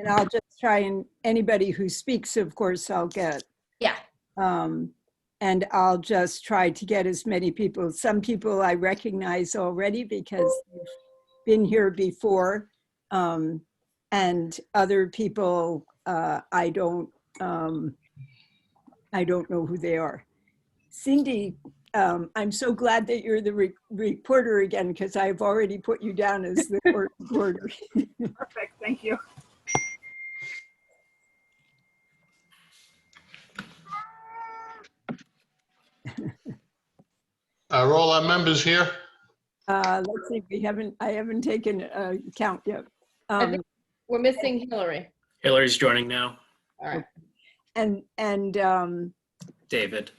And I'll just try, and anybody who speaks, of course, I'll get. Yeah. And I'll just try to get as many people. Some people I recognize already because they've been here before. And other people, I don't know who they are. Cindy, I'm so glad that you're the reporter again, because I've already put you down as the court reporter. Perfect, thank you. Are all our members here? Let's see, I haven't taken a count yet. I think we're missing Hillary. Hillary's joining now. All right. And David.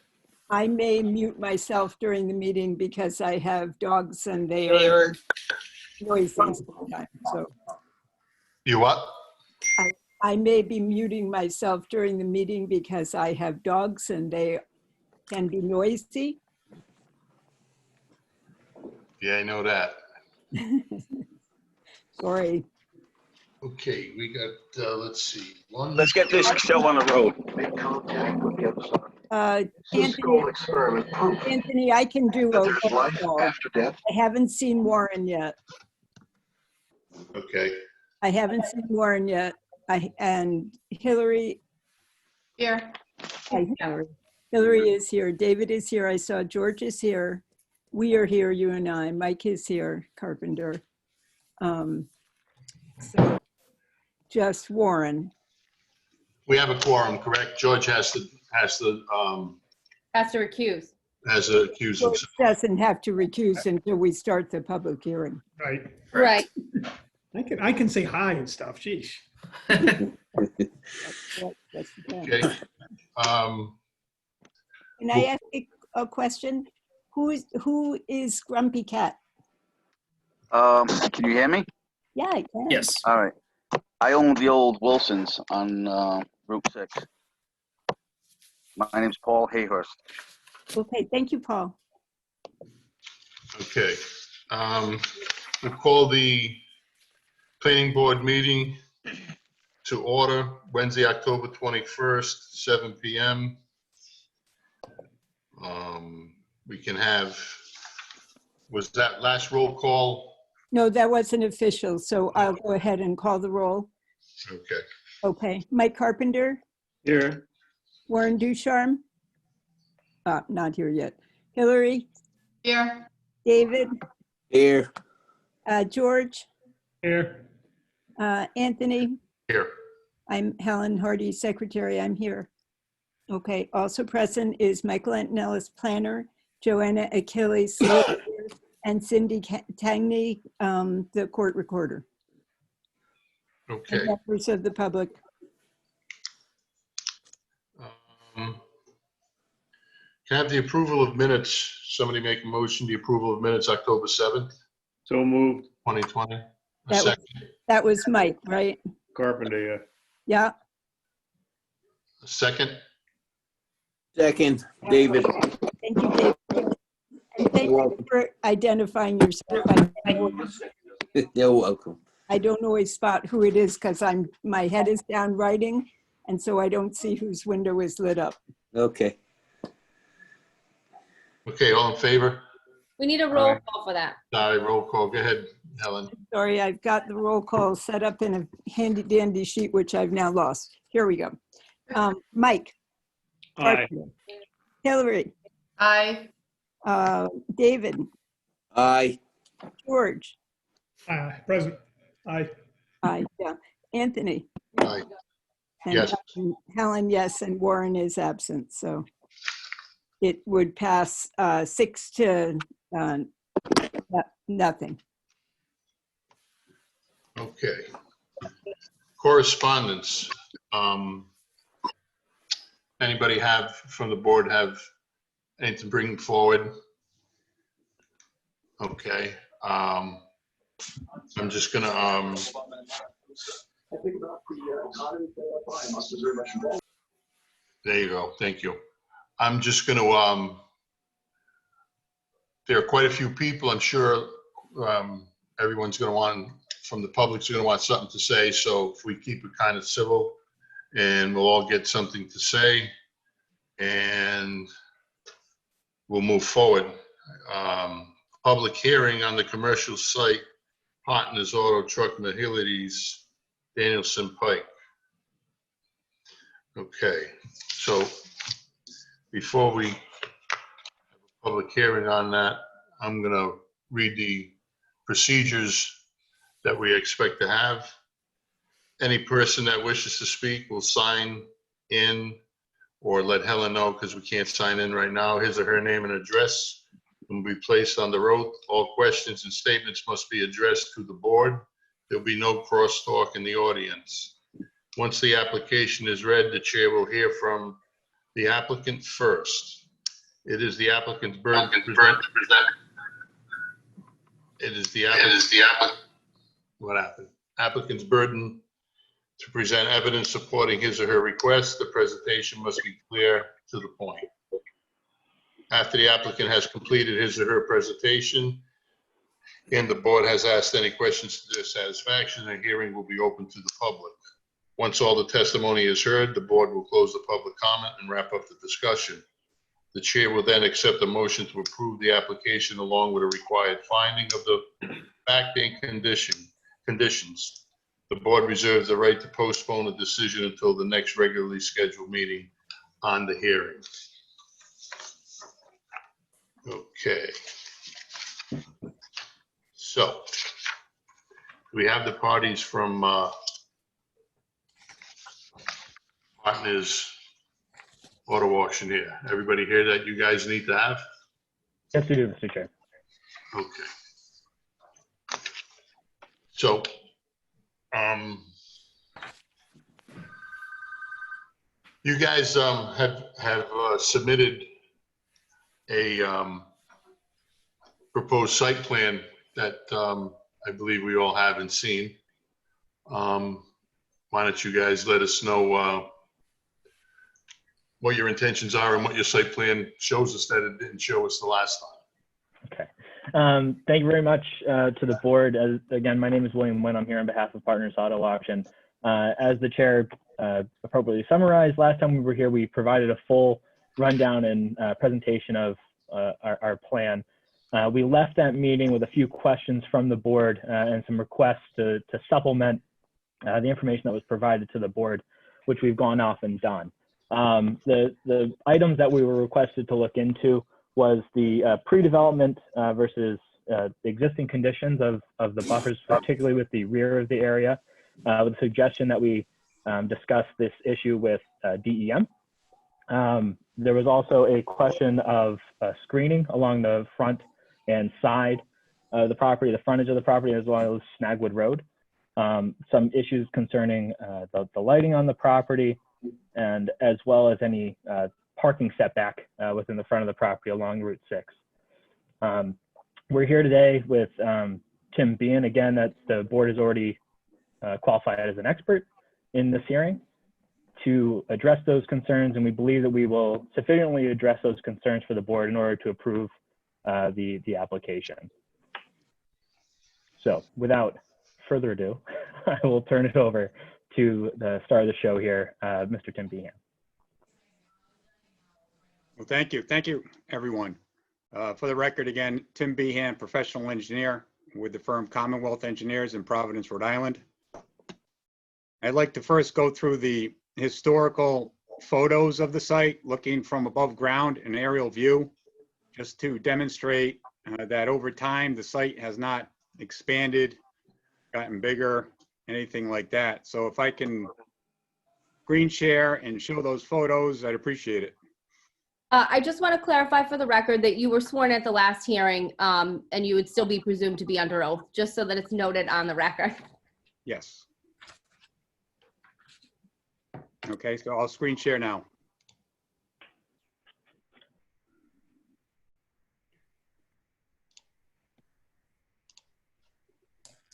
I may mute myself during the meeting because I have dogs and they are noisy sometimes. So You what? I may be muting myself during the meeting because I have dogs and they can be noisy. Yeah, I know that. Sorry. Okay, we got, let's see. Let's get this show on the road. Make contact with the other side. Anthony, I can do a roll Life call. after death. I haven't seen Warren yet. Okay. I haven't seen Warren yet. And Hillary. Here. Hi, Hillary. Hillary is here. David is here. I saw George is here. We are here, you and I. Mike is here, Carpenter. So just Warren. We have a quorum, correct? George has to recuse. accuse George himself. doesn't have to recuse until we start the public hearing. Right. Right. I can say hi and stuff. Sheesh. That's the plan. Okay. Can I ask a question? Who is Grumpy Cat? Can you hear me? Yeah, I can. Yes. All right. I own the old Wilsons on Route 6. My name's Paul Hayhurst. Okay, thank you, Paul. Okay. We call the planning board meeting to order Wednesday, October 21st, 7 p.m. We can have, was that last roll call? No, that wasn't official, so I'll go ahead and call the roll. Okay. Okay, Mike Carpenter, Here. Warren Ducharme, not here yet. Hillary, Here. David, Here. George, Here. Anthony. Here. I'm Helen Hardy, secretary. I'm here. Okay, also present is Michael Antonellis, planner, Joanna Achilles, and Cindy Tangney, the court recorder. Okay. And members of the public. Can I have the approval of minutes? Somebody make a motion, the approval of minutes, October 7th, So moved. 2020. A That was- second. That was Mike, right? Carpenter, yeah. Yeah, A second. Second, David. thank you, David. And thank you for identifying yourself. You're welcome. I don't always spot who it is because my head is down writing, and so I don't see whose window is lit up. Okay. Okay, all in favor? We need a roll call for that. Sorry, roll call. Go ahead, Helen. Sorry, I've got the roll call set up in a handy dandy sheet, which I've now lost. Here we go. Mike. Aye. Hillary. Aye. David. Aye. George. Present. Aye. Aye. Yeah. Anthony. Aye. And Yes. Helen, yes, and Warren is absent, so it would pass 6 to nothing. Okay. Correspondence. Anybody from the board have anything to bring forward? Okay. I'm just gonna, there you go. Thank you. I'm just gonna, there are quite a few people. I'm sure everyone's gonna want from the public's going to want something to say. So if we keep it kind of civil and we'll all get something to say and we'll move forward. Public hearing on the commercial site, Partners Auto Truck Mihailides, Danielson Pike. Okay, so before we have a public hearing on that, I'm gonna read the procedures that we expect to have. Any person that wishes to speak will sign in or let Helen know, because we can't sign in right now, his or her name and address will be placed on the oath. All questions and statements must be addressed to the board. There'll be no crosstalk in the audience. Once the application is read, the chair will hear from the applicant first. It is the applicant's burden to present. It is the applicant's burden to present evidence supporting his or her request. The presentation must be clear to the point. After the applicant has completed his or her presentation and the board has asked any questions to their satisfaction, a hearing will be open to the public. Once all the testimony is heard, the board will close the public comment and wrap up the discussion. The chair will then accept a motion to approve the application along with a required finding of the fact and conditions. The board reserves the right to postpone a decision until the next regularly scheduled meeting on the hearing. Okay. So we have the parties from Partners Auto Auction here. Everybody here that you guys need to have? Yes, we do, Mr. Chair. Okay. So, you guys have submitted a proposed site plan that I believe we all haven't seen. Why don't you guys let us know what your intentions are and what your site plan shows us that it didn't show us the last time. Okay. Thank you very much to the board. Again, my name is William Nguyen. I'm here on behalf of Partners Auto Auction. As the chair appropriately summarized, last time we were here, we provided a full rundown and presentation of our plan. We left that meeting with a few questions from the board and some requests to supplement the information that was provided to the board, which we've gone off and done. The items that we were requested to look into was the pre-development versus the existing conditions of the buffers, particularly with the rear of the area, with the suggestion that we discuss this issue with DEM. There was also a question of screening along the front and side of the property, the frontage of the property, as well as Snagwood Road. Some issues concerning the lighting on the property, and as well as any parking setback within the front of the property along Route 6. We're here today with Tim Behan, again, that the board has already qualified as an expert in this hearing to address those concerns, and we believe that we will sufficiently address those concerns for the board in order to approve the application. So without further ado, I will turn it over to the star of the show here, Mr. Tim Behan. Well, thank you. Thank you, everyone. For the record, again, Tim Behan, professional engineer with the firm Commonwealth Engineers in Providence, Rhode Island. I'd like to first go through the historical photos of the site, looking from above ground, an aerial view, just to demonstrate that over time, the site has not expanded, gotten bigger, anything like that. So if I can screen share and show those photos, I'd appreciate it. I just want to clarify for the record that you were sworn at the last hearing and you would still be presumed to be under oath, just so that it's noted on the record. Yes. Okay, so I'll screen share now.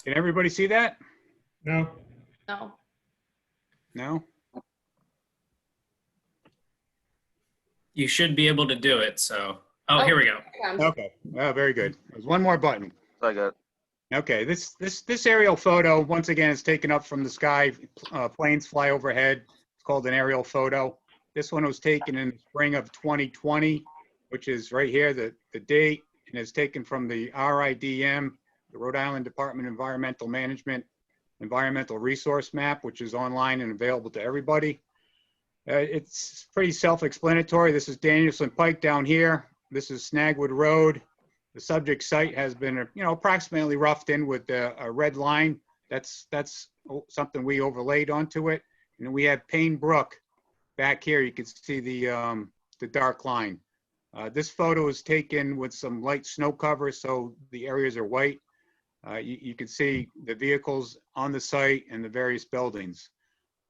Can everybody see that? No? No. No? You should be able to do it, so. Oh, here we go. Okay, well, very good. There's one more button. I got it. Okay, this aerial photo, once again, is taken up from the sky. Planes fly overhead. It's called an aerial photo. This one was taken in the spring of 2020, which is right here, the date, and is taken from the RIDM, the Rhode Island Department of Environmental Management Environmental Resource Map, which is online and available to everybody. It's pretty self-explanatory. This is Danielson Pike down here. This is Snagwood Road. The subject site has been, approximately roughed in with a red line. That's something we overlaid onto it. And we have Payne Brook back here. You can see the dark line. This photo is taken with some light snow cover, so the areas are white. You can see the vehicles on the site and the various buildings.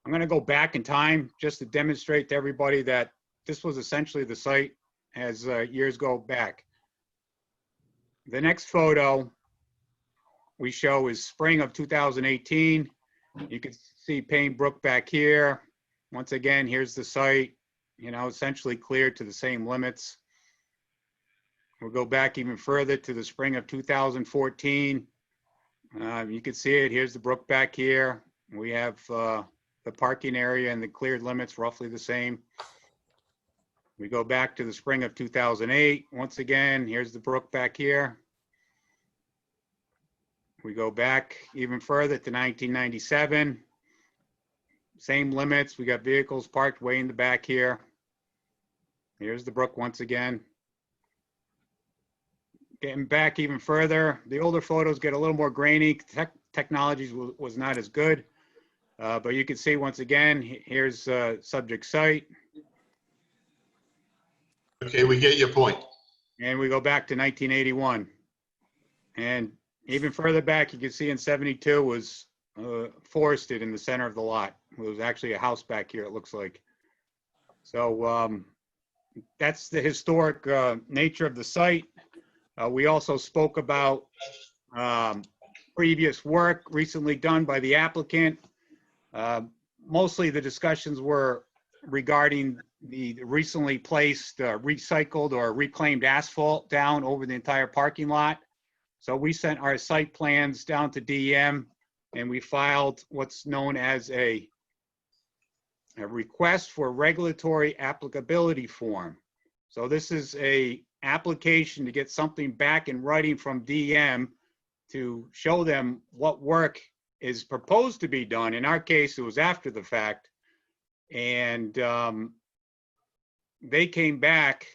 I'm going to go back in time just to demonstrate to everybody that this was essentially the site as years go back. The next photo we show is spring of 2018. You can see Payne Brook back here. Once again, here's the site, essentially cleared to the same limits. We'll go back even further to the spring of 2014. You can see it. Here's the brook back here. We have the parking area and the cleared limits roughly the same. We go back to the spring of 2008. Once again, here's the brook back here. We go back even further to 1997. Same limits. We got vehicles parked way in the back here. Here's the brook once again. Getting back even further, the older photos get a little more grainy. Technology was not as good. But you can see once again, here's subject site. Okay, we get your point. And we go back to 1981. And even further back, you can see in 72 was forested in the center of the lot. It was actually a house back here, it looks like. So that's the historic nature of the site. We also spoke about previous work recently done by the applicant. Mostly the discussions were regarding the recently placed recycled or reclaimed asphalt down over the entire parking lot. So we sent our site plans down to DEM and we filed what's known as a request for regulatory applicability form. So this is a application to get something back in writing from DEM to show them what work is proposed to be done. In our case, it was after the fact. And they came back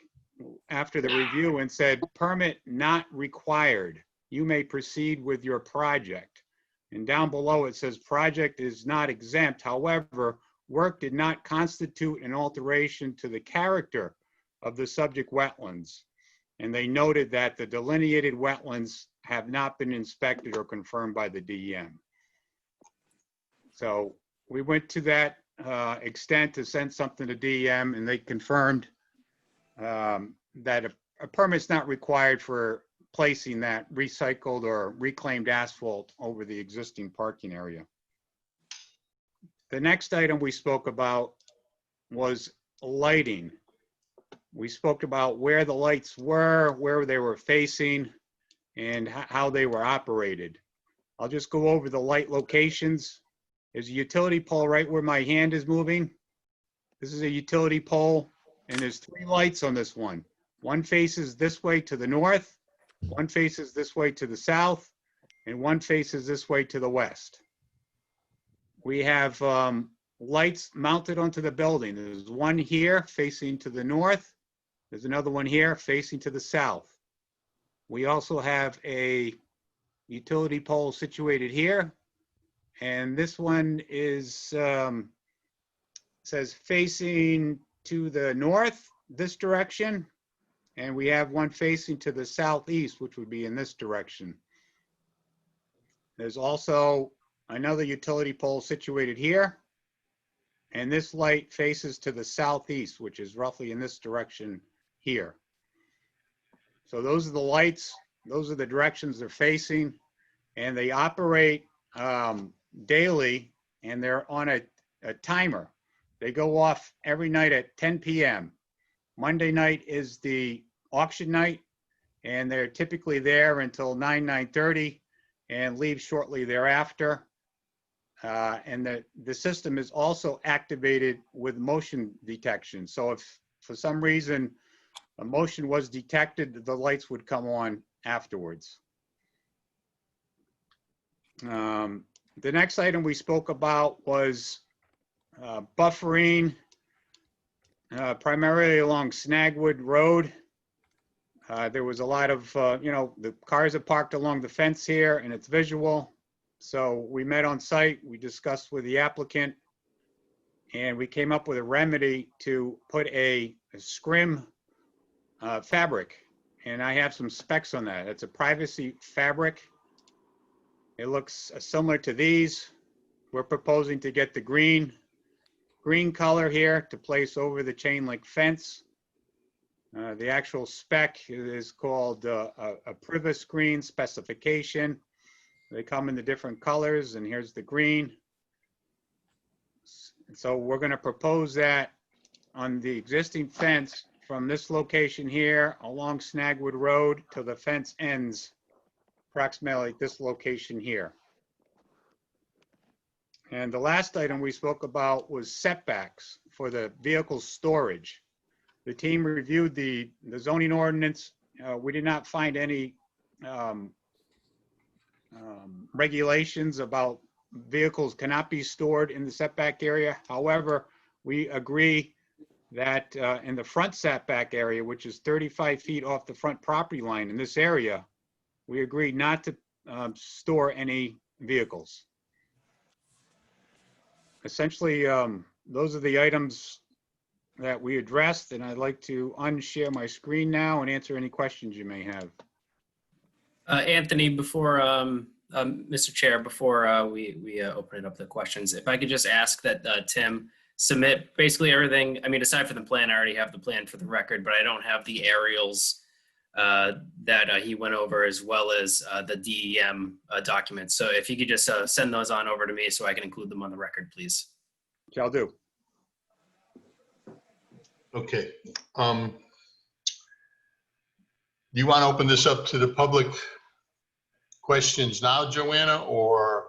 after the review and said, permit not required. You may proceed with your project. And down below it says project is not exempt. However, work did not constitute an alteration to the character of the subject wetlands. And they noted that the delineated wetlands have not been inspected or confirmed by the DEM. So we went to that extent to send something to DEM, and they confirmed that a permit's not required for placing that recycled or reclaimed asphalt over the existing parking area. The next item we spoke about was lighting. We spoke about where the lights were, where they were facing, and how they were operated. I'll just go over the light locations. There's a utility pole right where my hand is moving. This is a utility pole, and there's 3 lights on this one. One faces this way to the north, one faces this way to the south, and one faces this way to the west. We have lights mounted onto the building. There's one here facing to the north. There's another one here facing to the south. We also have a utility pole situated here. And this one is, says facing to the north, this direction. And we have one facing to the southeast, which would be in this direction. There's also another utility pole situated here. And this light faces to the southeast, which is roughly in this direction here. So those are the lights. Those are the directions they're facing. And they operate daily, and they're on a timer. They go off every night at 10 p.m. Monday night is the auction night, and they're typically there until 9:30. and leave shortly thereafter. And the system is also activated with motion detection. So if for some reason a motion was detected, the lights would come on afterwards. The next item we spoke about was buffering, primarily along Snagwood Road. There was a lot of, the cars are parked along the fence here and it's visual. So we met on site, we discussed with the applicant, and we came up with a remedy to put a scrim fabric. And I have some specs on that. It's a privacy fabric. It looks similar to these. We're proposing to get the green color here to place over the chain link fence. The actual spec is called a Priva screen specification. They come in the different colors, and here's the green. So we're going to propose that on the existing fence from this location here along Snagwood Road till the fence ends approximately at this location here. And the last item we spoke about was setbacks for the vehicle storage. The team reviewed the zoning ordinance. We did not find any regulations about vehicles cannot be stored in the setback area. However, we agree that in the front setback area, which is 35 feet off the front property line in this area, we agreed not to store any vehicles. Essentially, those are the items that we addressed, and I'd like to unshare my screen now and answer any questions you may have. Anthony, before, Mr. Chair, before we open it up to questions, if I could just ask that Tim submit basically everything. I mean, aside from the plan, I already have the plan for the record, but I don't have the aerials that he went over, as well as the DEM documents. So if you could just send those on over to me so I can include them on the record, please. Shall do. Okay. Do you want to open this up to the public questions now, Joanna, or?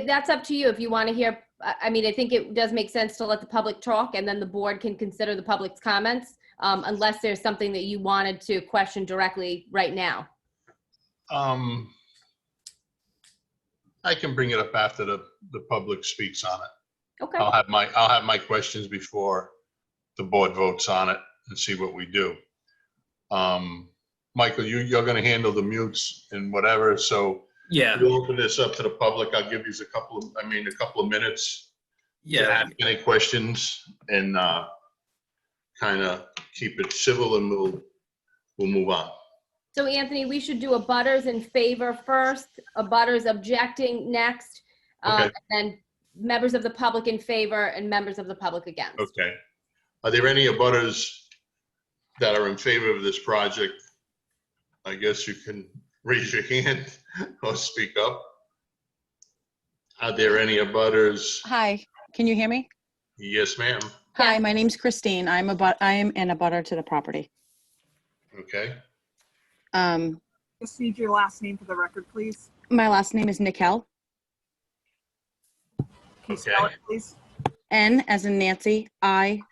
That's up to you if you want to hear. I mean, I think it does make sense to let the public talk, and then the board can consider the public's comments, unless there's something that you wanted to question directly right now. I can bring it up after the public speaks on it. Okay. I'll have my questions before the board votes on it and see what we do. Michael, you're going to handle the mutes and whatever, so Yeah. we'll open this up to the public. I'll give you a couple of minutes. Yeah. To ask any questions and kind of keep it civil, and we'll move on. So Anthony, we should do a butters in favor first, a butters objecting next, Okay. and then members of the public in favor and members of the public against. Okay. Are there any abutters that are in favor of this project? I guess you can raise your hand or speak up. Are there any abutters? Hi, can you hear me? Yes, ma'am. Hi, Yeah. my name's Christine. I am an abutter to the property. Okay. Just need your last name for the record, please. My last name is Nickel, Can you spell it, please? N as in Nancy, I-C-K-E-L-L.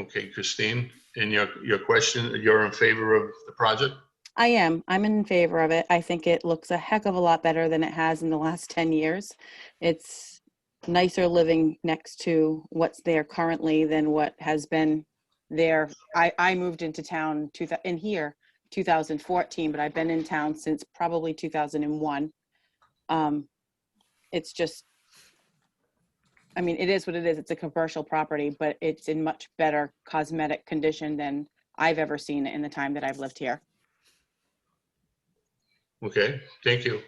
Okay, Christine, and your question, you're in favor of the project? I am. I'm in favor of it. I think it looks a heck of a lot better than it has in the last 10 years. It's nicer living next to what's there currently than what has been there. I moved into town in here 2014, but I've been in town since probably 2001. It's just, I mean, it is what it is. It's a commercial property, but it's in much better cosmetic condition than I've ever seen it in the time that I've lived here. Okay, thank you.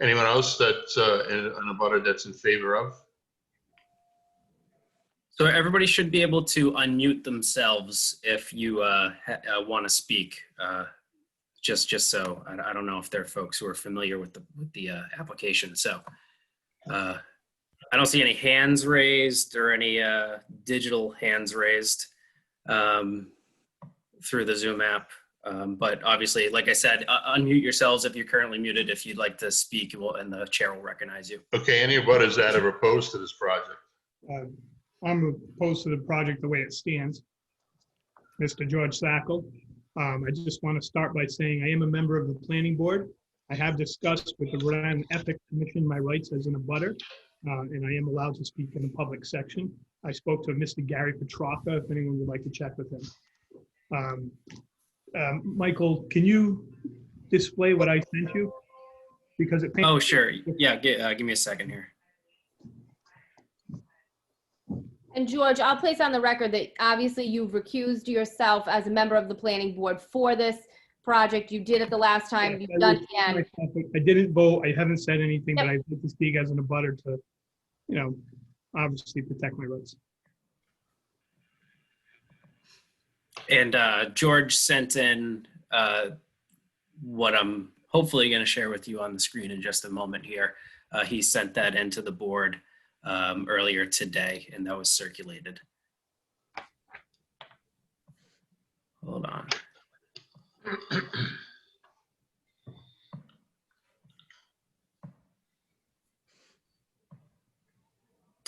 Anyone else that's an abutter that's in favor of? So everybody should be able to unmute themselves if you want to speak. Just so I don't know if there are folks who are familiar with the application. So I don't see any hands raised or any digital hands raised. through the Zoom app. But obviously, like I said, unmute yourselves if you're currently muted. If you'd like to speak, and the chair will recognize you. Okay, any abutters that are opposed to this project? I'm opposed to the project the way it stands. Mr. George Sackle. I just want to start by saying I am a member of the planning board. I have discussed with the Rhode Island Ethics Commission my rights as an abutter, and I am allowed to speak in the public section. I spoke to Mr. Gary Petroffa, if anyone would like to check with him. Michael, can you display what I sent you? Because it paints. Oh, sure. Yeah, give me a second here. And George, I'll place on the record that obviously you've recused yourself as a member of the planning board for this project. You did it the last time, you've done again. I didn't vote, I haven't said anything, but I'd like to speak as an abutter to, you know, obviously protect my rights. And George sent in what I'm hopefully going to share with you on the screen in just a moment here. He sent that into the board earlier today, and that was circulated. Hold on.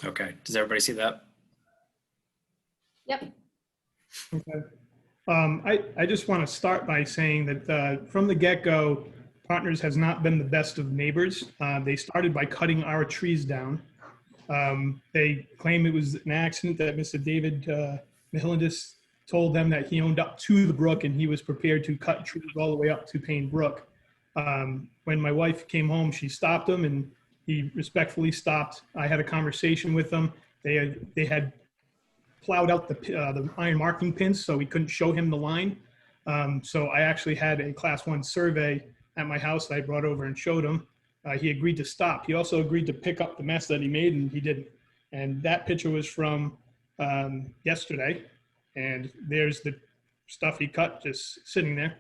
Okay, does everybody see that? Yep. Okay. I just want to start by saying that from the get-go, Partners has not been the best of neighbors. They started by cutting our trees down. They claim it was an accident that Mr. David Mihailides told them that he owned up to the brook and he was prepared to cut trees all the way up to Payne Brook. When my wife came home, she stopped him and he respectfully stopped. I had a conversation with them. They had plowed out the iron marking pins so we couldn't show him the line. So I actually had a class 1 survey at my house that I brought over and showed him. He agreed to stop. He also agreed to pick up the mess that he made, and he didn't. And that picture was from yesterday. And there's the stuff he cut just sitting there.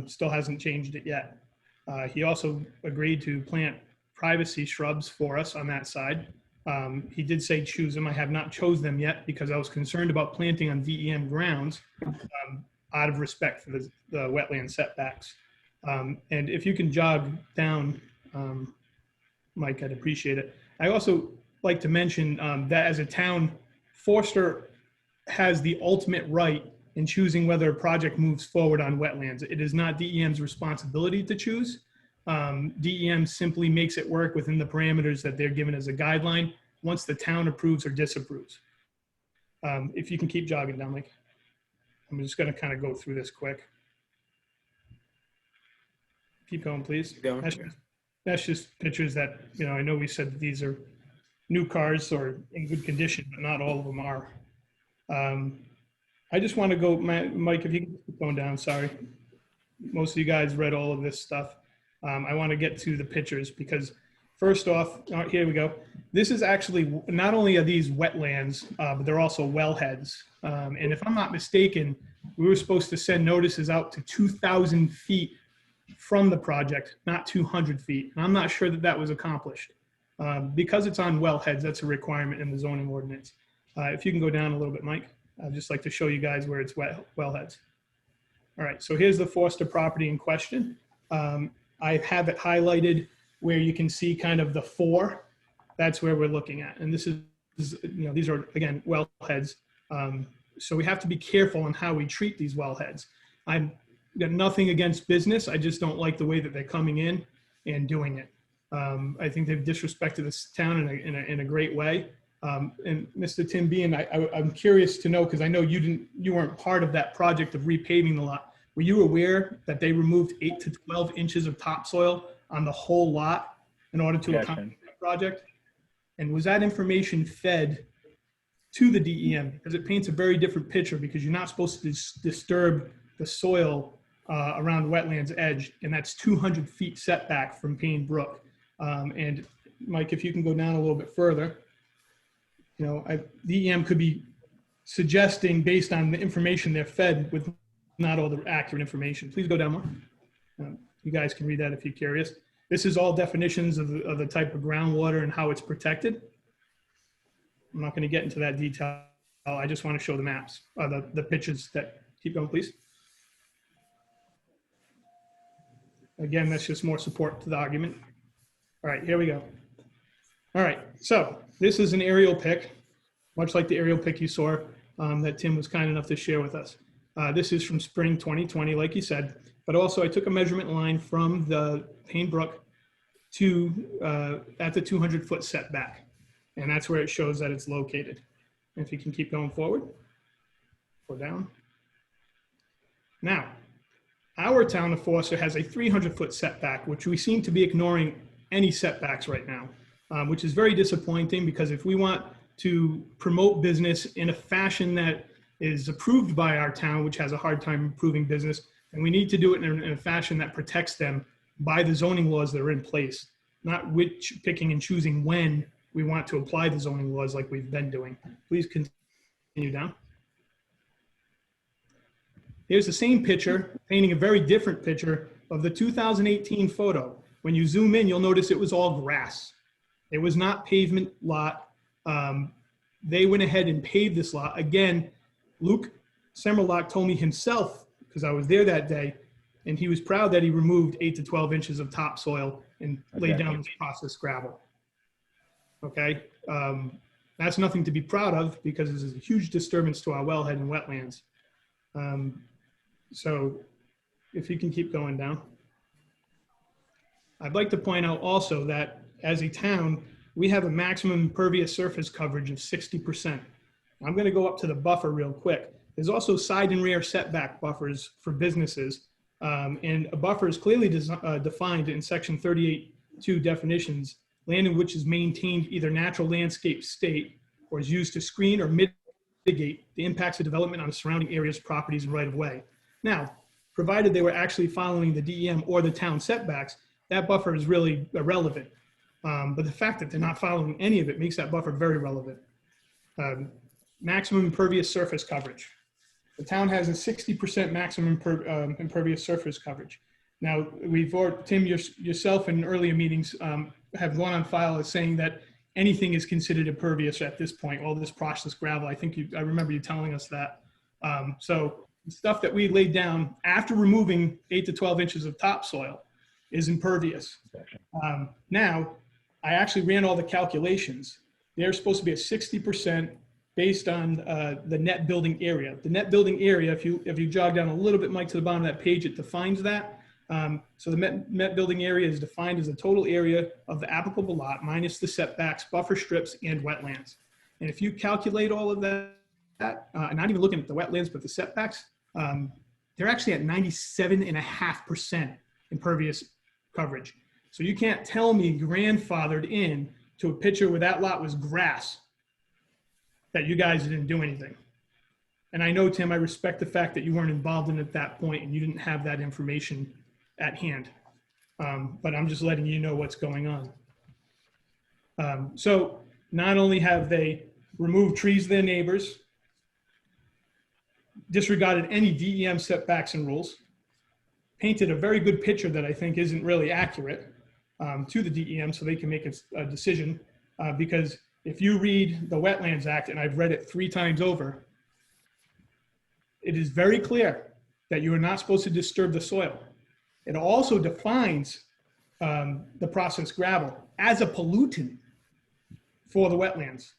Still hasn't changed it yet. He also agreed to plant privacy shrubs for us on that side. He did say choose them. I have not chose them yet because I was concerned about planting on DEM grounds out of respect for the wetland setbacks. And if you can jog down, Mike, I'd appreciate it. I also like to mention that as a town, Forster has the ultimate right in choosing whether a project moves forward on wetlands. It is not DEM's responsibility to choose. DEM simply makes it work within the parameters that they're given as a guideline once the town approves or disapproves. If you can keep jogging down, Mike. I'm just going to kind of go through this quick. Keep going, please. Keep going. That's just pictures that, you know, I know we said that these are new cars or in good condition, but not all of them are. I just want to go, Mike, if you can keep going down, sorry. Most of you guys read all of this stuff. I want to get to the pictures because first off, here we go. This is actually, not only are these wetlands, but they're also wellheads. And if I'm not mistaken, we were supposed to send notices out to 2,000 feet from the project, not 200 feet. And I'm not sure that that was accomplished. Because it's on wellheads, that's a requirement in the zoning ordinance. If you can go down a little bit, Mike, I'd just like to show you guys where it's wellheads. All right, so here's the Forster property in question. I have it highlighted where you can see kind of the 4. That's where we're looking at. And this is, you know, these are, again, wellheads. So we have to be careful on how we treat these wellheads. I've got nothing against business. I just don't like the way that they're coming in and doing it. I think they've disrespected this town in a great way. And Mr. Tim Bean, I'm curious to know, because I know you weren't part of that project of repaving the lot. Were you aware that they removed 8 to 12 inches of topsoil on the whole lot in order to accomplish that project? And was that information fed to the DEM? Because it paints a very different picture, because you're not supposed to disturb the soil around wetlands edge, and that's 200 feet setback from Payne Brook. And Mike, if you can go down a little bit further, you know, DEM could be suggesting based on the information they're fed with not all the accurate information. Please go down more. You guys can read that if you're curious. This is all definitions of the type of groundwater and how it's protected. I'm not going to get into that detail. I just want to show the maps, the pictures that, keep going, please. Again, that's just more support to the argument. All right, here we go. All right, so this is an aerial pic, much like the aerial pic you saw that Tim was kind enough to share with us. This is from spring 2020, like he said, but also I took a measurement line from the Payne Brook to at the 200-foot setback, and that's where it shows that it's located. If you can keep going forward or down. Now, our town of Foster has a 300-foot setback, which we seem to be ignoring any setbacks right now, which is very disappointing because if we want to promote business in a fashion that is approved by our town, which has a hard time approving business, and we need to do it in a fashion that protects them by the zoning laws that are in place, not picking and choosing when we want to apply the zoning laws like we've been doing. Please continue down. Here's the same picture, painting a very different picture of the 2018 photo. When you zoom in, you'll notice it was all grass. It was not pavement lot. They went ahead and paved this lot. Again, Luke Semerlock told me himself, because I was there that day, and he was proud that he removed 8 to 12 inches of topsoil and laid down this processed gravel. Okay, that's nothing to be proud of because this is a huge disturbance to our wellhead and wetlands. So if you can keep going down. I'd like to point out also that as a town, we have a maximum impervious surface coverage of 60%. I'm going to go up to the buffer real quick. There's also side and rear setback buffers for businesses. And a buffer is clearly defined in section 38(2) definitions, land in which is maintained either natural landscape state or is used to screen or mitigate the impacts of development on the surrounding areas, properties, and right of way. Now, provided they were actually following the DEM or the town setbacks, that buffer is really irrelevant. But the fact that they're not following any of it makes that buffer very relevant. Maximum impervious surface coverage. The town has a 60% maximum impervious surface coverage. Now, Tim, yourself in earlier meetings have gone on file as saying that anything is considered impervious at this point, all this processed gravel. I remember you telling us that. So the stuff that we laid down after removing 8 to 12 inches of topsoil is impervious. Now, I actually ran all the calculations. They're supposed to be at 60% based on the net building area. The net building area, if you jog down a little bit, Mike, to the bottom of that page, it defines that. So the net building area is defined as the total area of the applicable lot minus the setbacks, buffer strips, and wetlands. And if you calculate all of that, not even looking at the wetlands, but the setbacks, they're actually at 97.5% impervious coverage. So you can't tell me grandfathered in to a picture where that lot was grass that you guys didn't do anything. And I know, Tim, I respect the fact that you weren't involved in it at that point and you didn't have that information at hand. But I'm just letting you know what's going on. So not only have they removed trees of their neighbors, disregarded any DEM setbacks and rules, painted a very good picture that I think isn't really accurate to the DEM so they can make a decision. Because if you read the Wetlands Act, and I've read it 3 times over, it is very clear that you are not supposed to disturb the soil. It also defines the processed gravel as a pollutant for the wetlands.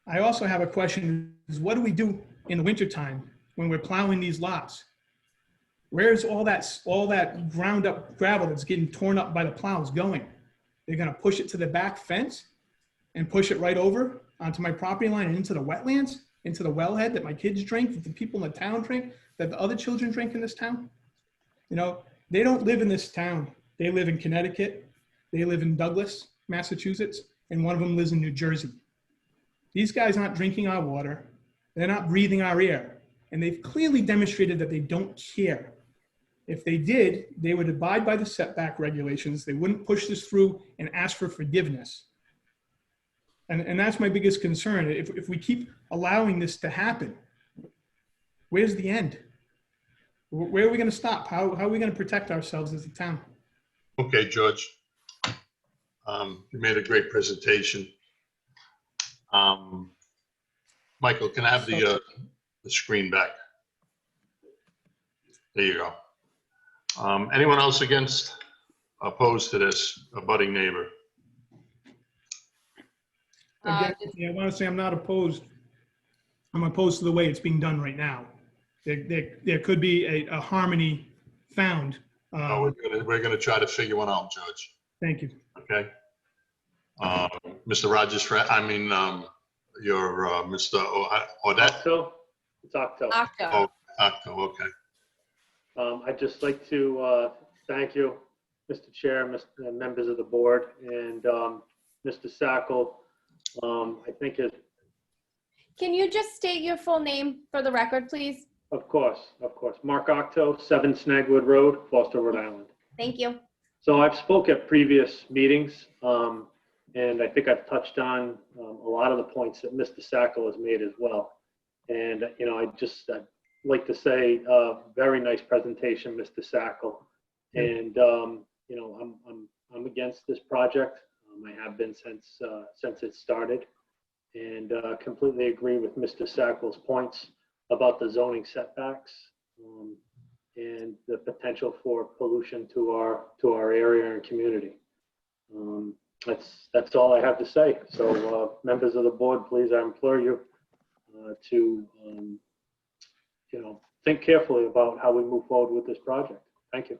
I also have a question, is what do we do in the wintertime when we're plowing these lots? Where's all that ground up gravel that's getting torn up by the plows going? They're gonna push it to the back fence and push it right over onto my property line and into the wetlands, into the wellhead that my kids drink, that the people in the town drink, that the other children drink in this town? You know, they don't live in this town. They live in Connecticut. They live in Douglas, Massachusetts, and one of them lives in New Jersey. These guys aren't drinking our water. They're not breathing our air. And they've clearly demonstrated that they don't care. If they did, they would abide by the setback regulations. They wouldn't push this through and ask for forgiveness. And that's my biggest concern. If we keep allowing this to happen, where's the end? Where are we going to stop? How are we going to protect ourselves as a town? Okay, George. You made a great presentation. Michael, can I have the screen back? There you go. Anyone else opposed to this, a budding neighbor? Again, I want to say I'm not opposed. I'm opposed to the way it's being done right now. There could be a harmony found. We're gonna try to figure one out, Judge. Thank you. Okay. Mr. Rogers, your Mr. Audette? Octo? It's Octo. Octo. Octo, okay. I'd just like to thank you, Mr. Chair, members of the board, and Mr. Sackle. I think it, Can you just state your full name for the record, please? of course. Mark Octo, 7 Snagwood Road, Foster, Rhode Island. Thank you. So I've spoke at previous meetings, and I think I've touched on a lot of the points that Mr. Sackle has made as well. And, I'd like to say, very nice presentation, Mr. Sackle. And, I'm against this project. I have been since it started, and completely agree with Mr. Sackle's points about the zoning setbacks and the potential for pollution to our area and community. That's all I have to say. So members of the board, please, I implore you to think carefully about how we move forward with this project. Thank you.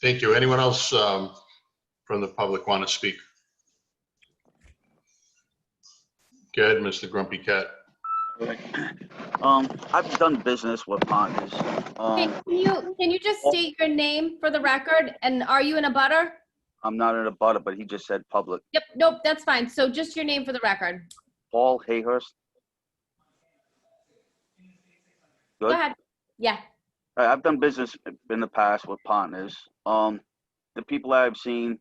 Thank you. Anyone else from the public want to speak? Go ahead, Mr. Grumpy Cat. I've done business with partners. Hey, can you just state your name for the record? And are you in a butter? I'm not in a butter, but he just said public. Yep, nope, that's fine. So just your name for the record. Paul Hayhurst. Go Good. ahead. Yeah. I've done business in the past with partners. The people I've seen,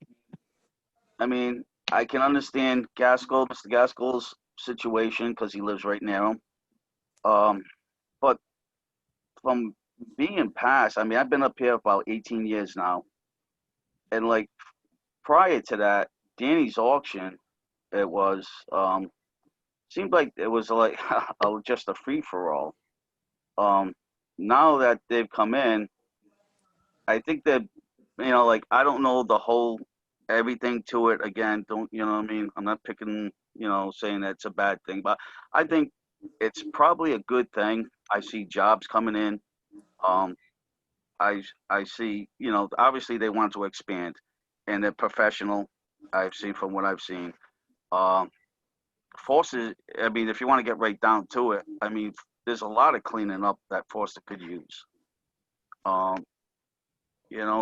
I mean, I can understand Mr. Gaskell's situation because he lives right near him. But from being past, I mean, I've been up here about 18 years now. And like prior to that, Danny's auction, it was, seemed like it was like just a free for all. Now that they've come in, I think that, I don't know the whole everything to it. Again, don't, what I mean? I'm not picking, saying that's a bad thing, but I think it's probably a good thing. I see jobs coming in. I see, obviously they want to expand and they're professional. I've seen from what I've seen. Foster, I mean, if you want to get right down to it, I mean, there's a lot of cleaning up that Foster could use.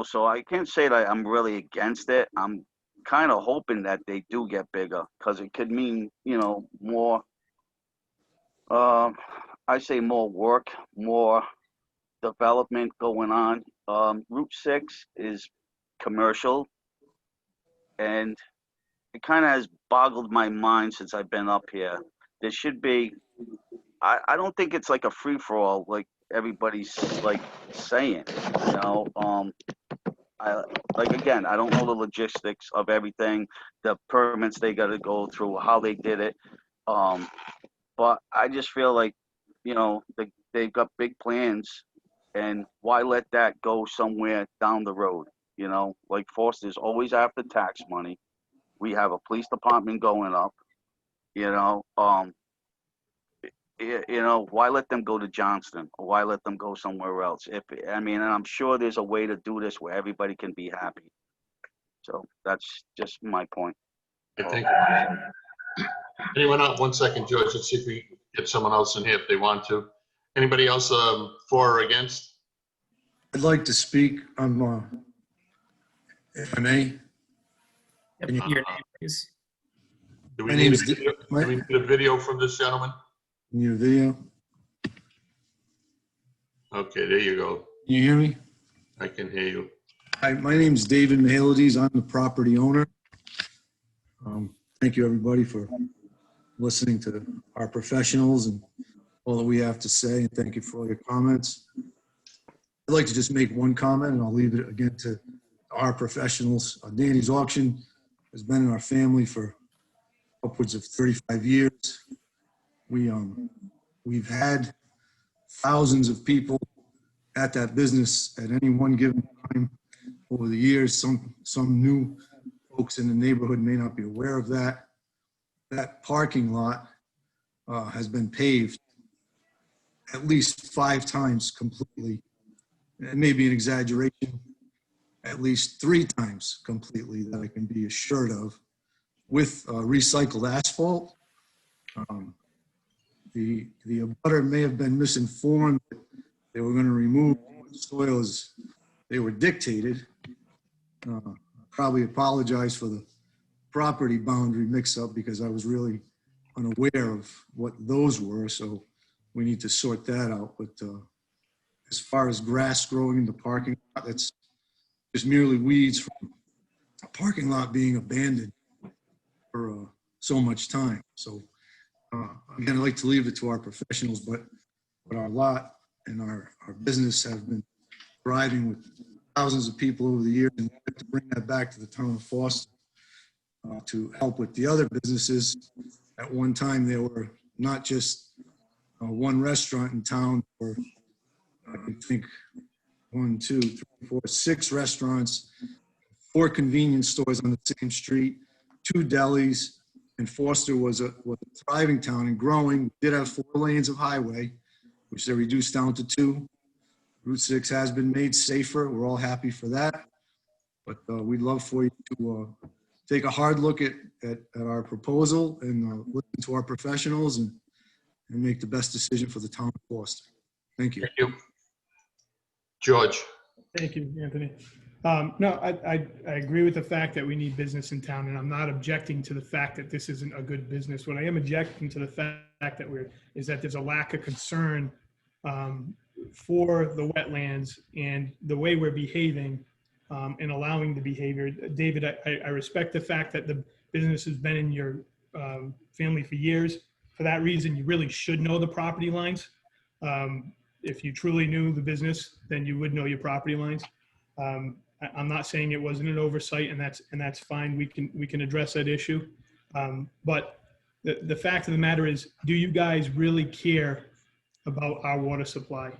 So I can't say that I'm really against it. I'm kind of hoping that they do get bigger because it could mean, more, I say more work, more development going on. Route 6 is commercial, and it kind of has boggled my mind since I've been up here. There should be, I don't think it's like a free-for-all like everybody's like saying, again, I don't know the logistics of everything, the permits they got to go through, how they did it. But I just feel like, they've got big plans, and why let that go somewhere down the road? Like Foster's always after tax money. We have a police department going up, why let them go to Johnston, or why let them go somewhere else? And I'm sure there's a way to do this where everybody can be happy. So that's just my point. I think. Anyone else? 1 second, George. Let's see if we get someone else in here if they want to. Anybody else for or against? I'd like to speak on, if I may. Yep, your name, please. Do we need a video from this gentleman? Your video. Okay, there you go. Can you hear me? I can hear you. Hi, my name's David Mihailides. I'm the property owner. Thank you, everybody, for listening to our professionals and all that we have to say, and thank you for all your comments. I'd like to just make one comment, and I'll leave it again to our professionals. Danny's auction has been in our family for upwards of 35 years. We've had thousands of people at that business at any one given time. Over the years, some new folks in the neighborhood may not be aware of that. That parking lot has been paved at least 5 times completely. It may be an exaggeration, at least 3 times completely that I can be assured of, with recycled asphalt. The abutter may have been misinformed that they were going to remove soil as they were dictated. Probably apologize for the property boundary mix-up because I was really unaware of what those were, so we need to sort that out. But as far as grass growing in the parking lot, that's just merely weeds from a parking lot being abandoned for so much time. So again, I'd like to leave it to our professionals, but our lot and our business have been thriving with thousands of people over the years, and we'd like to bring that back to the town of Foster to help with the other businesses. At one time, there were not just one restaurant in town, or I think 1, 2, 3, 4, 6 restaurants, 4 convenience stores on the same street, 2 delis, and Foster was a thriving town and growing. We did have 4 lanes of highway, which they reduced down to 2. Route 6 has been made safer. We're all happy for that. But we'd love for you to take a hard look at our proposal and listen to our professionals and make the best decision for the town of Foster. Thank you. Thank you. George. Thank you, Anthony. No, I agree with the fact that we need business in town, and I'm not objecting to the fact that this isn't a good business. What I am objecting to the fact that is that there's a lack of concern for the wetlands and the way we're behaving and allowing the behavior. David, I respect the fact that the business has been in your family for years. For that reason, you really should know the property lines. If you truly knew the business, then you would know your property lines. I'm not saying it wasn't an oversight, and that's fine. We can address that issue. But the fact of the matter is, do you guys really care about our water supply?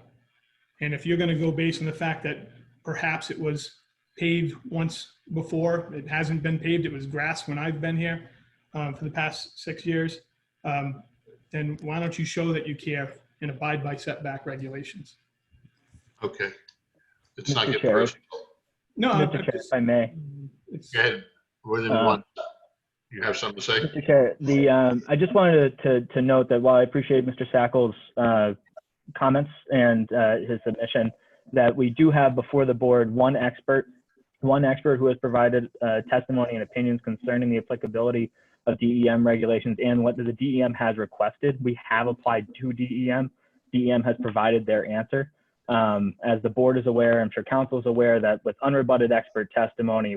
And if you're going to go based on the fact that perhaps it was paved once before, it hasn't been paved, it was grass when I've been here for the past 6 years, then why don't you show that you care and abide by setback regulations? Okay. Let's not Mr. get Chair. personal. No, Mr. Chair, if I may. Go ahead. Within one. You have something to say? Mr. Chair, I just wanted to note that while I appreciate Mr. Sackel's comments and his submission, that we do have before the board one expert who has provided testimony and opinions concerning the applicability of DEM regulations and what the DEM has requested. We have applied to DEM. DEM has provided their answer. As the board is aware, I'm sure council is aware, that with unrebutted expert testimony,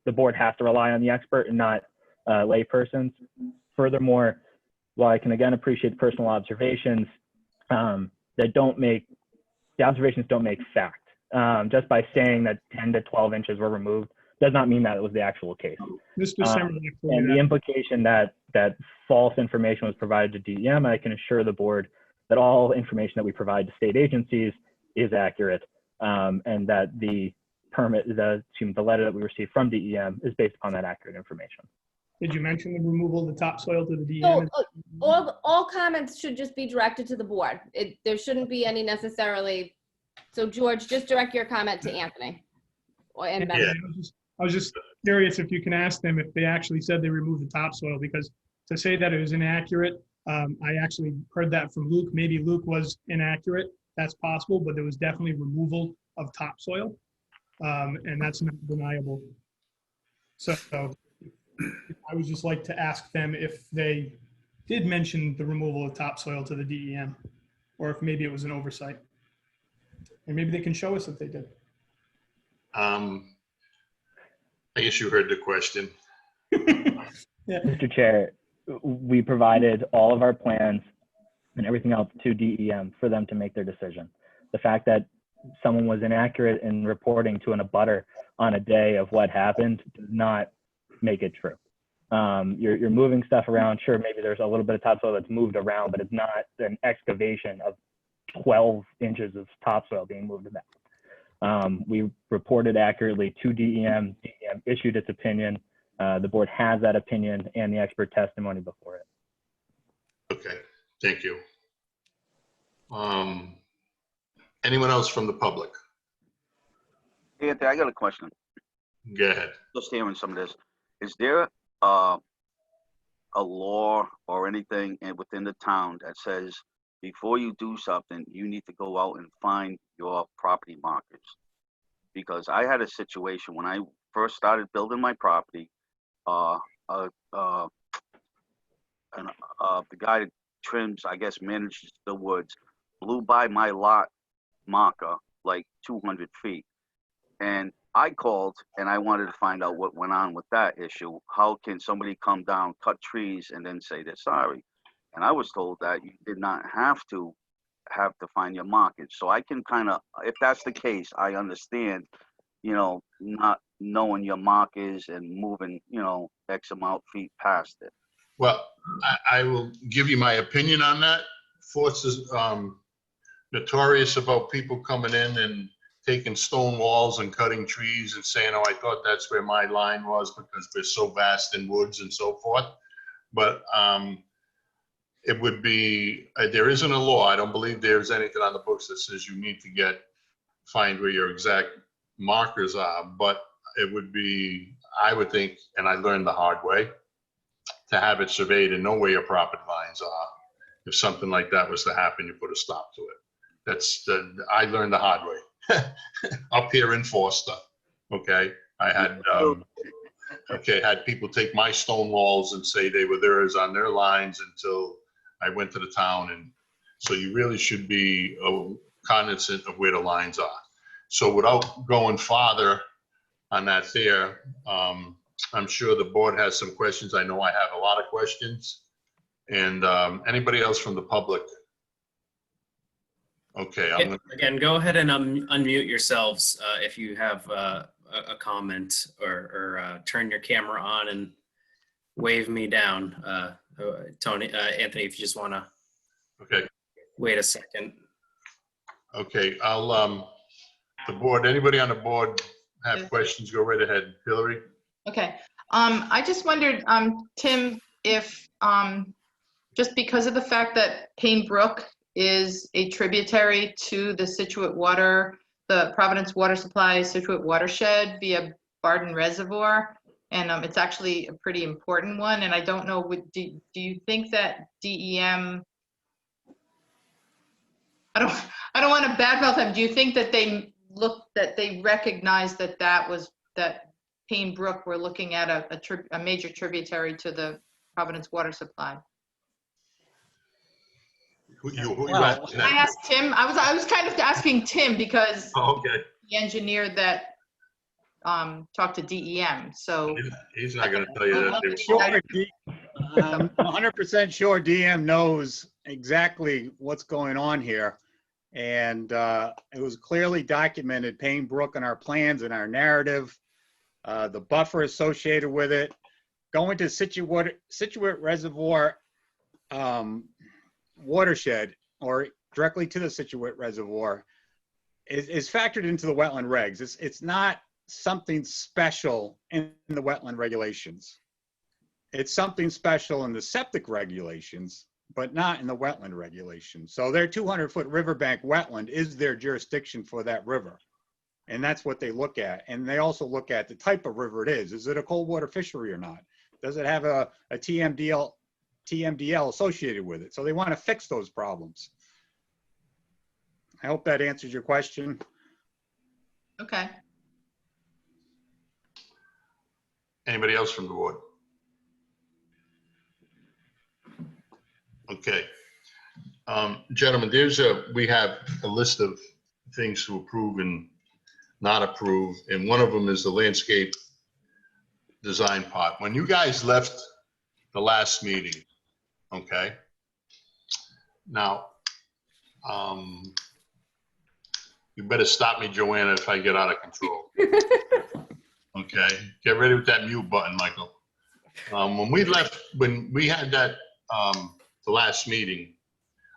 the board has to rely on the expert and not laypersons. Furthermore, while I can again appreciate personal observations, the observations don't make fact. Just by saying that 10 to 12 inches were removed does not mean that it was the actual case. And the implication that false information was provided to DEM, I can assure the board that all information that we provide to state agencies is accurate, and that the letter that we received from DEM is based upon that accurate information. Did you mention the removal of the topsoil to the DEM? So, all comments should just be directed to the board. There shouldn't be any necessarily. So George, just direct your comment to Anthony. And yeah, I was just curious if you can ask them if they actually said they removed the topsoil, because to say that it was inaccurate, I actually heard that from Luke. Maybe Luke was inaccurate. That's possible, but there was definitely removal of topsoil, and that's not deniable. So I would just like to ask them if they did mention the removal of topsoil to the DEM, or if maybe it was an oversight. And maybe they can show us if they did. I guess you heard the question. Yeah. Mr. Chair, we provided all of our plans and everything else to DEM for them to make their decision. The fact that someone was inaccurate in reporting to an abutter on a day of what happened does not make it true. You're moving stuff around. Sure, maybe there's a little bit of topsoil that's moved around, but it's not an excavation of 12 inches of topsoil being moved about. We reported accurately to DEM. DEM issued its opinion. The board has that opinion and the expert testimony before it. Okay, thank you. Anyone else from the public? Anthony, I got a question. Go ahead. Just hearing some of this. Is there a law or anything within the town that says before you do something, you need to go out and find your property markers? Because I had a situation when I first started building my property, the guy that trims, I guess, manages the woods, blew by my lot marker like 200 feet. And I called and I wanted to find out what went on with that issue. How can somebody come down, cut trees, and then say they're sorry? And I was told that you did not have to find your markers. So I can kind of, if that's the case, I understand, you know, not knowing your markers and moving, you know, X amount feet past it. Well, I will give you my opinion on that. Forts is notorious about people coming in and taking stone walls and cutting trees and saying, oh, I thought that's where my line was because we're so vast in woods and so forth. But it would be, there isn't a law. I don't believe there's anything on the books that says you need to find where your exact markers are. But it would be, I would think, and I learned the hard way, to have it surveyed and know where your property lines are. If something like that was to happen, you put a stop to it. I learned the hard way. Up here in Forster, okay, I had had people take my stone walls and say they were theirs on their lines until I went to the town, and so you really should be cognizant of where the lines are. So without going farther on that there, I'm sure the board has some questions. I know I have a lot of questions, and anybody else from the public? Okay, Again, go ahead and unmute yourselves if you have a comment, or turn your camera on and wave me down. Tony, Anthony, if you just want to. Okay. Wait a second. Okay, I'll the board. Anybody on the board have questions? Go right ahead, Hillary. Okay. I just wondered, Tim, if just because of the fact that Payne Brook is a tributary to the Situate water, the Providence water supply Situate watershed via Barden Reservoir, and it's actually a pretty important one. And I don't know, do you think that DEM? I don't want to badmouth them. Do you think that they recognized that Payne Brook were looking at a major tributary to the Providence water supply? Who you I asked Tim. I was kind of asking Tim because the engineer that talked to DEM. So he's not going to tell you that. I'm 100% sure DEM knows exactly what's going on here, and it was clearly documented. Payne Brook in our plans and our narrative, the buffer associated with it, going to Situate Reservoir watershed, or directly to the Situate Reservoir, is factored into the wetland regs. It's not something special in the wetland regulations. It's something special in the septic regulations, but not in the wetland regulations. So their 200-foot riverbank wetland is their jurisdiction for that river. And that's what they look at. And they also look at the type of river it is. Is it a cold water fishery or not? Does it have a TMDL associated with it? So they want to fix those problems. I hope that answers your question. okay. Anybody else from the board? Okay. Gentlemen, we have a list of things to approve and not approve, and one of them is the landscape design part. When you guys left the last meeting, okay, now you better stop me, Joanna, if I get out of control. Okay, get ready with that mute button, Michael. When we had that the last meeting,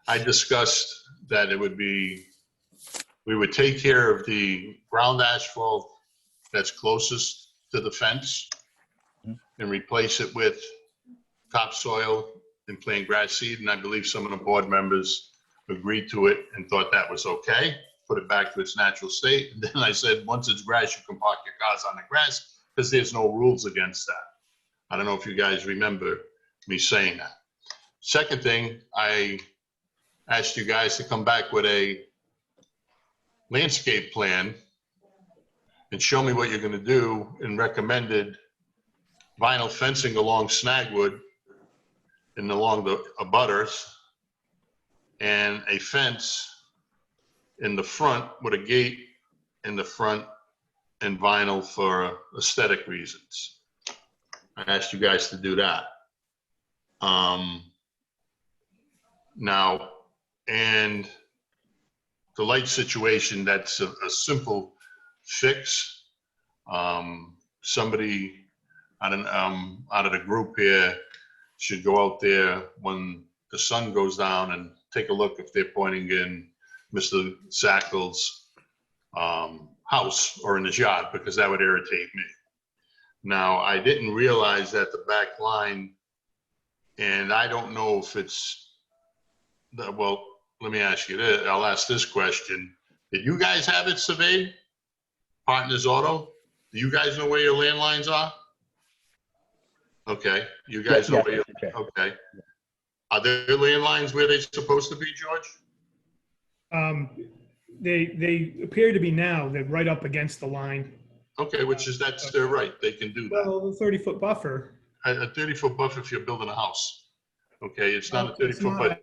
I discussed that it would be, we would take care of the ground asphalt that's closest to the fence and replace it with topsoil and plant grass seed. And I believe some of the board members agreed to it and thought that was okay. Put it back to its natural state. And then I said, once it's grass, you can park your cars on the grass because there's no rules against that. I don't know if you guys remember me saying that. Second thing, I asked you guys to come back with a landscape plan and show me what you're going to do, and recommended vinyl fencing along Snagwood and along the abutters, and a fence in the front with a gate in the front and vinyl for aesthetic reasons. I asked you guys to do that. Now, and the light situation, that's a simple fix. Somebody out of the group here should go out there when the sun goes down and take a look if they're pointing in Mr. Sackel's house or in his yard, because that would irritate me. Now, I didn't realize that the back line, and I don't know if it's, well, let me ask you this. I'll ask this question. Did you guys have it surveyed? Partners Auto? Do you guys know where your landlines are? Okay, you guys know where your, okay. Are there landlines where they're supposed to be, George? They appear to be now. They're right up against the line. Okay, which is, that's their right. They can do that. Well, a 30-foot buffer. A 30-foot buffer if you're building a house. Okay, it's not a 30-foot, but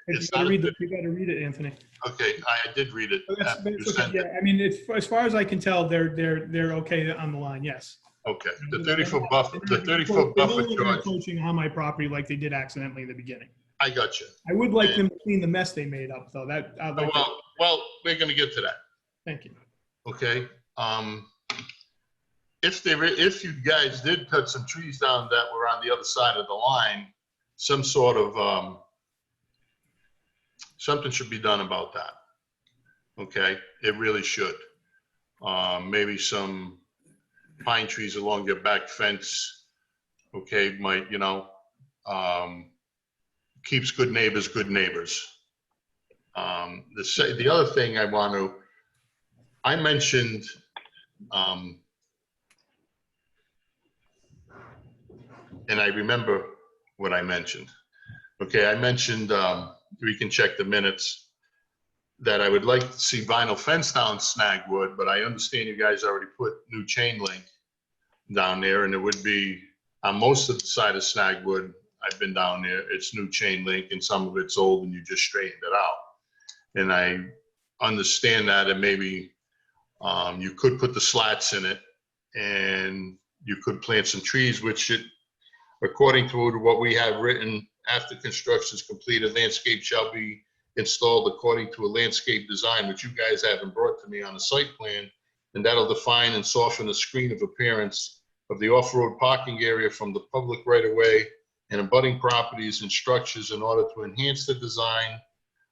it's not. You got to read it, Anthony. Okay, I did read it. Yeah, I mean, it's, as far as I can tell, they're okay on the line. Yes. Okay, the 30-foot buffer, the 30-foot buffer, George. Encroaching on my property like they did accidentally in the beginning. I got you. I would like them to clean the mess they made up, though. That I'd like well, we're going to get to that. Thank you. Okay. If you guys did cut some trees down that were on the other side of the line, some sort of something should be done about that. Okay, it really should. Maybe some pine trees along your back fence. Okay, might, you know, keeps good neighbors good neighbors. The other thing I mentioned, and I remember what I mentioned. Okay, I mentioned, we can check the minutes, that I would like to see vinyl fence down Snagwood, but I understand you guys already put new chain link down there, and it would be on most of the side of Snagwood. I've been down there, it's new chain link, and some of it's old and you just straightened it out. And I understand that, and maybe you could put the slats in it, and you could plant some trees, which it, according to what we have written, after construction is completed, landscape shall be installed according to a landscape design, which you guys haven't brought to me on a site plan, and that'll define and soften the screen of appearance of the off-road parking area from the public right-of-way and abutting properties and structures in order to enhance the design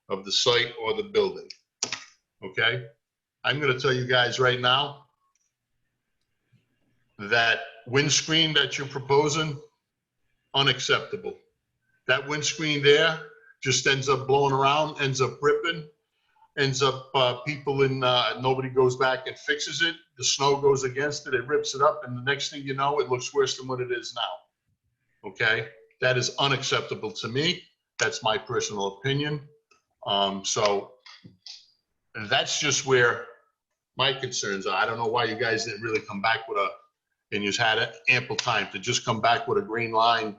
of the site or the building. Okay? I'm going to tell you guys right now that windscreen that you're proposing, unacceptable. That windscreen there just ends up blowing around, ends up ripping, ends up people in, nobody goes back and fixes it. The snow goes against it, it rips it up, and the next thing you know, it looks worse than what it is now. Okay? That is unacceptable to me. That's my personal opinion. So that's just where my concerns are. I don't know why you guys didn't really come back with and you've had ample time to just come back with a green line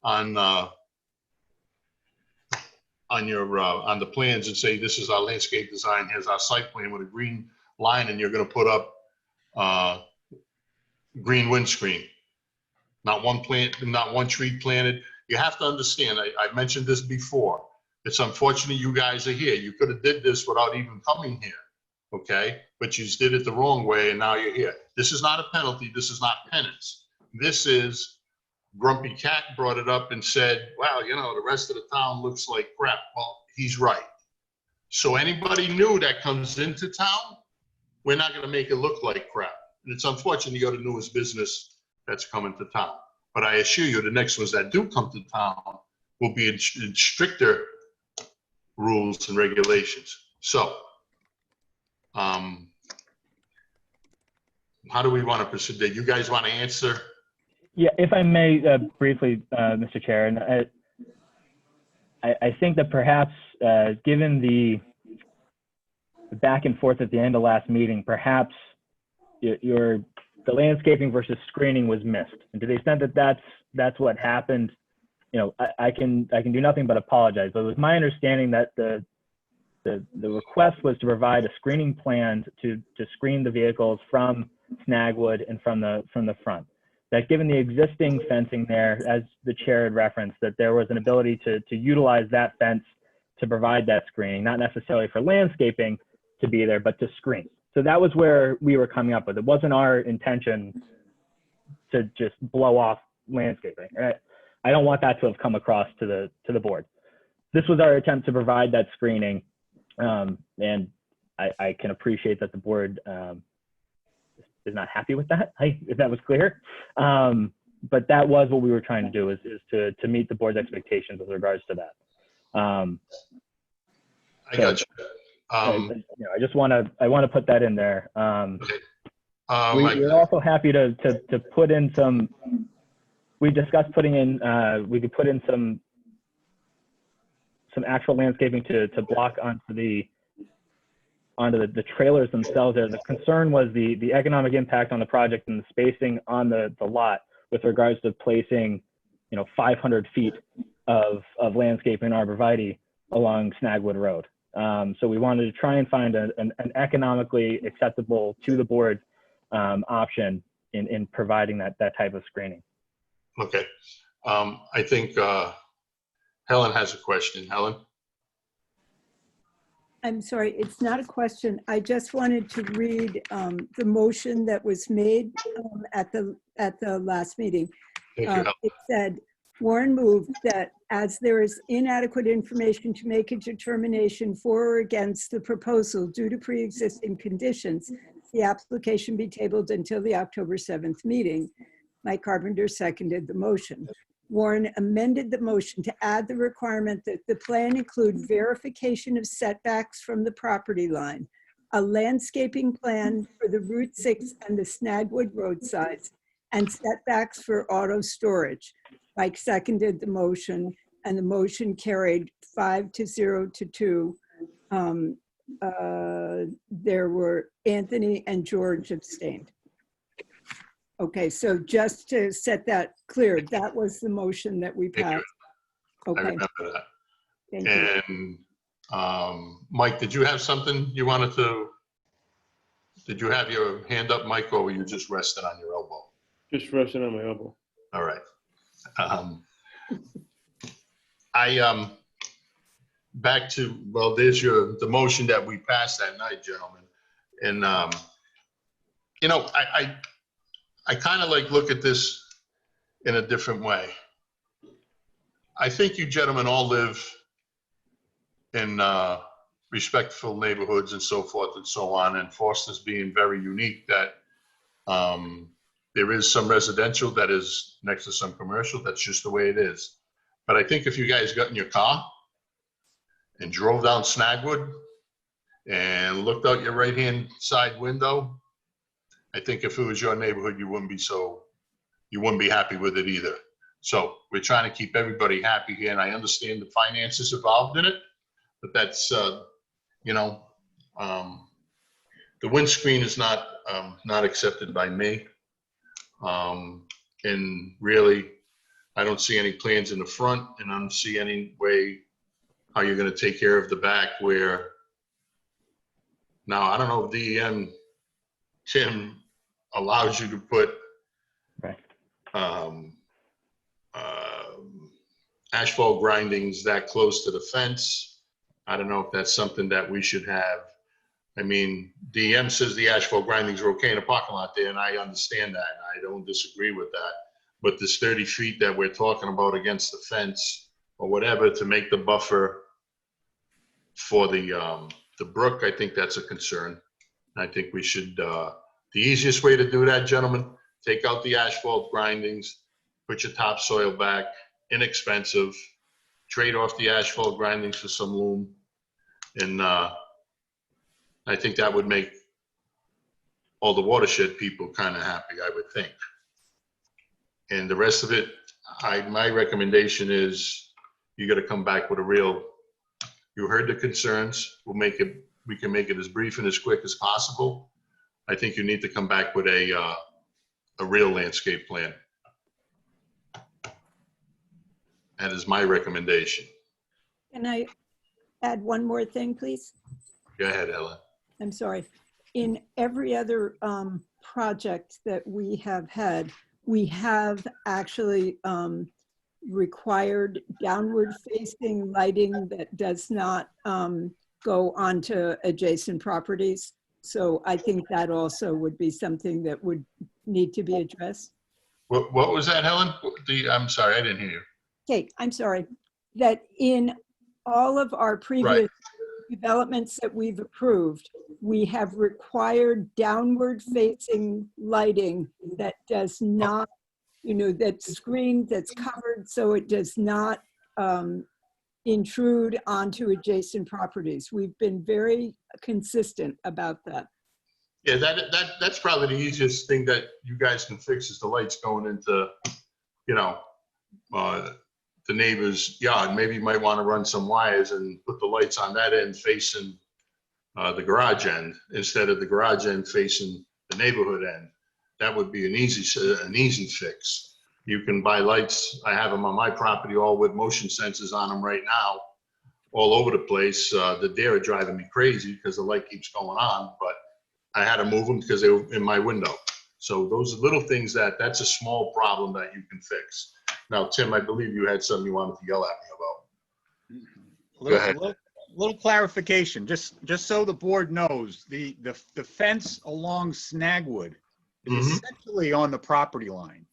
on the plans and say, this is our landscape design, here's our site plan with a green line, and you're gonna put up green windscreen. Not one tree planted. You have to understand, I mentioned this before. It's unfortunate you guys are here. You could have did this without even coming here, okay? But you just did it the wrong way, and now you're here. This is not a penalty. This is not penance. This is, Grumpy Cat brought it up and said, wow, you know, the rest of the town looks like crap. Well, he's right. So anybody new that comes into town, we're not gonna make it look like crap. And it's unfortunate you're the newest business that's coming to town. But I assure you, the next ones that do come to town will be in stricter rules and regulations. So, how do we want to proceed? Do you guys want to answer? Yeah, if I may briefly, Mr. Chair, and I think that perhaps given the back and forth at the end of last meeting, perhaps the landscaping versus screening was missed. And to the extent that that's what happened, you know, I can do nothing but apologize. But it was my understanding that the request was to provide a screening plan to screen the vehicles from Snagwood and from the front. That given the existing fencing there, as the chair had referenced, that there was an ability to utilize that fence to provide that screening, not necessarily for landscaping to be there, but to screen. So that was where we were coming up with. It wasn't our intention to just blow off landscaping. I don't want that to have come across to the board. This was our attempt to provide that screening, and I can appreciate that the board is not happy with that, if that was clear. But that was what we were trying to do, is to meet the board's expectations with regards to that. I got you. You know, I want to put that in there. Okay. We're also happy to put in some. We discussed putting in. We could put in some actual landscaping to block onto the trailers themselves. There, the concern was the economic impact on the project and the spacing on the lot with regards to placing, you know, 500 feet of landscaping arborvitae along Snagwood Road. So we wanted to try and find an economically acceptable to the board option in providing that type of screening. Okay. I think Helen has a question. Helen? I'm sorry, it's not a question. I just wanted to read the motion that was made at the last meeting. Thank you, Helen. It said, Warren moved that as there is inadequate information to make a determination for or against the proposal due to pre-existing conditions, the application be tabled until the October 7th meeting. Mike Carpenter seconded the motion. Warren amended the motion to add the requirement that the plan include verification of setbacks from the property line, a landscaping plan for the Route 6 and the Snagwood roadsides, and setbacks for auto storage. Mike seconded the motion, and the motion carried 5-0 to 2. There were Anthony and George abstained. Okay, so just to set that clear, that was the motion that we Thank you. passed. I Okay, remember that. thank you. And Mike, did you have something you wanted to? Did you have your hand up, Mike, or were you just resting on your elbow? Just resting on my elbow. All right. Back to, well, there's the motion that we passed that night, gentlemen. And, you know, I kind of like look at this in a different way. I think you gentlemen all live in respectful neighborhoods and so forth and so on, and Foster's being very unique that there is some residential that is next to some commercial. That's just the way it is. But I think if you guys got in your car and drove down Snagwood and looked out your right-hand side window, I think if it was your neighborhood, you wouldn't be happy with it either. So we're trying to keep everybody happy here, and I understand the finances involved in it, but that's, you know, the windscreen is not accepted by me. And really, I don't see any plans in the front, and I don't see any way how you're going to take care of the back where, now, I don't know if DEM, Tim, allows you to put Right. Asphalt grindings that close to the fence. I don't know if that's something that we should have. I mean, DEM says the asphalt grindings are okay in a parking lot there, and I understand that. And I don't disagree with that. But this 30 feet that we're talking about against the fence or whatever to make the buffer For the brook, I think that's a concern. I think we should, the easiest way to do that, gentlemen, take out the asphalt grindings, put your topsoil back, inexpensive, trade off the asphalt grindings for some loam. And I think that would make all the watershed people kind of happy, I would think. And the rest of it, my recommendation is you got to come back with a real, you heard the concerns. We can make it as brief and as quick as possible. I think you need to come back with a real landscape plan. That is my recommendation. Can I add one more thing, please? Go ahead, Ellen. I'm sorry. In every other project that we have had, we have actually required downward facing lighting that does not go onto adjacent properties. So I think that also would be something that would need to be addressed. What was that, Helen? I'm sorry, I didn't hear you. Okay, I'm sorry. That in all of our previous developments that we've approved, we have required downward facing lighting that does not, that's screened, that's covered, so it does not intrude onto adjacent properties. We've been very consistent about that. Yeah, that's probably the easiest thing that you guys can fix is the lights going into, the neighbor's yard. Maybe you might want to run some wires and put the lights on that end facing the garage end instead of the garage end facing the neighborhood end. That would be an easy fix. You can buy lights. I have them on my property, all with motion sensors on them right now, all over the place. The deer are driving me crazy because the light keeps going on, but I had to move them because they were in my window. So those are little things that's a small problem that you can fix. Now, Tim, I believe you had something you wanted to yell at me about. Go ahead. Little clarification, just so the board knows, the fence along Snagwood is essentially on the property line.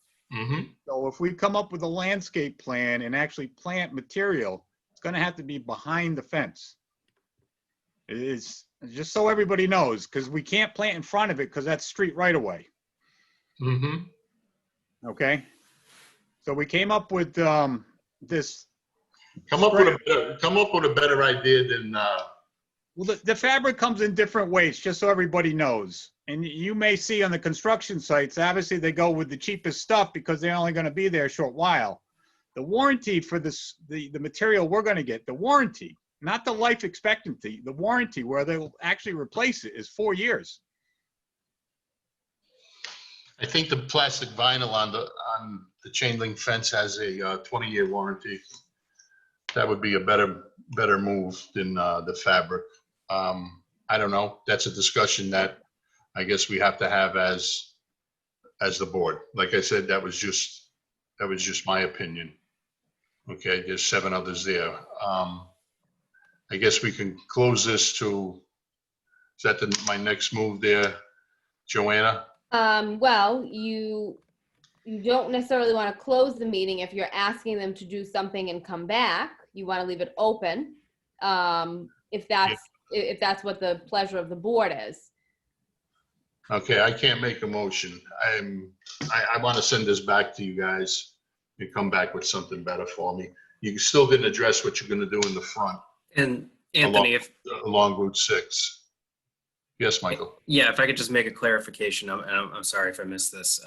So if we come up with a landscape plan and actually plant material, it's going to have to be behind the fence. It is, just so everybody knows, because we can't plant in front of it because that's street right away. Okay. So we came up with this. Come up with a better idea than. Well, the fabric comes in different weights, just so everybody knows. And you may see on the construction sites, obviously they go with the cheapest stuff because they're only going to be there a short while. The warranty for this, the material we're going to get, the warranty, not the life expectancy, the warranty where they'll actually replace it is 4 years. I think the plastic vinyl on the chain link fence has a 20-year warranty. That would be a better move than the fabric. I don't know. That's a discussion that I guess we have to have as the board. Like I said, that was just my opinion. Okay, there's 7 others there. I guess we can close this to. Is that my next move there, Joanna? Well, you don't necessarily want to close the meeting if you're asking them to do something and come back. You want to leave it open, if that's what the pleasure of the board is. Okay, I can't make a motion. I want to send this back to you guys and come back with something better for me. You still didn't address what you're going to do in the front. And Anthony, along Route 6. Yes, Michael. Yeah, if I could just make a clarification, I'm sorry if I missed this.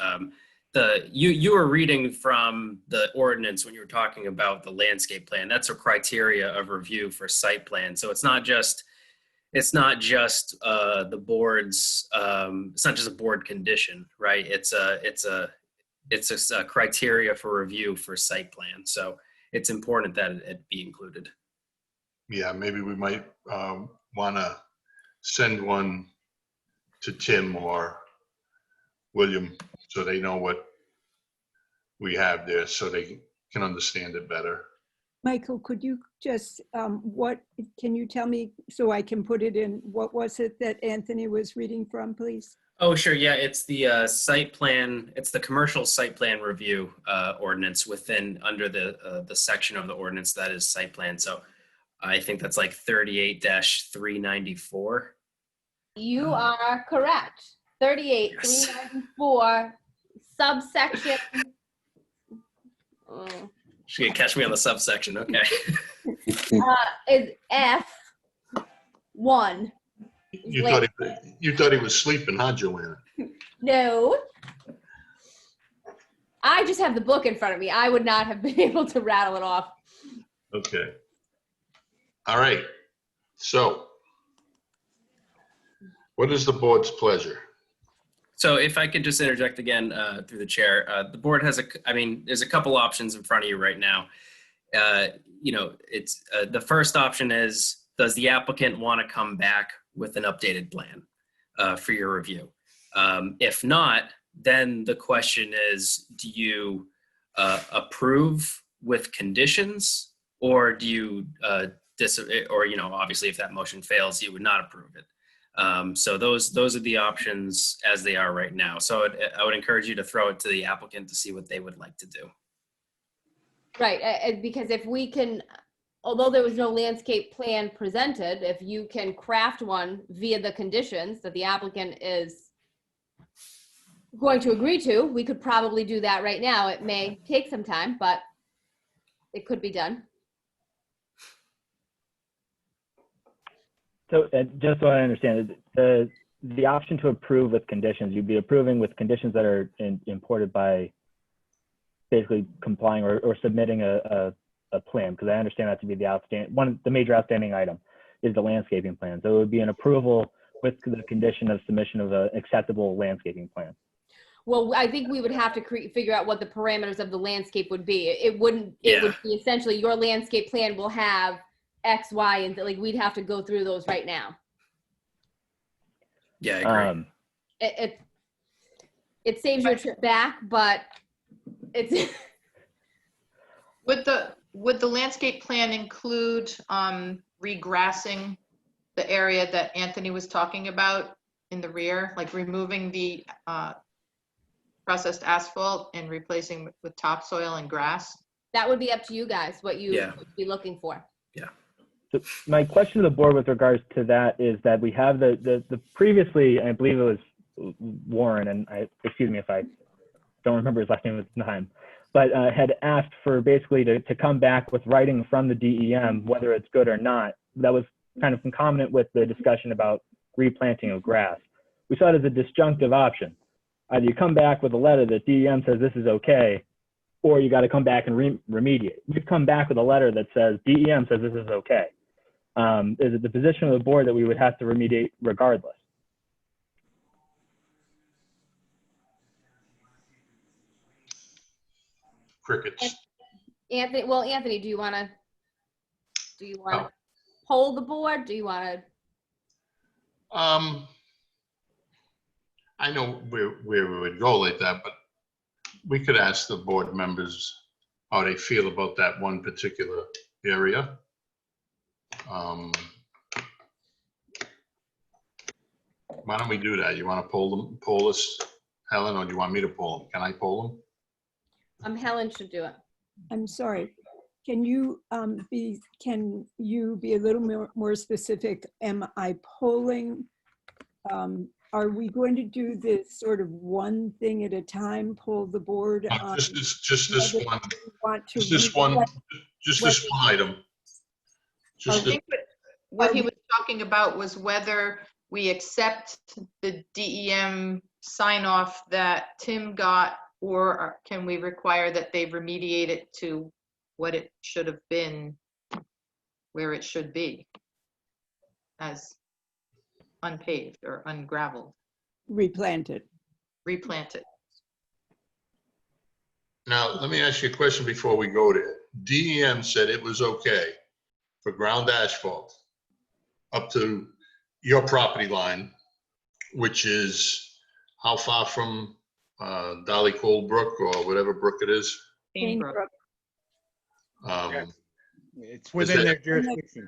You were reading from the ordinance when you were talking about the landscape plan. That's a criteria of review for site plan. So it's not just the board's. It's not just a board condition, right? It's a criteria for review for site plan. So it's important that it be included. Yeah, maybe we might want to send one to Tim or William so they know what we have there so they can understand it better. Michael, could you just, can you tell me so I can put it in, what was it that Anthony was reading from, please? Oh, sure. Yeah, it's the site plan. It's the commercial site plan review ordinance under the section of the ordinance that is site plan. So I think that's like 38-394. You are correct. 38-394, subsection. She's gonna catch me on the subsection. Okay. Is F1. You thought he was sleeping, huh, Joanna? No. I just have the book in front of me. I would not have been able to rattle it off. Okay. All right. So, what is the board's pleasure? So if I could just interject again through the chair, the board has there's a couple options in front of you right now. It's the first option is, does the applicant want to come back with an updated plan for your review? If not, then the question is, do you approve with conditions, or do you obviously if that motion fails, you would not approve it. So those are the options as they are right now. So I would encourage you to throw it to the applicant to see what they would like to do. Right, because if we can, although there was no landscape plan presented, if you can craft one via the conditions that the applicant is going to agree to, we could probably do that right now. It may take some time, but it could be done. So just so I understand, the option to approve with conditions, you'd be approving with conditions that are imported by basically complying or submitting a plan, because I understand that to be the major outstanding item is the landscaping plan. So it would be an approval with the condition of submission of an acceptable landscaping plan. Well, I think we would have to figure out what the parameters of the landscape would be. It would be essentially your landscape plan will have X, Y, and like we'd have to go through those right now. Yeah, I agree. It saves you a trip back, but it's Would the landscape plan include regrassing the area that Anthony was talking about in the rear, like removing the processed asphalt and replacing with topsoil and grass? that would be up to you guys, what you would be looking for. So my question to the board with regards to that is that we have the previously, I believe it was Warren, and excuse me if I don't remember his last name at the time, but had asked for basically to come back with writing from the DEM, whether it's good or not. That was kind of concomitant with the discussion about replanting of grass. We saw it as a disjunctive option. Either you come back with a letter that DEM says this is okay, or you got to come back and remediate. We've come back with a letter that says DEM says this is okay. Is it the position of the board that we would have to remediate regardless? Crickets. Anthony, do you want to poll the board? Do you want to? I know where we would go like that, but we could ask the board members how they feel about that one particular area. Why don't we do that? You want to poll us, Helen, or do you want me to poll them? Can I poll them? Helen should do it. I'm sorry. Can you be a little more specific? Am I polling? Are we going to do this sort of one thing at a time? Poll the board on Just this one. Just this one item. I think what he was talking about was whether we accept the DEM sign off that Tim got, or can we require that they remediate it to what it should have been, where it should be, as unpaved or ungraveled. Replanted. Replanted. Now, let me ask you a question before we go there. DEM said it was okay for ground asphalt up to your property line, which is how far from Dolly Cole Brook or whatever brook it is? Brook. It's within their jurisdiction.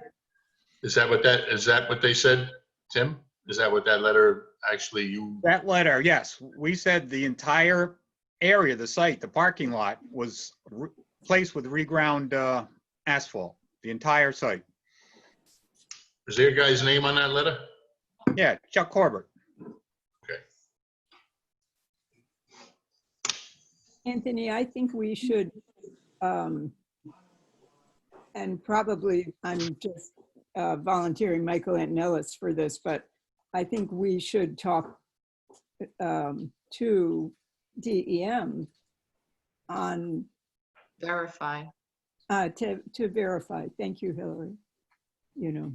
Is that what they said, Tim? Is that what that letter actually That letter, yes. We said the entire area, the site, the parking lot was placed with reground asphalt, the entire site. Is there a guy's name on that letter? Yeah, Chuck Corbett. Anthony, I think we should, and probably I'm just volunteering Michael Antonellis for this, but I think we should talk to DEM on Verify. to verify. Thank you, Hillary. You know.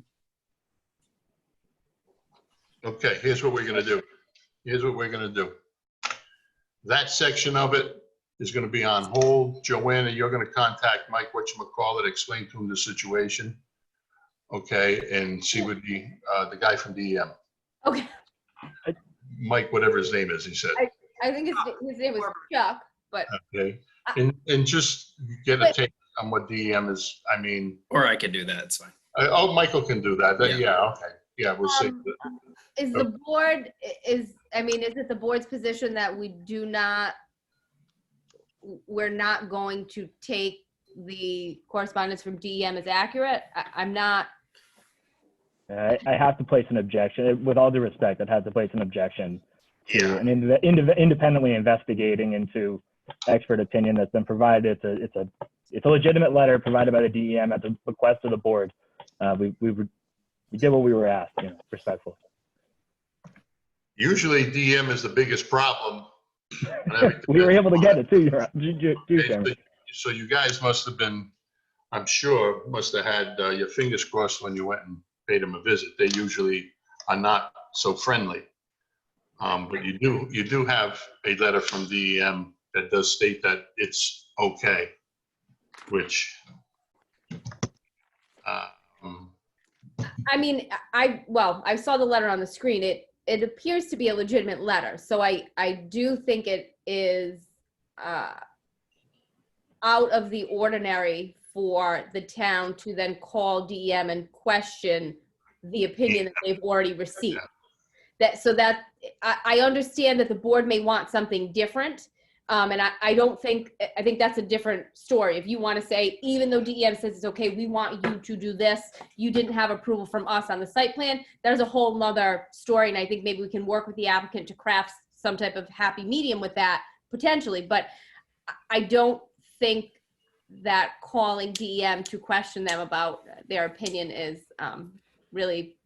Okay, here's what we're gonna do. Here's what we're gonna do. That section of it is gonna be on hold. Joanna, you're gonna contact Mike whatchamacallit, explain to him the situation. Okay, and see what the guy from DEM, Okay, Mike, whatever his name is, he said. I think his name was Chuck, but Okay, and just get a take on what DEM is, I mean, Or I could do that, it's fine. oh, Michael can do that. Then, yeah, okay. Yeah, we'll see. is the board, is it the board's position that we're not going to take the correspondence from DEM as accurate? I'm not. I have to place an objection. With all due respect, I'd have to place an objection to Yeah. an independently investigating into expert opinion that's been provided. It's a legitimate letter provided by the DEM at the request of the board. We did what we were asked, respectfully. Usually DEM is the biggest problem. We were able to get it too, Okay, Chairman. so you guys must have been, I'm sure, must have had your fingers crossed when you went and paid them a visit. They usually are not so friendly. But you do have a letter from DEM that does state that it's okay, which, I saw the letter on the screen. It appears to be a legitimate letter. So I do think it is out of the ordinary for the town to then call DEM and question the opinion that they've already received. I understand that the board may want something different. And I think that's a different story. If you want to say, even though DEM says it's okay, we want you to do this, you didn't have approval from us on the site plan, there's a whole nother story. And I think maybe we can work with the applicant to craft some type of happy medium with that potentially. But I don't think that calling DEM to question them about their opinion is really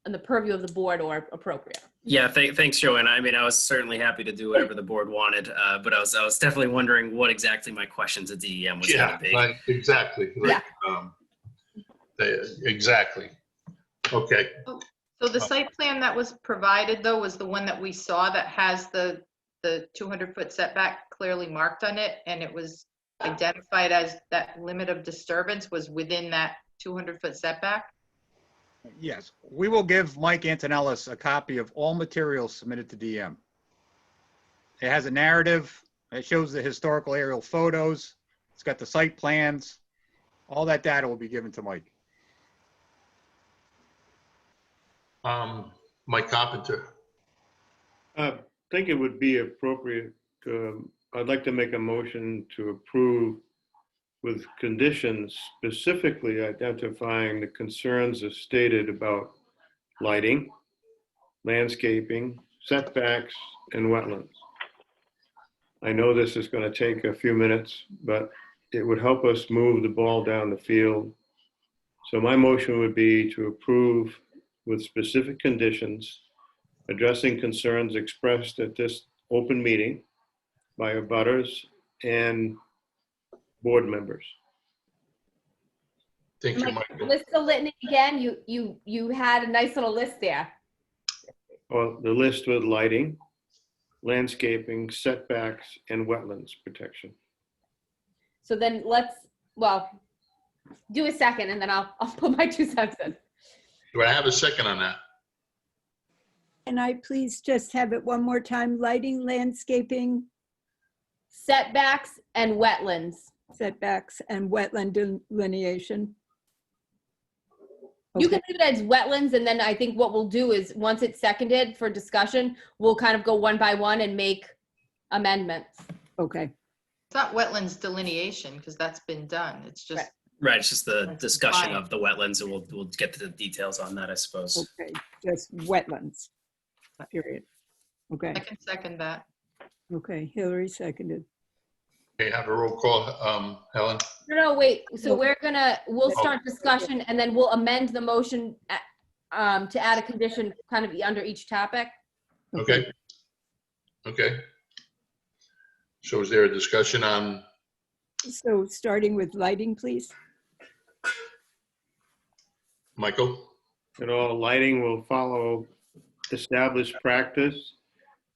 in the purview of the board or appropriate. Yeah, thanks, Joanna. I was certainly happy to do whatever the board wanted, but I was definitely wondering what exactly my questions at DEM was going to be. like, exactly. Like, exactly. Okay. So the site plan that was provided, though, was the one that we saw that has the 200-foot setback clearly marked on it, and it was identified as that limit of disturbance was within that 200-foot setback? Yes, we will give Mike Antonellis a copy of all materials submitted to DEM. It has a narrative. It shows the historical aerial photos. It's got the site plans. All that data will be given to Mike. Mike Carpenter. I think it would be appropriate. I'd like to make a motion to approve with conditions specifically identifying the concerns as stated about lighting, landscaping, setbacks, and wetlands. I know this is going to take a few minutes, but it would help us move the ball down the field. So my motion would be to approve with specific conditions addressing concerns expressed at this open meeting by abutters and board members. Thank you, Mike, Michael. list the litany again. You had a nice little list there. Well, the list with lighting, landscaping, setbacks, and wetlands protection. So then do a second and then I'll put my 2 cents in. Do I have a second on that? Can I please just have it one more time? Lighting, landscaping, Setbacks and wetlands. setbacks, and wetland delineation. You Okay. can leave it as wetlands, and then I think what we'll do is, once it's seconded for discussion, we'll kind of go one by one and make amendments. Okay. It's not wetlands delineation because that's been done. It's just Right. Right, it's just the discussion of the wetlands, and we'll get to the details on that, I suppose. Okay, just wetlands, period. Okay, I can second that. okay, Hillary seconded. Okay, have a roll call. Helen? No, wait, so we'll start discussion and then we'll amend the motion to add a condition kind of under each topic. Okay. Okay. So is there a discussion on, So starting with lighting, please. Michael? That all lighting will follow established practice,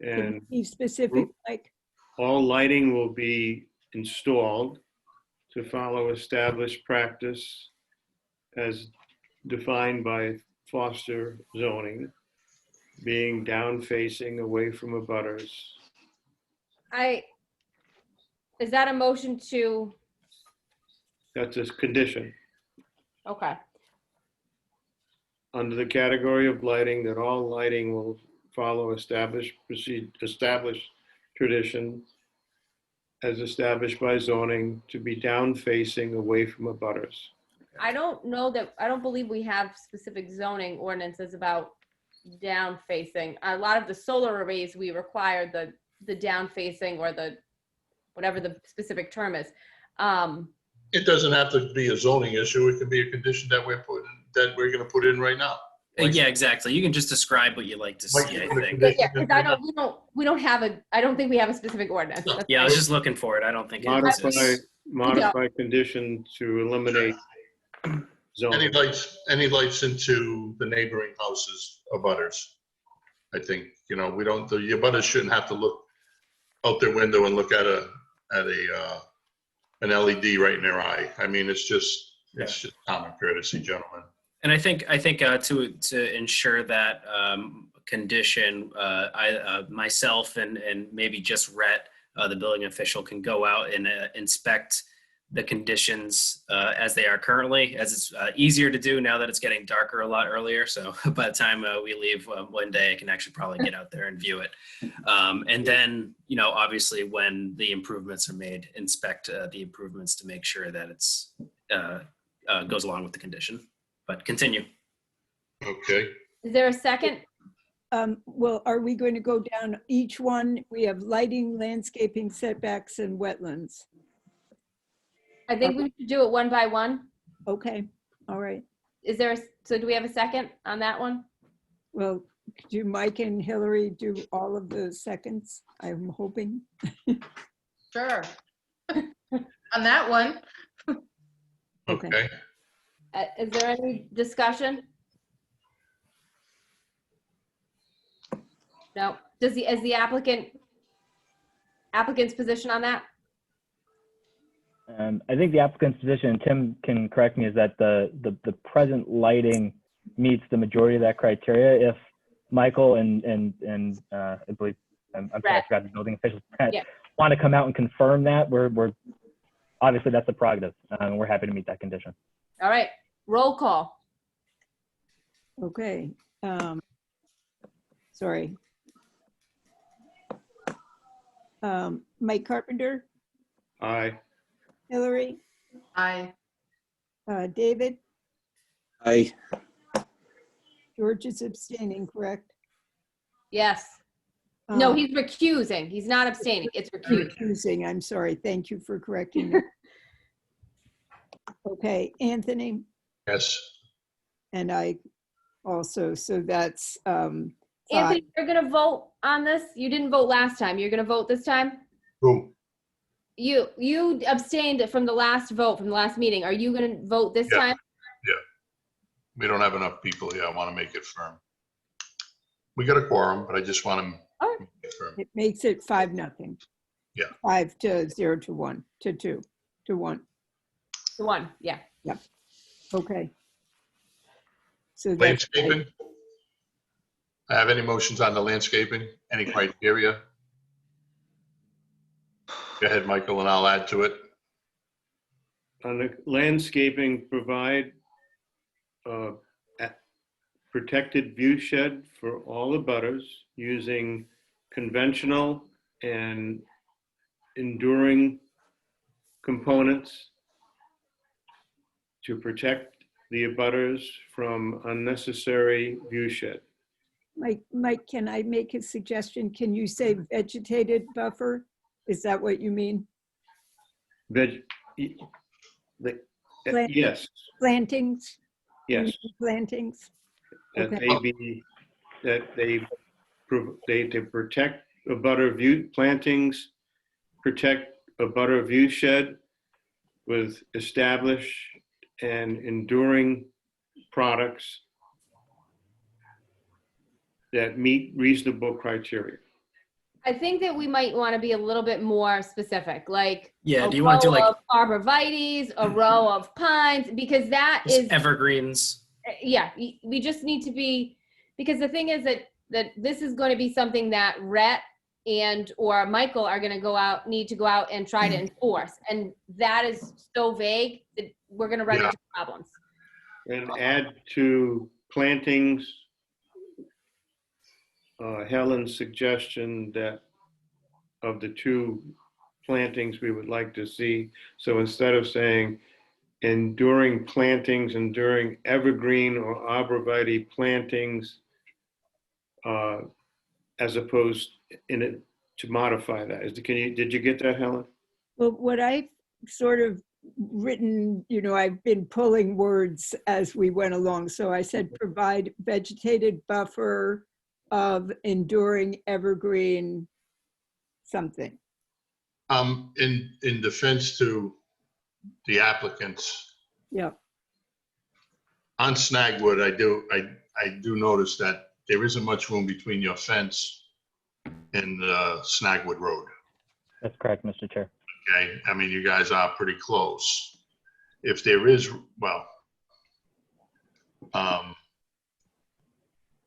Can and you be specific, like, all lighting will be installed to follow established practice as defined by Foster zoning, being down facing away from abutters. Is that a motion to, That's a condition okay, under the category of lighting, that all lighting will follow established tradition as established by zoning to be down facing away from abutters. I don't believe we have specific zoning ordinances about down facing. A lot of the solar arrays, we require the down facing or the, whatever the specific term is. It doesn't have to be a zoning issue. It could be a condition that we're going to put in right now. Yeah, exactly. You can just describe what you like to see, I think. Yeah, because we don't have I don't think we have a specific ordinance. That's Yeah, I fine. was just looking for it. I don't think it exists. Modify condition to eliminate zoning. Any lights into the neighboring houses of butters. I think, your butters shouldn't have to look out their window and look at an LED right in their eye. I mean, it's just common courtesy, gentlemen. And I think to ensure that condition, myself and maybe just Rhett, the building official, can go out and inspect the conditions as they are currently, as it's easier to do now that it's getting darker a lot earlier. So by the time we leave one day, I can actually probably get out there and view it. And then, obviously when the improvements are made, inspect the improvements to make sure that it's goes along with the condition. But continue. Okay. Is there a second? Well, are we going to go down each one? We have lighting, landscaping, setbacks, and wetlands. I think we should do it one by one. Okay, all right. So do we have a second on that one? Well, do Mike and Hillary do all of the seconds? I'm hoping. Sure. On that one. Okay. Is there any discussion? No. Is the applicant's position on that? I think the applicant's position, and Tim can correct me, is that the present lighting meets the majority of that criteria. If Michael and I believe, I'm sorry, I forgot the building officials, want to come out and confirm that, we're obviously that's a prerogative. We're happy to meet that condition. All right, roll call. Okay. Sorry. Mike Carpenter, Aye. Hillary, Aye. David, Aye. George is abstaining, correct? Yes. No, he's recusing. He's not abstaining. It's recusing. Recusing, I'm sorry. Thank you for correcting me. Okay, Anthony, Yes. and I also, so that's Anthony, 5. you're going to vote on this? You didn't vote last time. You're going to vote this time? Who? You abstained from the last vote, from the last meeting. Are you going to vote this time? Yeah. We don't have enough people here. I want to make it firm. We got a quorum, but I just want to make it firm. It makes it 5-0. Yeah. 5-0 to 1 to 2 to 1. The one, yeah. Yep. Okay. So that's Landscaping? I have any motions on the landscaping? Any criteria? Go ahead, Michael, and I'll add to it. On the landscaping, provide a protected view shed for all the butters using conventional and enduring components to protect the abutters from unnecessary view shed. Mike, can I make a suggestion? Can you say vegetated buffer? Is that what you mean? Yes, Plantings? yes. Plantings? That Okay. they protect abutter view plantings, protect abutter view shed with established and enduring products that meet reasonable criteria. I think that we might want to be a little bit more specific, like Yeah, a do you want to do row like of arborvitaes, a row of pines, because that just is, evergreens? yeah, we just need to be, because the thing is that this is going to be something that Rhett and or Michael are going to need to go out and try to enforce. And that is so vague that we're going to run into problems. And add to plantings, Helen's suggestion that of the two plantings we would like to see. So instead of saying enduring plantings, enduring evergreen or arborvitae plantings, as opposed to modify that. Did you get that, Helen? Well, what I've sort of written, I've been pulling words as we went along. So I said provide vegetated buffer of enduring evergreen something. In defense to the applicants, Yeah. on Snagwood, I do notice that there isn't much room between your fence and Snagwood Road. That's correct, Mr. Chair. Okay, I mean, you guys are pretty close. If there is, well,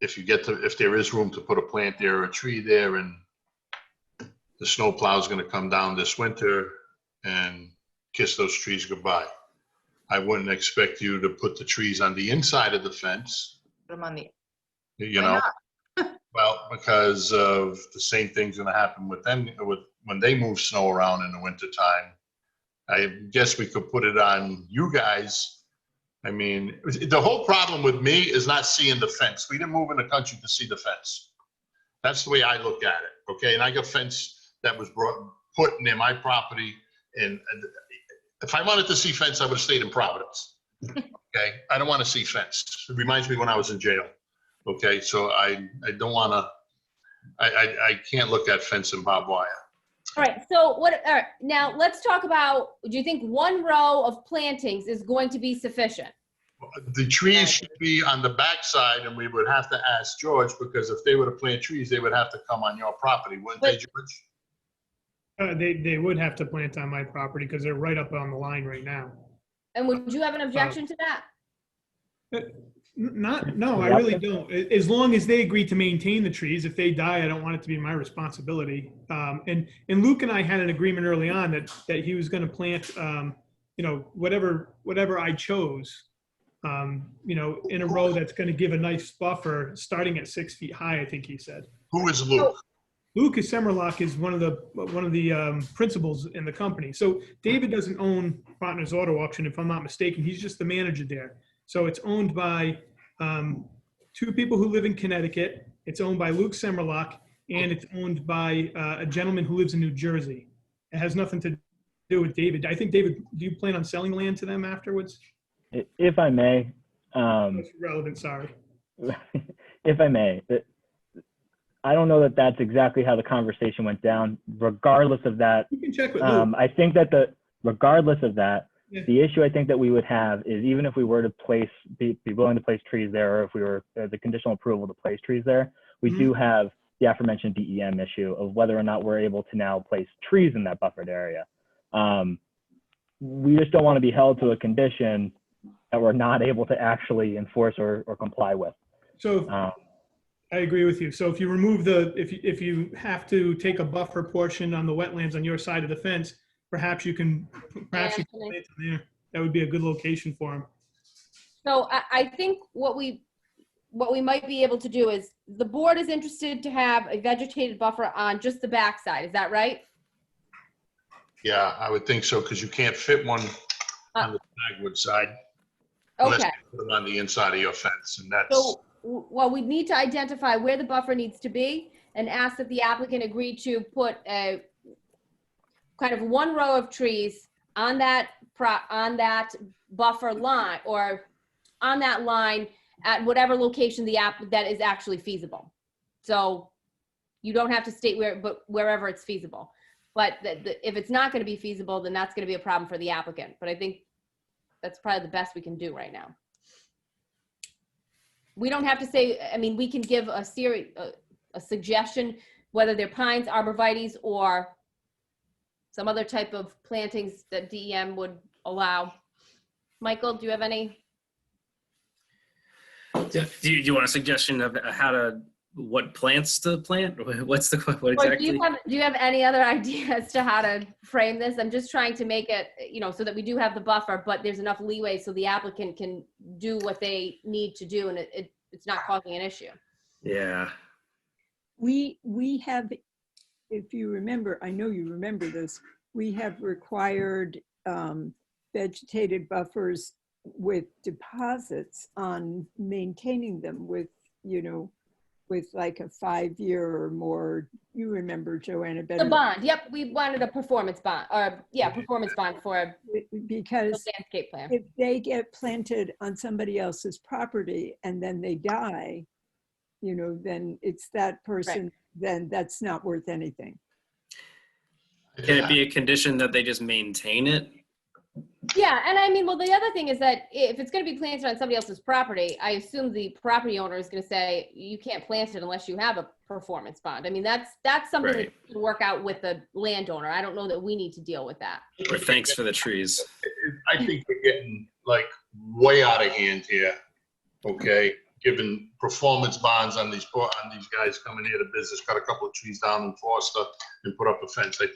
if there is room to put a plant there or a tree there, and the snow plow is going to come down this winter and kiss those trees goodbye. I wouldn't expect you to put the trees on the inside of the fence. Put them on the, You why know, not? well, because of the same thing's going to happen with them when they move snow around in the wintertime. I guess we could put it on you guys. I mean, the whole problem with me is not seeing the fence. We didn't move in the country to see the fence. That's the way I look at it. Okay, and I got fence that was put near my property, and if I wanted to see fence, I would have stayed in Providence. Okay, I don't want to see fence. It reminds me when I was in jail. Okay, so I don't want to. I can't look at fence and barbed wire. All right, so all right, now let's talk about, do you think one row of plantings is going to be sufficient? The trees should be on the backside, and we would have to ask George, because if they were to plant trees, they would have to come on your property, wouldn't they, George? They would have to plant on my property because they're right up on the line right now. And would you have an objection to that? No, I really don't. As long as they agree to maintain the trees. If they die, I don't want it to be my responsibility. And Luke and I had an agreement early on that he was going to plant, whatever I chose, in a row that's going to give a nice buffer starting at 6 feet high, I think he said. Who is Luke? Luke Semmerlock is one of the principals in the company. So David doesn't own Partners Auto Auction, if I'm not mistaken. He's just the manager there. So it's owned by two people who live in Connecticut. It's owned by Luke Semmerlock, and it's owned by a gentleman who lives in New Jersey. It has nothing to do with David. I think, David, do you plan on selling land to them afterwards? If I may. That's relevant, sorry. If I may. I don't know that that's exactly how the conversation went down. Regardless of that, you can check with Luke. I think that regardless of that, yeah. The issue I think that we would have is even if we were to be willing to place trees there, or if we were the conditional approval to place trees there, we do have the aforementioned DEM issue of whether or not we're able to now place trees in that buffered area. We just don't want to be held to a condition that we're not able to actually enforce or comply with. So I agree with you. So if you remove if you have to take a buffer portion on the wetlands on your side of the fence, perhaps you can plant them there. That would be a good location for them. So I think what we might be able to do is the board is interested to have a vegetated buffer on just the backside. Is that right? Yeah, I would think so, because you can't fit one on the Snagwood side. Unless Okay. you put them on the inside of your fence, and that's, So, well, we need to identify where the buffer needs to be and ask that the applicant agree to put a kind of one row of trees on that buffer line, or on that line at whatever location that is actually feasible. So you don't have to state where, but wherever it's feasible. But if it's not going to be feasible, then that's going to be a problem for the applicant. But I think that's probably the best we can do right now. We don't have to say, I mean, we can give a suggestion, whether they're pines, arborvitaes, or some other type of plantings that DEM would allow. Michael, do you have any? Do you want a suggestion of what plants to plant? What Or exactly? do you have any other idea as to how to frame this? I'm just trying to make it, so that we do have the buffer, but there's enough leeway so the applicant can do what they need to do and it's not causing an issue. Yeah. We have, if you remember, I know you remember this, we have required vegetated buffers with deposits on maintaining them with like a 5-year or more. You remember, Joanna, better. The bond, yep, we wanted a performance bond, performance bond for because the landscape plan. if they get planted on somebody else's property and then they die, then it's that person, Right. Then that's not worth anything. Can it be a condition that they just maintain it? Yeah, and I mean, well, the other thing is that if it's going to be planted on somebody else's property, I assume the property owner is going to say, you can't plant it unless you have a performance bond. I mean, that's something Right. that can work out with the landowner. I don't know that we need to deal with that. Or thanks for the trees? I think we're getting like way out of hand here, okay? Giving performance bonds on these guys coming here to business, cut a couple of trees down in Foster and put up a fence. I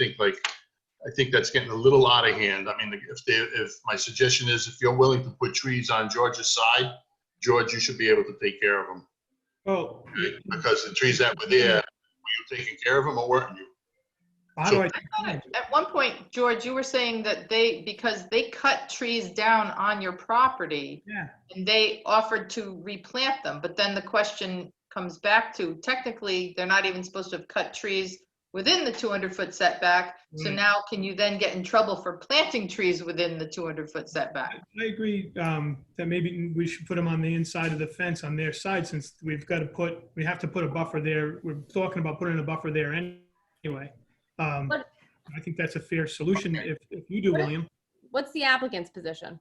think that's getting a little out of hand. I mean, if my suggestion is, if you're willing to put trees on George's side, George, you should be able to take care of them. Oh, Okay? Because the trees that were there, were you taking care of them or weren't you? how do I? At one point, George, you were saying that because they cut trees down on your property Yeah. and they offered to replant them, but then the question comes back to, technically, they're not even supposed to have cut trees within the 200-foot setback. So Right. now can you then get in trouble for planting trees within the 200-foot setback? I agree that maybe we should put them on the inside of the fence on their side, since we have to put a buffer there. We're talking about putting a buffer there anyway. I think that's a fair solution if you do, William. What's the applicant's position?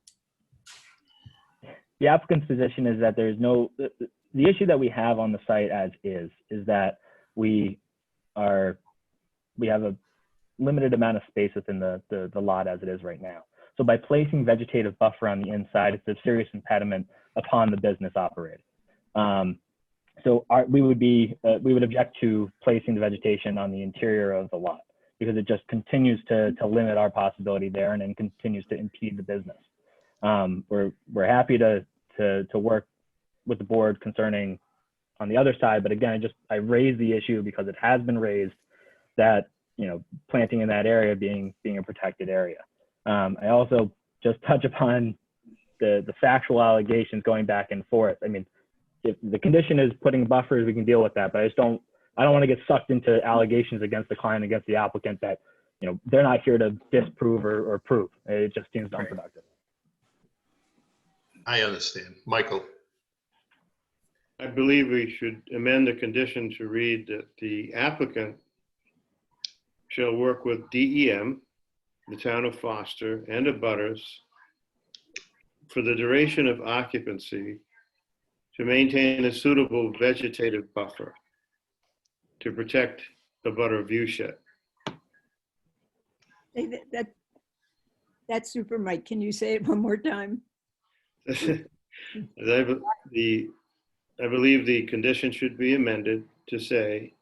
The applicant's position is that there's the issue that we have on the site as is that we have a limited amount of space within the lot as it is right now. So by placing vegetative buffer on the inside, it's a serious impediment upon the business operating. So we would object to placing the vegetation on the interior of the lot, because it just continues to limit our possibility there and then continues to impede the business. We're happy to work with the board concerning on the other side, but again, I raised the issue because it has been raised that planting in that area being a protected area. I also just touch upon the factual allegations going back and forth. I mean, if the condition is putting buffers, we can deal with that, but I don't want to get sucked into allegations against the client, against the applicant that, they're not here to disprove or prove. It just seems unproductive. I understand. Michael? I believe we should amend the condition to read that the applicant shall work with DEM, the town of Foster, and abutters for the duration of occupancy to maintain a suitable vegetative buffer to protect the abutter view shed. That's super, Mike. Can you say it one more time? I believe the condition should be amended to say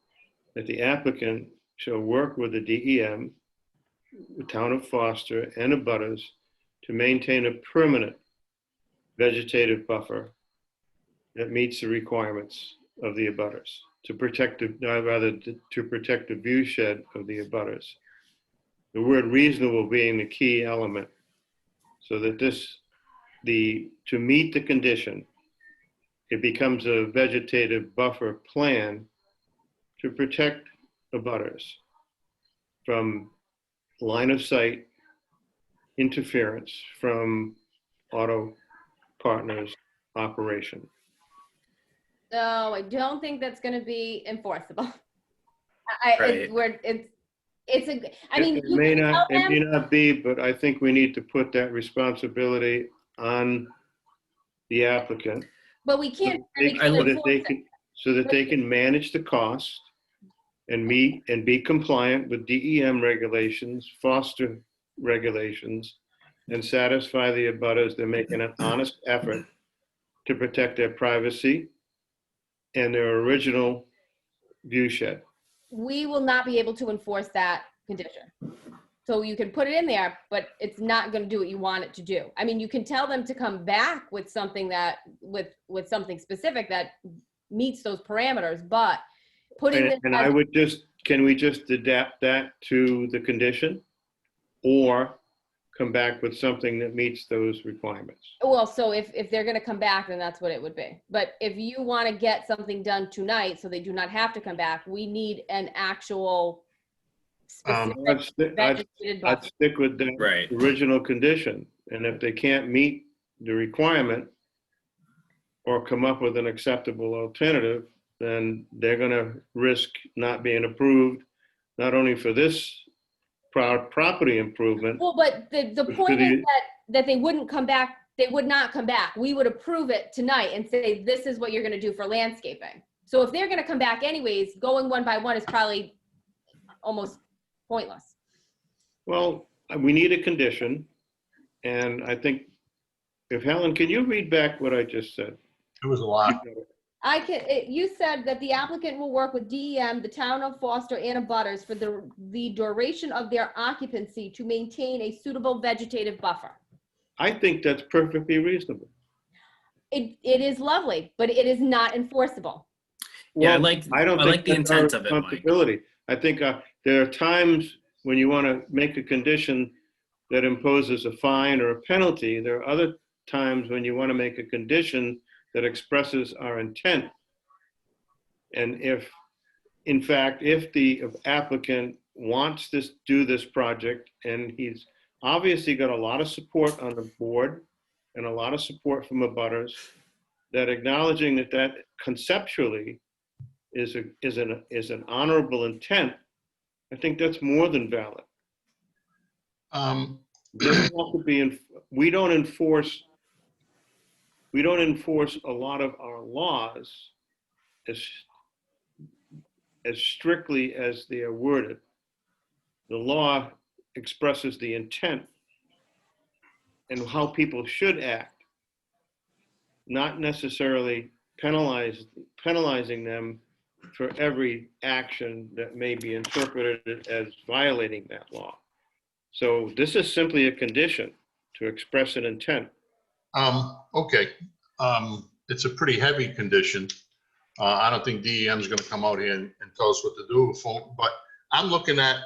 that the applicant shall work with the DEM, the town of Foster, and abutters to maintain a permanent vegetative buffer that meets the requirements of the abutters to protect the view shed of the abutters. The word reasonable being the key element, so that this to meet the condition, it becomes a vegetative buffer plan to protect abutters from line of sight interference from auto partners operation. No, I don't think that's going to be enforceable. Right. I mean, It you may can not, tell it may them, not be, but I think we need to put that responsibility on the applicant. but we can't. So that enforce they it. can, so that they can manage the cost and meet and be compliant with DEM regulations, foster regulations, and satisfy the abutters. They're making an honest effort to protect their privacy and their original view shed. We will not be able to enforce that condition. So you can put it in there, but it's not going to do what you want it to do. I mean, you can tell them to come back with something that, with something specific that meets those parameters, but putting this And as- I would just, can we just adapt that to the condition? Or come back with something that meets those requirements? well, so if they're going to come back, then that's what it would be. But if you want to get something done tonight so they do not have to come back, we need an actual specific vegetated I'd buffer. stick with the Right. original condition. And if they can't meet the requirement or come up with an acceptable alternative, then they're gonna risk not being approved, not only for this property improvement. Well, but the But point to is the- that they wouldn't come back, they would not come back. We would approve it tonight and say, this is what you're gonna do for landscaping. So if they're gonna come back anyways, going one by one is probably almost pointless. Well, we need a condition, and I think, if Helen, can you read back what I just said? It was a lot. You said that the applicant will work with DEM, the town of Foster, and abutters for the duration of their occupancy to maintain a suitable vegetative buffer. I think that's perfectly reasonable. It is lovely, but it is not enforceable. Yeah, Well, I don't I think like the that's our intent of it, Mike. responsibility. I think there are times when you want to make a condition that imposes a fine or a penalty. There are other times when you want to make a condition that expresses our intent. And if, in fact, if the applicant wants to do this project, and he's obviously got a lot of support on the board and a lot of support from abutters, that acknowledging that conceptually is an honorable intent, I think that's more than valid. Doesn't have to be we don't enforce a lot of our laws as strictly as they are worded. The law expresses the intent and how people should act, not necessarily penalizing them for every action that may be interpreted as violating that law. So this is simply a condition to express an intent. Okay. It's a pretty heavy condition. I don't think DEM is going to come out here and tell us what to do, but I'm looking at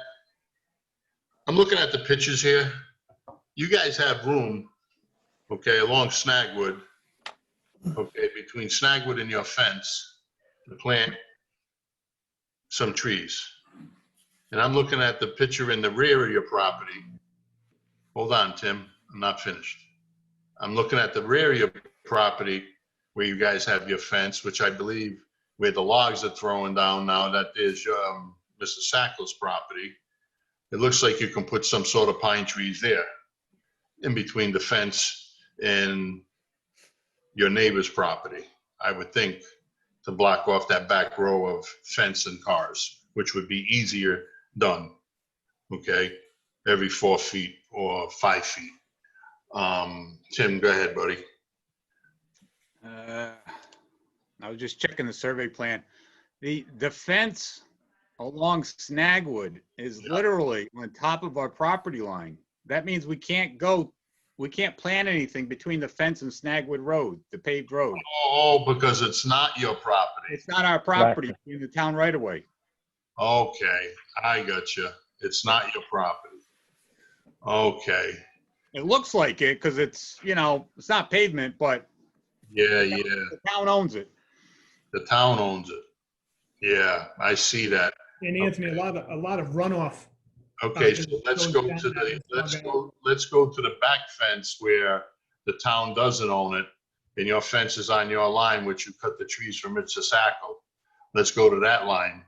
the pictures here. You guys have room, okay, along Snagwood, okay, between Snagwood and your fence to plant some trees. And I'm looking at the picture in the rear of your property. Hold on, Tim, I'm not finished. I'm looking at the rear of your property where you guys have your fence, which I believe where the logs are throwing down now, that is Mr. Sackler's property. It looks like you can put some sort of pine trees there in between the fence and your neighbor's property, I would think, to block off that back row of fence and cars, which would be easier done, okay, every 4 feet or 5 feet. Tim, go ahead, buddy. I was just checking the survey plan. The fence along Snagwood is literally on top of our property line. That means we can't plant anything between the fence and Snagwood Road, the paved road. Oh, because it's not your property. It's not our property, it's in the town right away. Okay, I got you. It's not your property. Okay. It looks like it because it's, it's not pavement, but Yeah, the town owns it. the town owns it. Yeah, I see that. And Anthony, Okay. a lot of runoff. Okay, so let's goes go down to that let's go to the back fence where the town doesn't own it, and your fence is on your line, which you cut the trees from Mississauga. Let's go to that line,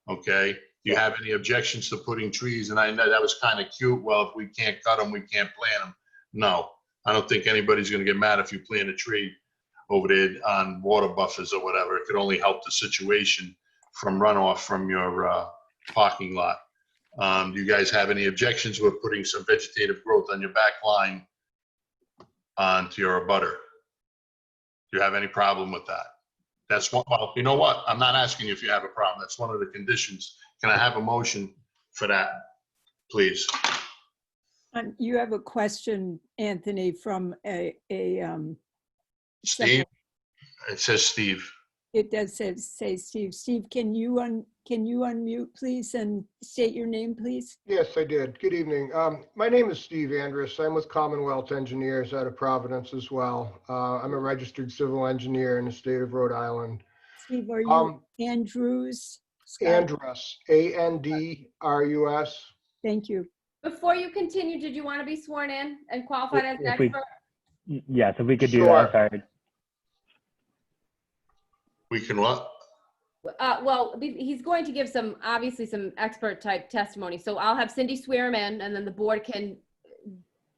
okay? Do you have any objections to putting trees? And I know that was kind of cute. Well, if we can't cut them, we can't plant them. No, I don't think anybody's gonna get mad if you plant a tree over there on water buffers or whatever. It could only help the situation from runoff from your parking lot. Do you guys have any objections with putting some vegetative growth on your back line onto your abutter? Do you have any problem with that? That's what, well, you know what? I'm not asking you if you have a problem. That's one of the conditions. Can I have a motion for that, please? You have a question, Anthony, from Steve? It says Steve. It does say Steve. Steve, can you unmute, please, and state your name, please? Yes, I did. Good evening. My name is Steve Andrus. I'm with Commonwealth Engineers out of Providence as well. I'm a registered civil engineer in the state of Rhode Island. Steve, are you Andrews? Scott? Andrus, Andrus. Thank you. Before you continue, did you want to be sworn in and qualified as an expert? Yes, if we could do Sure. that. Sorry. We can what? Well, he's going to give obviously some expert type testimony. So I'll have Cindy swear him in, and then the board can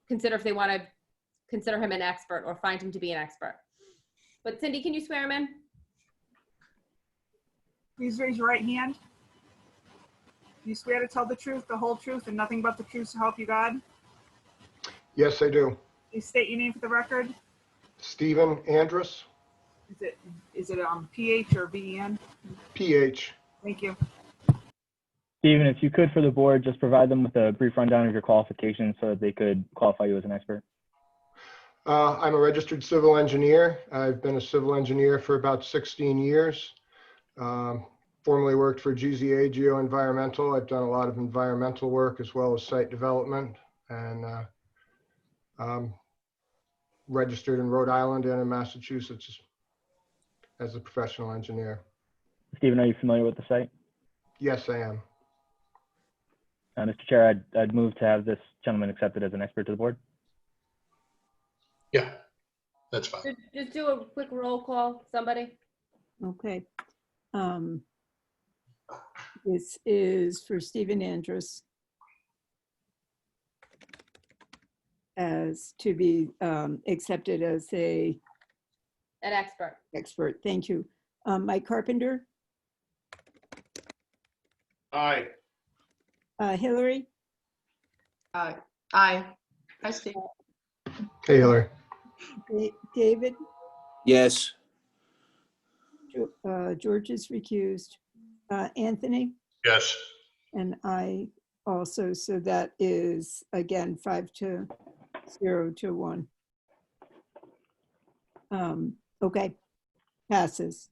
consider if they want to consider him an expert or find him to be an expert. But Cindy, can you swear him in? Please raise your right hand. Do you swear to tell the truth, the whole truth, and nothing but the truth to help you God? Yes, I do. Please state your name for the record. Stephen Andrus, Is it PH or VEN? PH. Thank you. Stephen, if you could for the board, just provide them with a brief rundown of your qualifications so that they could qualify you as an expert. I'm a registered civil engineer. I've been a civil engineer for about 16 years. Formerly worked for GZA Geo-Environmental. I've done a lot of environmental work as well as site development, and registered in Rhode Island and in Massachusetts as a professional engineer. Stephen, are you familiar with the site? Yes, I am. Mr. Chair, I'd move to have this gentleman accepted as an expert to the board. Yeah, that's fine. Just do a quick roll call, somebody. Okay. This is for Stephen Andrus as to be accepted as an expert. Expert, thank you. Mike Carpenter, Aye. Hillary, Aye. Hi, Steve. Hey, Hillary. David, Yes. George is recused, Anthony, Yes. and I also, so that is again 5-0 to 1. Okay, passes.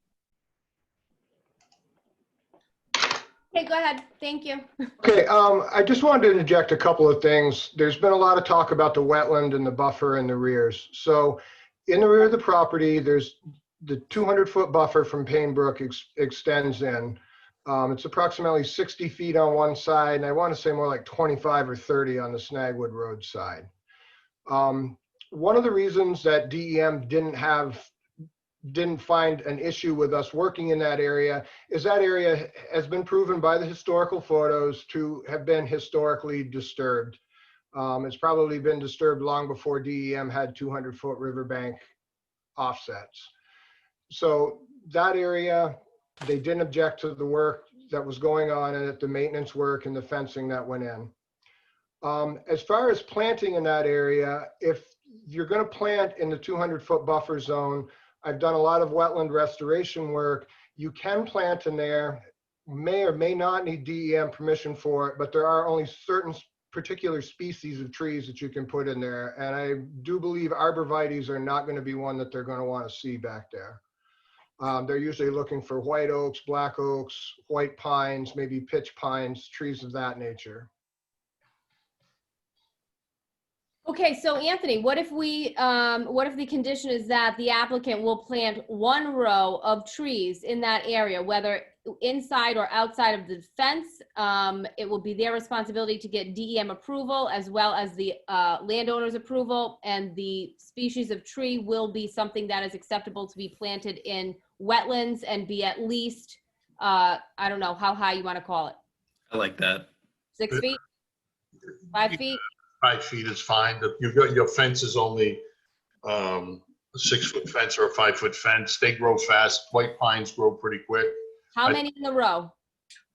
Okay, go ahead. Thank you. Okay, I just wanted to interject a couple of things. There's been a lot of talk about the wetland and the buffer in the rears. So in the rear of the property, there's the 200-foot buffer from Painbrook extends in. It's approximately 60 feet on one side, and I want to say more like 25 or 30 on the Snagwood Road side. One of the reasons that DEM didn't find an issue with us working in that area is that area has been proven by the historical photos to have been historically disturbed. It's probably been disturbed long before DEM had 200-foot riverbank offsets. So that area, they didn't object to the work that was going on and the maintenance work and the fencing that went in. As far as planting in that area, if you're going to plant in the 200-foot buffer zone, I've done a lot of wetland restoration work. You can plant in there, may or may not need DEM permission for it, but there are only certain particular species of trees that you can put in there. And I do believe arborvitaes are not going to be one that they're going to want to see back there. They're usually looking for white oaks, black oaks, white pines, maybe pitch pines, trees of that nature. Okay, so Anthony, what if the condition is that the applicant will plant 1 row of trees in that area, whether inside or outside of the fence? It will be their responsibility to get DEM approval as well as the landowner's approval, and the species of tree will be something that is acceptable to be planted in wetlands and be at least, I don't know how high you want to call it. I like that. 6 feet? 5 feet? 5 feet is fine. Your fence is only a 6-foot fence or a 5-foot fence. They grow fast. White pines grow pretty quick. How many in the row?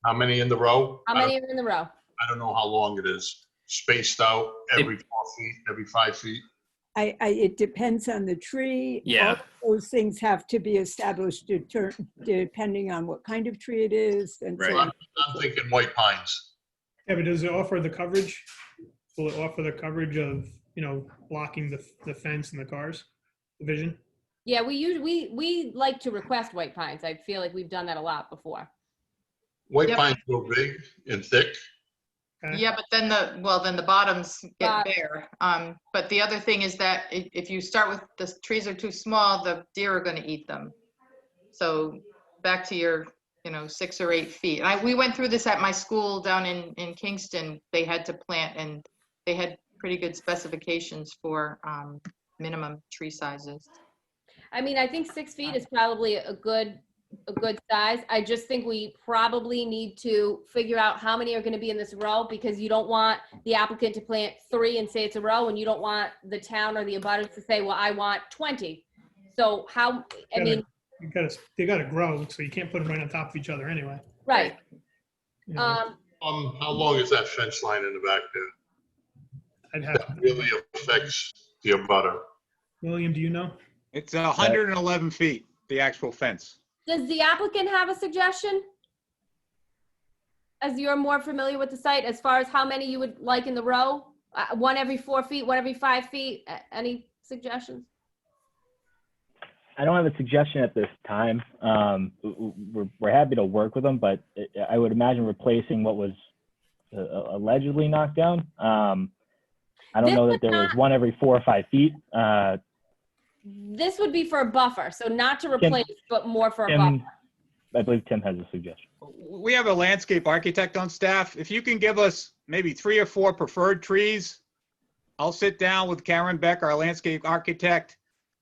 How many in the row? How many are in the row? I don't know how long it is. Spaced out every 4 feet, every 5 feet. It depends on the tree. Yeah. All those things have to be established depending on what kind of tree it is. And Right. so on. I'm thinking white pines. Yeah, but does it offer the coverage? Will it offer the coverage of, blocking the fence and the cars, the vision? Yeah, we like to request white pines. I feel like we've done that a lot before. White Yep. pines grow big and thick. Okay. Yeah, but then the bottoms Got get bare. But the other thing is that if you start with the trees are too small, the deer are gonna eat them. So back to your, 6 or 8 feet. We went through this at my school down in Kingston. They had to plant, and they had pretty good specifications for minimum tree sizes. I mean, I think 6 feet is probably a good size. I just think we probably need to figure out how many are going to be in this row, because you don't want the applicant to plant 3 and say it's a row, and you don't want the town or the abutters to say, well, I want 20. So how, I mean, They gotta grow, so you can't put them right on top of each other anyway. right. You know, How long is that fence line in the back there? I'd have, That really affects the abutter. William, do you know? It's 111 feet, the actual fence. Does the applicant have a suggestion? As you're more familiar with the site, as far as how many you would like in the row? 1 every 4 feet, 1 every 5 feet? Any suggestions? I don't have a suggestion at this time. We're happy to work with them, but I would imagine replacing what was allegedly knocked down. I don't know that there was 1 every 4 or 5 feet. This would be for a buffer, so not to replace, but more for a buffer. I believe Tim has a suggestion. We have a landscape architect on staff. If you can give us maybe 3 or 4 preferred trees, I'll sit down with Karen Beck, our landscape architect.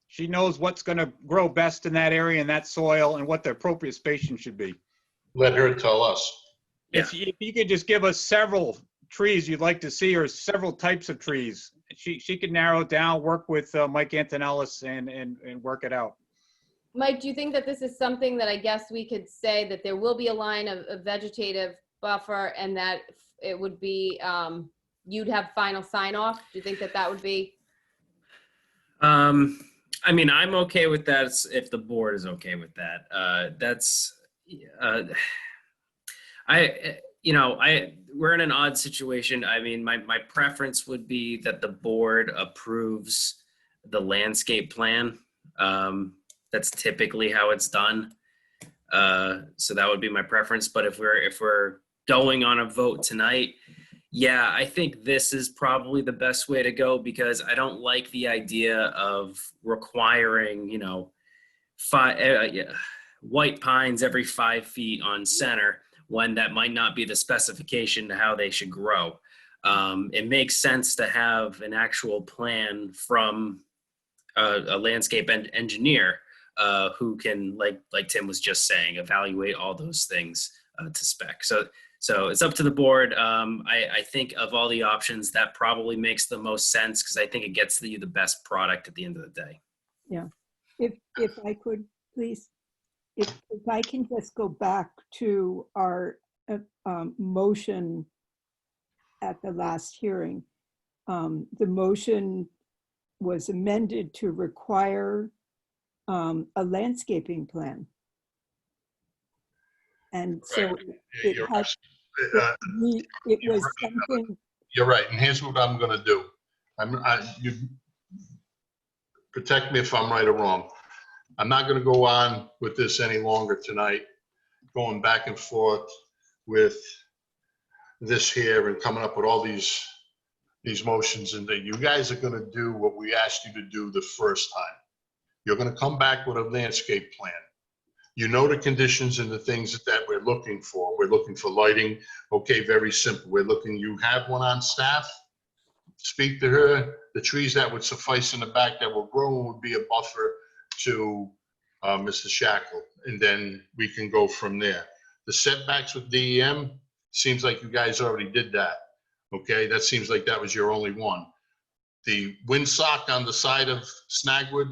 She knows what's going to grow best in that area and that soil and what the appropriate spacing should be. Let her tell us. If you could just give us several trees you'd like to see, or several types of trees, she could narrow it down, work with Mike Antonellis and work it out. Mike, do you think that this is something that I guess we could say that there will be a line of vegetative buffer, and that it would be, you'd have final sign off? Do you think that that would be? I mean, I'm okay with that if the board is okay with that. We're in an odd situation. I mean, my preference would be that the board approves the landscape plan. That's typically how it's done. So that would be my preference. But if we're going on a vote tonight, yeah, I think this is probably the best way to go, because I don't like the idea of requiring, white pines every 5 feet on center, when that might not be the specification to how they should grow. It makes sense to have an actual plan from a landscape engineer who can, like Tim was just saying, evaluate all those things to spec. So it's up to the board. I think of all the options, that probably makes the most sense, because I think it gets you the best product at the end of the day. Yeah, if I could, please, if I can just go back to our motion at the last hearing. The motion was amended to require a landscaping plan. And so it was something. You're right, and here's what I'm going to do. You protect me if I'm right or wrong. I'm not going to go on with this any longer tonight, going back and forth with this here and coming up with all these, these motions, and that you guys are gonna do what we asked you to do the first time. You're gonna come back with a landscape plan. You know the conditions and the things that we're looking for. We're looking for lighting. Okay, very simple. We're looking, you have one on staff, speak to her. The trees that would suffice in the back that will grow would be a buffer to Mr. Shackle, and then we can go from there. The setbacks with DEM, seems like you guys already did that. Okay, that seems like that was your only one. The windsock on the side of Snagwood,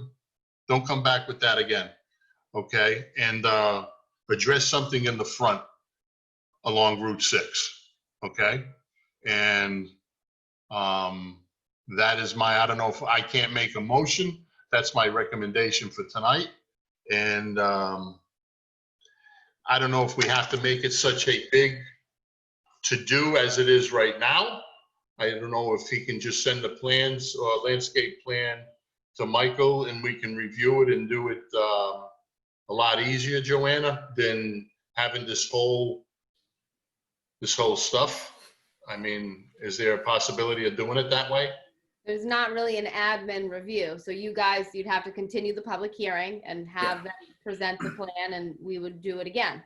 don't come back with that again. Okay, and address something in the front along Route 6. Okay, and that is my, I don't know if I can't make a motion. That's my recommendation for tonight. And I don't know if we have to make it such a big to-do as it is right now. I don't know if he can just send the plans or landscape plan to Michael and we can review it and do it a lot easier, Joanna, than having this whole stuff. I mean, is there a possibility of doing it that way? There's not really an admin review. So you guys, you'd have to continue the public hearing and have them present the plan, and we would do it again.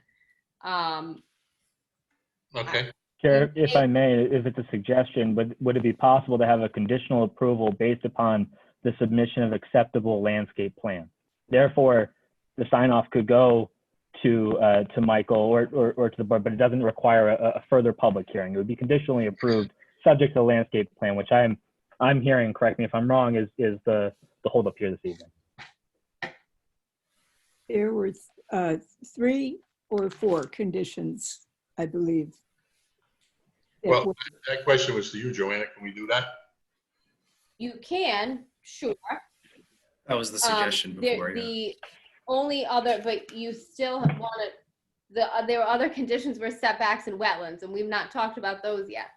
Okay. Chair, if I may, if it's a suggestion, would it be possible to have a conditional approval based upon the submission of acceptable landscape plan? Therefore, the sign off could go to Michael or to the board, but it doesn't require a further public hearing. It would be conditionally approved, subject to the landscape plan, which I'm hearing, correct me if I'm wrong, is the holdup here this evening. There were 3 or 4 conditions, I believe. Well, that question was to you, Joanna. Can we do that? You can, sure. That was the suggestion before. The only other, but you still want to, there were other conditions were setbacks and wetlands, and we've not talked about those yet.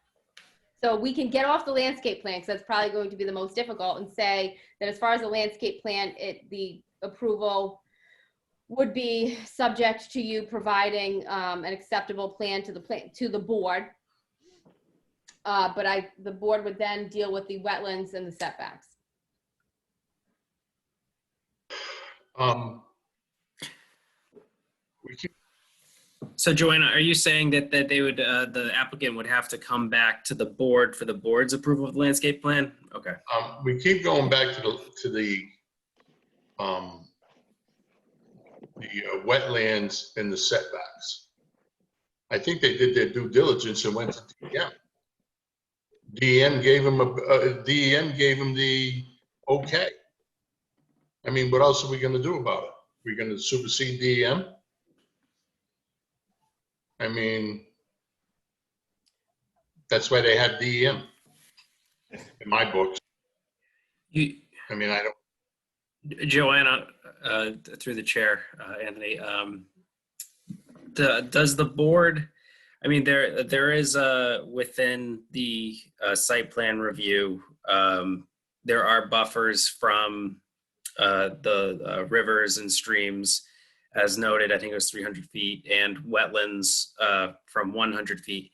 So we can get off the landscape plan, because that's probably going to be the most difficult, and say that as far as the landscape plan, the approval would be subject to you providing an acceptable plan to the board. But the board would then deal with the wetlands and the setbacks. So Joanna, are you saying that they would, the applicant would have to come back to the board for the board's approval of the landscape plan? Okay. We keep going back to the wetlands and the setbacks. I think they did their due diligence and went to DEM. DEM gave him the okay. I mean, what else are we going to do about it? We're going to supersede DEM? I mean, that's why they have DEM in my books. I mean, I don't. Joanna, through the chair, Anthony, does the board, I mean, there is within the site plan review, there are buffers from the rivers and streams, as noted. I think it was 300 feet, and wetlands from 100 feet.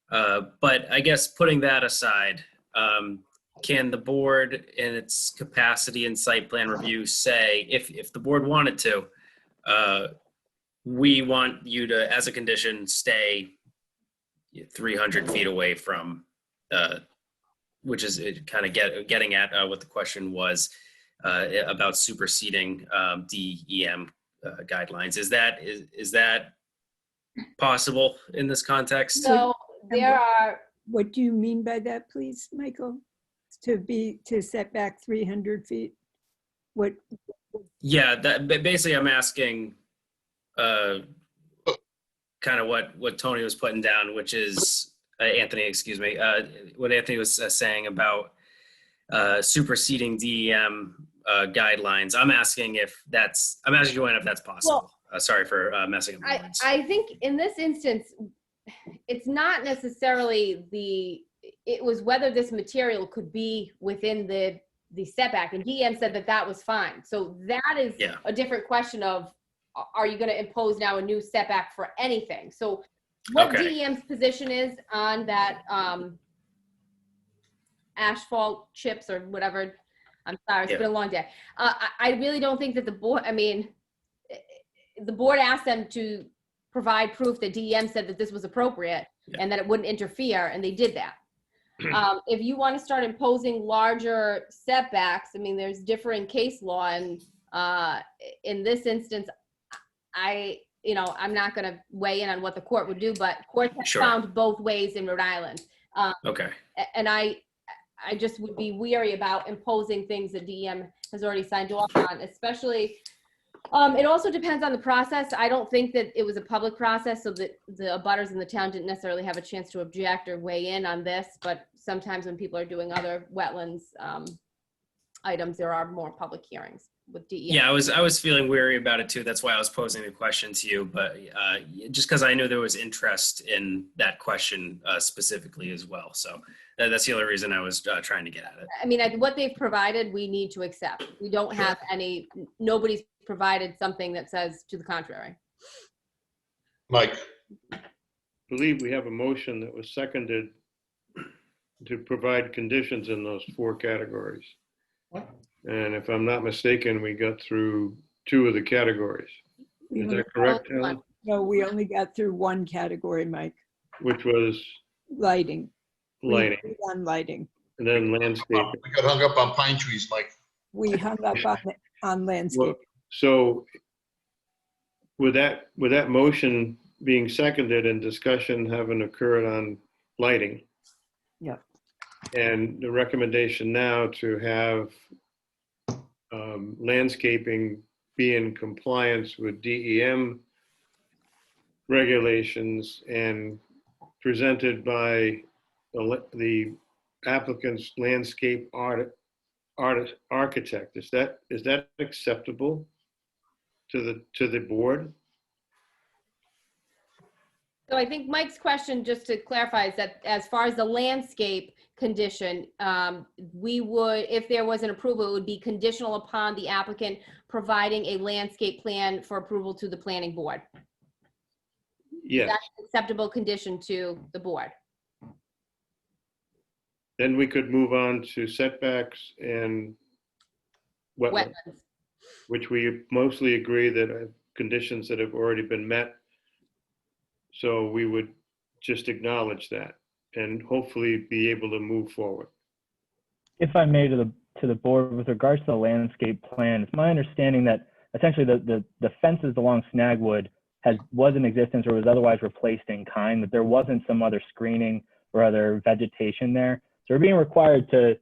But I guess putting that aside, can the board in its capacity in site plan review say, if the board wanted to, we want you to, as a condition, stay 300 feet away from, which is kind of getting at what the question was about superseding DEM guidelines. Is that possible in this context? So there are. What do you mean by that, please, Michael? To set back 300 feet? What? Yeah, basically I'm asking kind of what Tony was putting down, which is Anthony, excuse me, what Anthony was saying about superseding DEM guidelines. I'm asking Joanna if that's possible. Well, sorry for messing up the words. I think in this instance, it's not necessarily it was whether this material could be within the setback, and DEM said that was fine. So that is a different question of, are you going to impose now a new setback for anything? So what DEM's position is on that asphalt chips or whatever. I'm sorry, it's Yeah. been a long day. I really don't think that the board, I mean, the board asked them to provide proof that DEM said that this was appropriate and that it wouldn't interfere, and they did that. If you want to start imposing larger setbacks, I mean, there's differing case law, and in this instance, I'm not going to weigh in on what the court would do, but courts have Sure. found both ways in Rhode Island. Okay. And I just would be weary about imposing things that DEM has already signed off on, especially, it also depends on the process. I don't think that it was a public process, so that the abutters in the town didn't necessarily have a chance to object or weigh in on this, but sometimes when people are doing other wetlands items, there are more public hearings with DEM. Yeah, I was feeling weary about it too. That's why I was posing the question to you. But just because I knew there was interest in that question specifically as well, so that's the only reason I was trying to get at it. I mean, what they've provided, we need to accept. We don't have any. Nobody's provided something that says to the contrary. Mike, I believe we have a motion that was seconded to provide conditions in those 4 categories. And if I'm not mistaken, we got through 2 of the categories. Is that correct, Helen? No, we only got through one category, Mike. Which was Lighting. lighting, We on lighting. and then landscaping. we got hung up on pine trees, Mike. We hung up on landscape. Well, so with that motion being seconded and discussion having occurred on lighting, Yeah. and the recommendation now to have landscaping be in compliance with DEM regulations and presented by the applicant's landscape architect. Is that acceptable to the board? So I think Mike's question, just to clarify, is that as far as the landscape condition, we would, if there was an approval, it would be conditional upon the applicant providing a landscape plan for approval to the planning board. Yes. That's an acceptable condition to the board. Then we could move on to setbacks and wetlands, Wetlands. which we mostly agree that are conditions that have already been met. So we would just acknowledge that and hopefully be able to move forward. If I may, to the board, with regards to the landscape plan, it's my understanding that essentially the fences along Snagwood was in existence or was otherwise replaced in kind, that there wasn't some other screening or other vegetation there. So we're being required to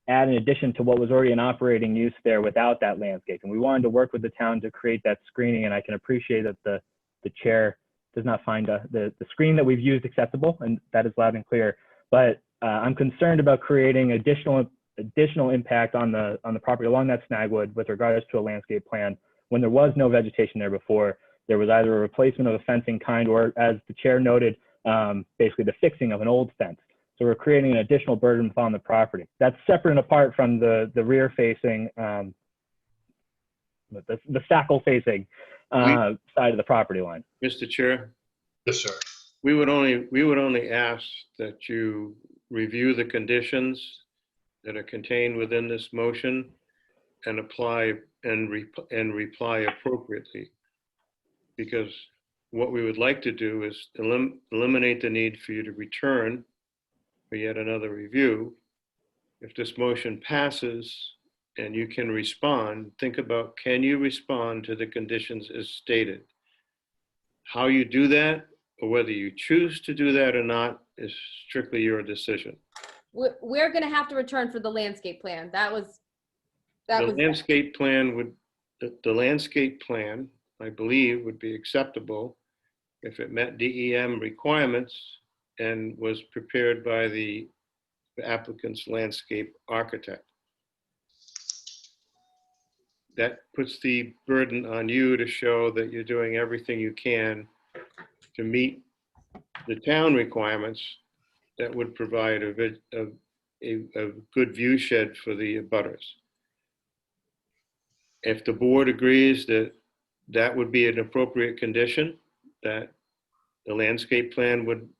add an addition to what was already an operating use there without that landscape. And we wanted to work with the town to create that screening, and I can appreciate that the chair does not find the screen that we've used acceptable, and that is loud and clear. But I'm concerned about creating additional impact on the property along that Snagwood with regards to a landscape plan when there was no vegetation there before. There was either a replacement of a fencing kind or, as the chair noted, basically the fixing of an old fence. So we're creating an additional burden upon the property. That's separate and apart from the rear facing, the Stackle facing side of the property line. Mr. Chair? Yes, sir. We would only ask that you review the conditions that are contained within this motion and apply and reply appropriately. Because what we would like to do is eliminate the need for you to return for yet another review. If this motion passes and you can respond, think about, can you respond to the conditions as stated? How you do that, or whether you choose to do that or not, is strictly your decision. We're going to have to return for the landscape plan. The landscape plan, I believe, would be acceptable if it met DEM requirements and was prepared by the applicant's landscape architect. That puts the burden on you to show that you're doing everything you can to meet the town requirements that would provide a good view shed for the abutters. If the board agrees that that would be an appropriate condition, that the landscape plan would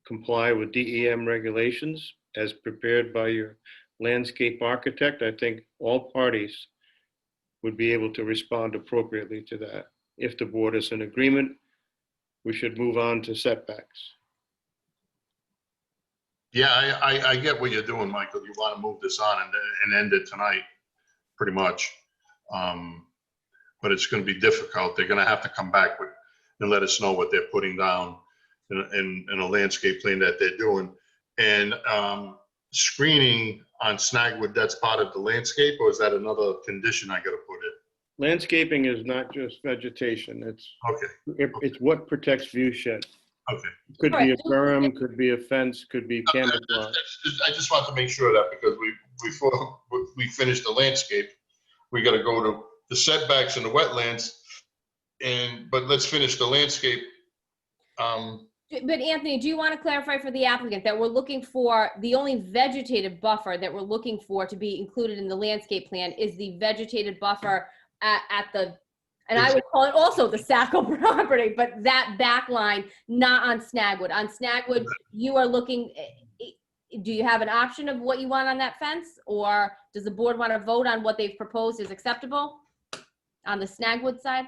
comply with DEM regulations as prepared by your landscape architect, I think all parties would be able to respond appropriately to that. If the board is in agreement, we should move on to setbacks. Yeah, I get what you're doing, Michael. You want to move this on and end it tonight, pretty much. But it's going to be difficult. They're going to have to come back with and let us know what they're putting down in a landscape plan that they're doing. And screening on Snagwood, that's part of the landscape, or is that another condition I got to put in? Landscaping is not just vegetation. It's what protects view shed. Okay. Could be a berm, could be a fence, could be camouflage. I just want to make sure of that, because before we finish the landscape, we got to go to the setbacks and the wetlands. But let's finish the landscape. But Anthony, do you want to clarify for the applicant that we're looking for, the only vegetative buffer that we're looking for to be included in the landscape plan is the vegetated buffer at the, and I would call it also the Sacco property, but that back line, not on Snagwood. On Snagwood, you are looking, do you have an option of what you want on that fence? Or does the board want to vote on what they've proposed is acceptable on the Snagwood side?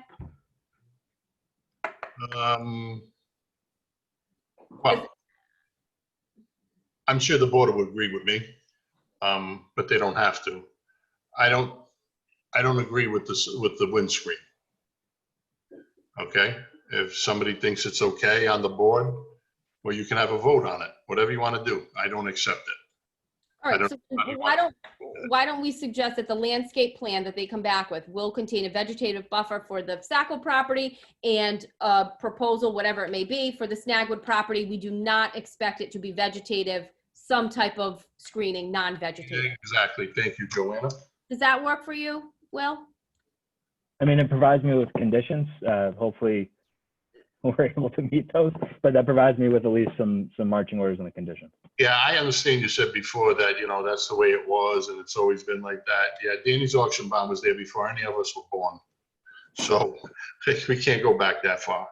Well, I'm sure the board would agree with me, but they don't have to. I don't agree with this, with the windscreen. Okay, if somebody thinks it's okay on the board, well, you can have a vote on it, whatever you want to do. I don't accept it. All right, so why don't we suggest that the landscape plan that they come back with will contain a vegetative buffer for the Sacco property and a proposal, whatever it may be, for the Snagwood property. We do not expect it to be vegetative, some type of screening, non-vegetative. Exactly. Thank you, Joanna. Does that work for you, Will? I mean, it provides me with conditions. Hopefully we're able to meet those, but that provides me with at least some marching orders and the condition. Yeah, I understand you said before that, you know, that's the way it was and it's always been like that. Yeah, Danny's auction barn was there before any of us were born. So we can't go back that far.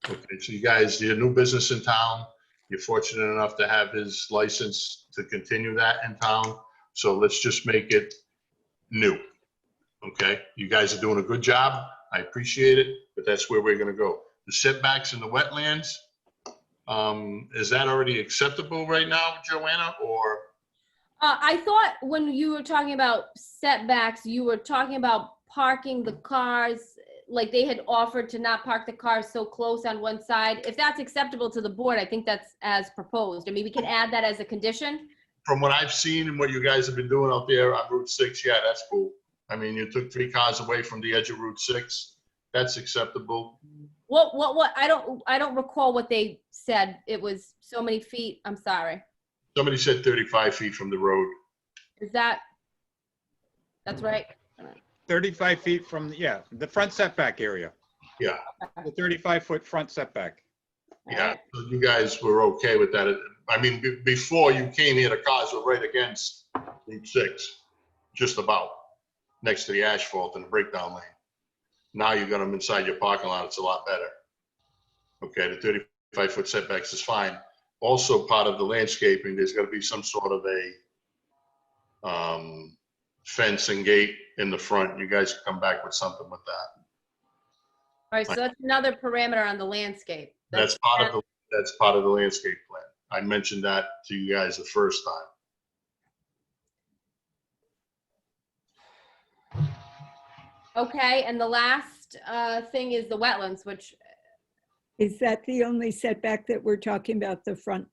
Okay, so you guys, you're a new business in town. You're fortunate enough to have his license to continue that in town. So let's just make it new. Okay, you guys are doing a good job. I appreciate it, but that's where we're gonna go. The setbacks in the wetlands, is that already acceptable right now, Joanna, or? I thought when you were talking about setbacks, you were talking about parking the cars, like they had offered to not park the cars so close on one side. If that's acceptable to the board, I think that's as proposed. I mean, we can add that as a condition. From what I've seen and what you guys have been doing out there on Route 6, yeah, that's cool. I mean, you took 3 cars away from the edge of Route 6. That's acceptable. What? I don't recall what they said. It was so many feet. I'm sorry. Somebody said 35 feet from the road. Is that's right? 35 feet from, the front setback area. Yeah. The 35-foot front setback. Yeah, so you guys were okay with that. I mean, before you came here, the cars were right against Route 6, just about, next to the asphalt and the breakdown lane. Now you got them inside your parking lot, it's a lot better. Okay, the 35-foot setbacks is fine. Also, part of the landscaping, there's gotta be some sort of a fence and gate in the front. You guys can come back with something with that. All right, so that's another parameter on the landscape. That's part of the landscape plan. I mentioned that to you guys the first time. Okay, and the last thing is the wetlands, which. Is that the only setback that we're talking about, the front?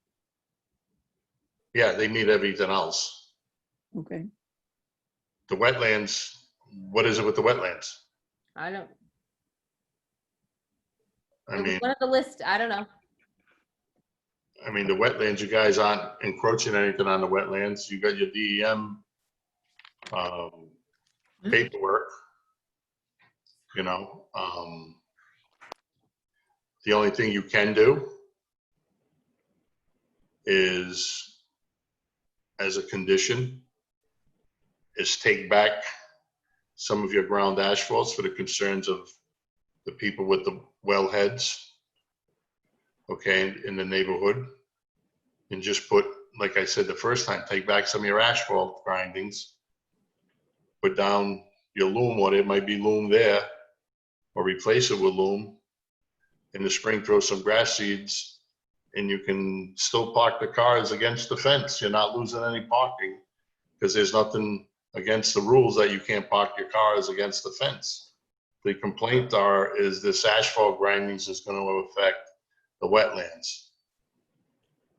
Yeah, they need everything else. Okay. The wetlands, what is it with the wetlands? I don't. I mean, one of the list, I don't know. I mean, the wetlands, you guys aren't encroaching anything on the wetlands. You got your DEM paperwork, you know. The only thing you can do is, as a condition, is take back some of your ground asphalts for the concerns of the people with the wellheads, okay, in the neighborhood, and just put like I said the first time, take back some of your asphalt grindings, put down your loom, or there might be loom there, or replace it with loom. In the spring, throw some grass seeds, and you can still park the cars against the fence. You're not losing any parking, because there's nothing against the rules that you can't park your cars against the fence. The complaint is this asphalt grindings is going to affect the wetlands.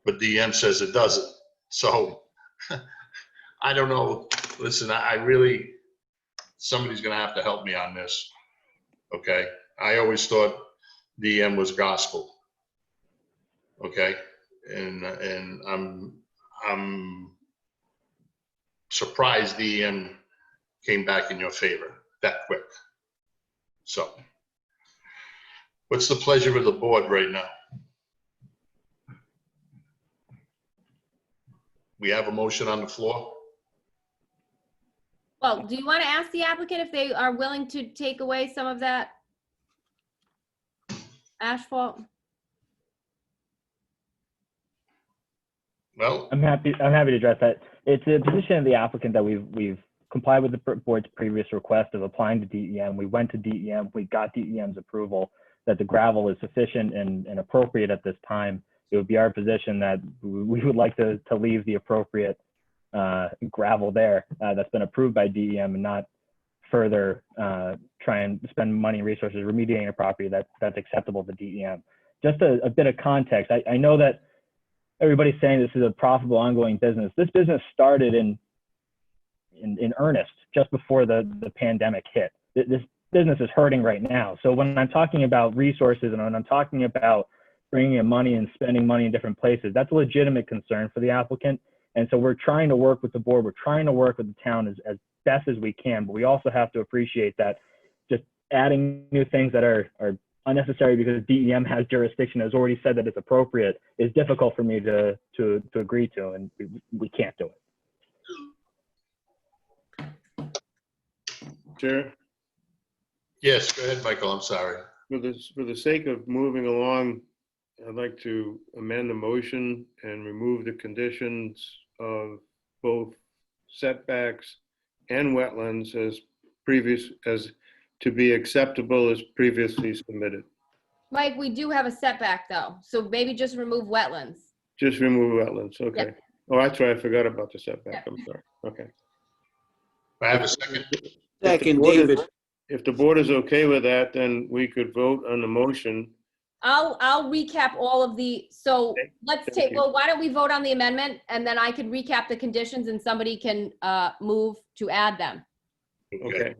But DM says it doesn't. So I don't know. Listen, I really, somebody's going to have to help me on this. Okay. I always thought DM was gospel. Okay. And I'm surprised DM came back in your favor that quick. So what's the pleasure of the board right now? We have a motion on the floor. Well, do you want to ask the applicant if they are willing to take away some of that asphalt? Well, I'm happy to address that. It's a position of the applicant that we've complied with the board's previous request of applying to DEM. We went to DEM, we got DEM's approval that the gravel is sufficient and appropriate at this time. It would be our position that we would like to leave the appropriate gravel there that's been approved by DEM and not further try and spend money and resources remediating a property that's acceptable to DEM. Just a bit of context. I know that everybody's saying this is a profitable ongoing business. This business started in earnest just before the pandemic hit. This business is hurting right now. So when I'm talking about resources and when I'm talking about bringing in money and spending money in different places, that's a legitimate concern for the applicant. And so we're trying to work with the board. We're trying to work with the town as best as we can, but we also have to appreciate that just adding new things that are unnecessary because DEM has jurisdiction, has already said that it's appropriate, is difficult for me to agree to, and we can't do it. Chair? Yes, go ahead, Michael. I'm sorry. For the sake of moving along, I'd like to amend the motion and remove the conditions of both setbacks and wetlands as to be acceptable as previously submitted. Mike, we do have a setback though, so maybe just remove wetlands. Just remove wetlands, okay. Yep. Oh, that's right, I forgot about the setback, I'm sorry, okay. I have a second. Second, David. If the board is okay with that, then we could vote on the motion. I'll recap all of so let's Thank take, you. well, why don't we vote on the amendment and then I can recap the conditions and somebody can move to add them. Okay.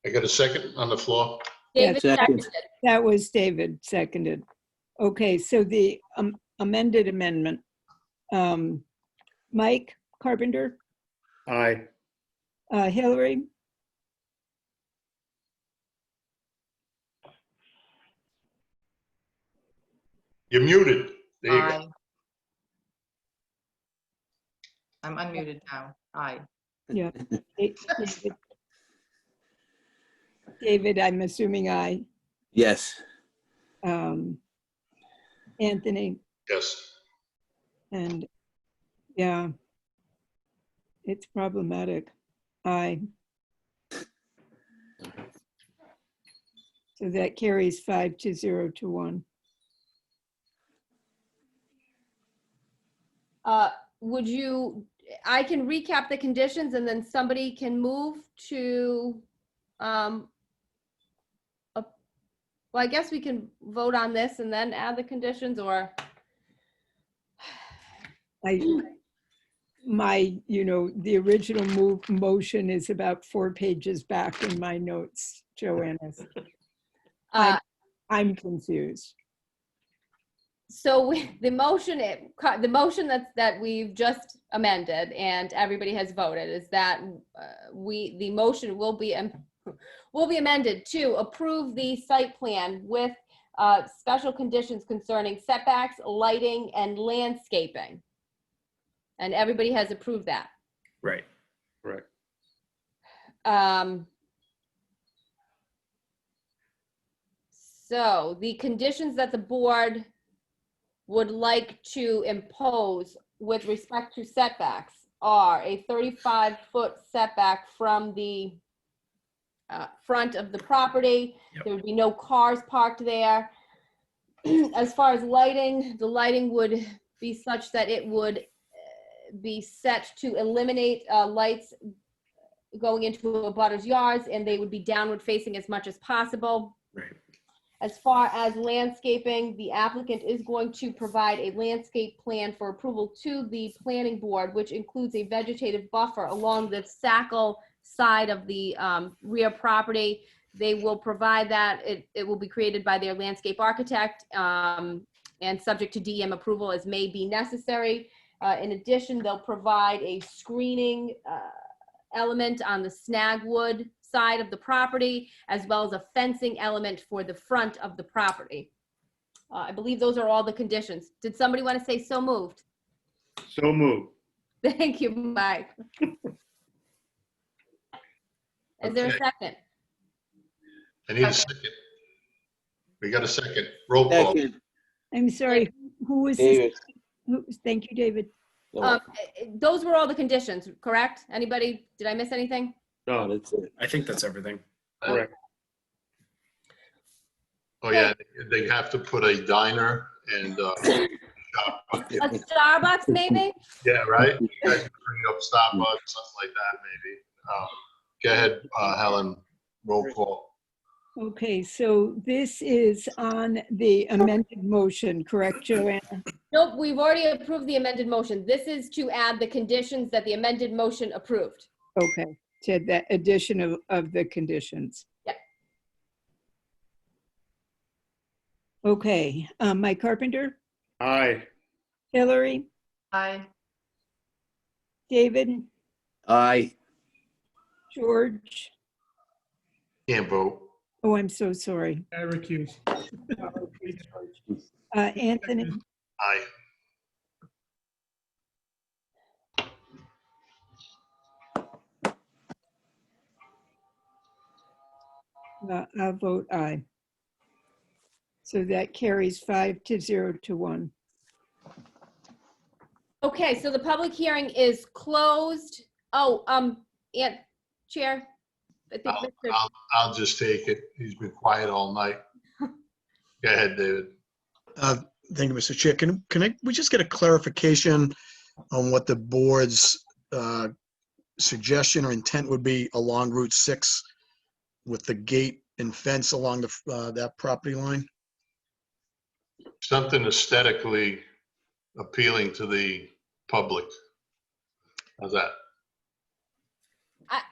I got a second on the floor. David Second. seconded. That was David, seconded. Okay, so the amended amendment. Mike Carpenter, Aye. Hillary, You're muted. There you go. Aye. I'm unmuted now. Aye. yeah. David, I'm assuming aye. Yes. Anthony, Yes. and yeah, it's problematic. Aye. So that carries 5-0 to 1. I can recap the conditions and then somebody can move to, well, I guess we can vote on this and then add the conditions, or? The original motion is about 4 pages back in my notes, Joanna's. I'm confused. So the motion that we've just amended and everybody has voted is that the motion will be amended to approve the site plan with special conditions concerning setbacks, lighting, and landscaping. And everybody has approved that. Right. Right. So the conditions that the board would like to impose with respect to setbacks are a 35-foot setback from the front of the property. Yep. There would be no cars parked there. As far as lighting, the lighting would be such that it would be set to eliminate lights going into a butter's yards, and they would be downward facing as much as possible. Right. As far as landscaping, the applicant is going to provide a landscape plan for approval to the planning board, which includes a vegetative buffer along the Sackle side of the rear property. They will provide that. It will be created by their landscape architect and subject to DM approval as may be necessary. In addition, they'll provide a screening element on the snagwood side of the property, as well as a fencing element for the front of the property. I believe those are all the conditions. Did somebody want to say so moved? So moved. Thank you, Mike. Is there a Okay. second? I need a second. We got a second. Roll call. Second, I'm sorry, who was this? David. Thank you, David. Those were all the conditions, correct? Anybody, did I miss anything? No, No, that's it. I think that's everything. correct. Oh, yeah, they have to put a diner and shop. A Starbucks, maybe? Yeah, right? You guys can bring up Starbucks, something like that, maybe. Go ahead, Helen, roll call. Okay, so this is on the amended motion, correct, Joanna? Nope, we've already approved the amended motion. This is to add the conditions that the amended motion approved. Okay, to that addition of the conditions. Yep. Okay, Mike Carpenter, Aye. Hillary, Aye. David, Aye. George. Can't vote. Oh, I'm so sorry. I recuse. Anthony, Aye. I'll vote aye. So that carries 5-0 to 1. Okay, so the public hearing is closed. Oh, Chair. I think Mr. I'll just take it. He's been quiet all night. Go ahead, David. Thank you, Mr. Chair. Can we just get a clarification on what the board's suggestion or intent would be along Route 6 with the gate and fence along that property line? Something aesthetically appealing to the public. How's that?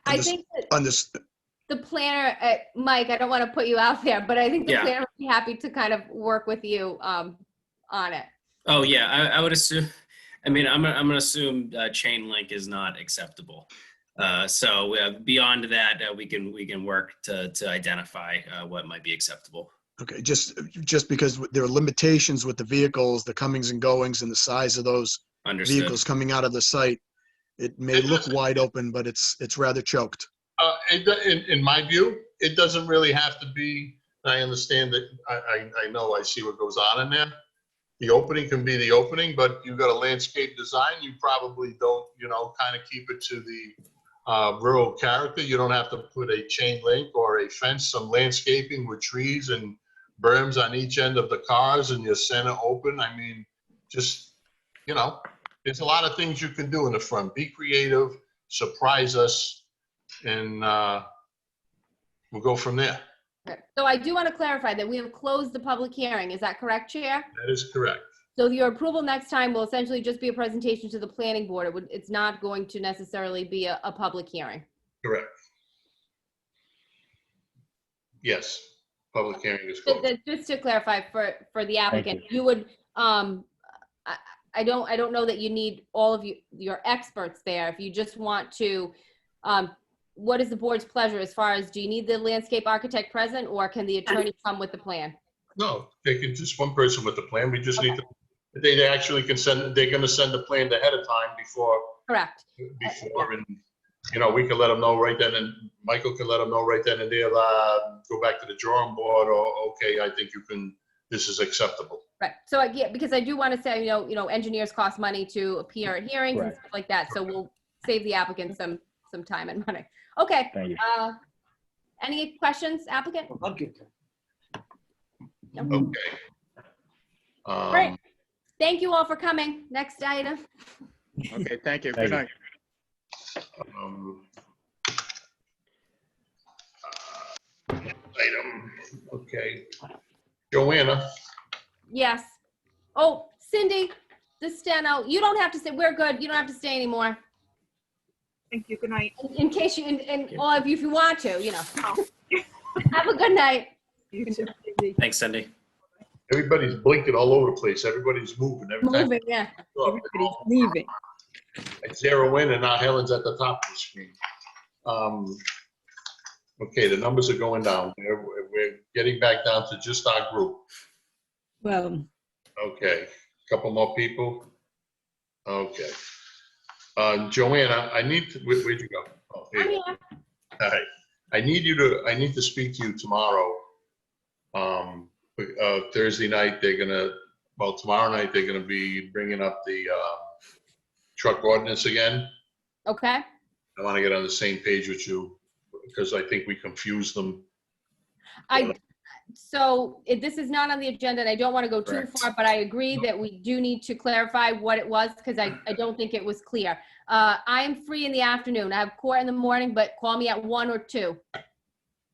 I think that the planner, Mike, I don't want to put you out there, but I think the planner would be happy to kind of work with you on it. Oh, yeah, I would assume, I mean, I'm gonna assume chain link is not acceptable. So beyond that, we can work to identify what might be acceptable. Okay, just because there are limitations with the vehicles, the comings and goings, and the size of those Understood. vehicles coming out of the site. It may look wide open, but it's rather choked. In my view, it doesn't really have to be. I understand that. I know. I see what goes on in there. The opening can be the opening, but you've got a landscape design. You probably don't, kind of keep it to the rural character. You don't have to put a chain link or a fence, some landscaping with trees and berms on each end of the cars and your center open. I mean, just, there's a lot of things you can do in the front. Be creative, surprise us, and we'll go from there. So I do want to clarify that we have closed the public hearing. Is that correct, Chair? That is correct. So your approval next time will essentially just be a presentation to the planning board. It's not going to necessarily be a public hearing. Correct. Yes, public hearing is closed. Just to clarify for the applicant, you would, I don't know that you need all of your experts there. If you just want to, what is the board's pleasure as far as, do you need the landscape architect present, or can the attorney come with the plan? No, they can just one person with the plan. We just need to, they actually can send, they're going to send the plan ahead of time before. Correct. Before, and, we can let them know right then, and Michael can let them know right then and there, go back to the drawing board, or, okay, I think this is acceptable. Right. So yeah, because I do want to say, engineers cost money to appear at hearings and Correct. stuff like that. So we'll save the applicant some time and money. Okay. Thank you. Any questions, applicant? Okay. Great. Thank you all for coming. Next item. Okay, thank you. Thank Good you. night. Item, okay. Joanna, Yes. Oh, Cindy, the steno, you don't have to stay. We're good. You don't have to stay anymore. Thank you. Good night. In case you, and all of you, if you want to, Have a good night. You too. Thanks, Cindy. everybody's blinking all over the place. Everybody's moving. Every time Moving, yeah. Everybody's leaving. I zero in and now Helen's at the top of the screen. Okay, the numbers are going down. We're getting back down to just our group. Well, Okay, couple more people. Okay. Joanna, I need to, where'd you go? Oh, here. I'm here. All right. I need to speak to you tomorrow. Thursday night, tomorrow night, they're gonna be bringing up the truck ordinance again. Okay. I want to get on the same page with you because I think we confused them. So this is not on the agenda and I don't want to go too Correct. far, but I agree that we do need to clarify what it was because I don't think it was clear. I am free in the afternoon. I have court in the morning, but call me at 1 or 2.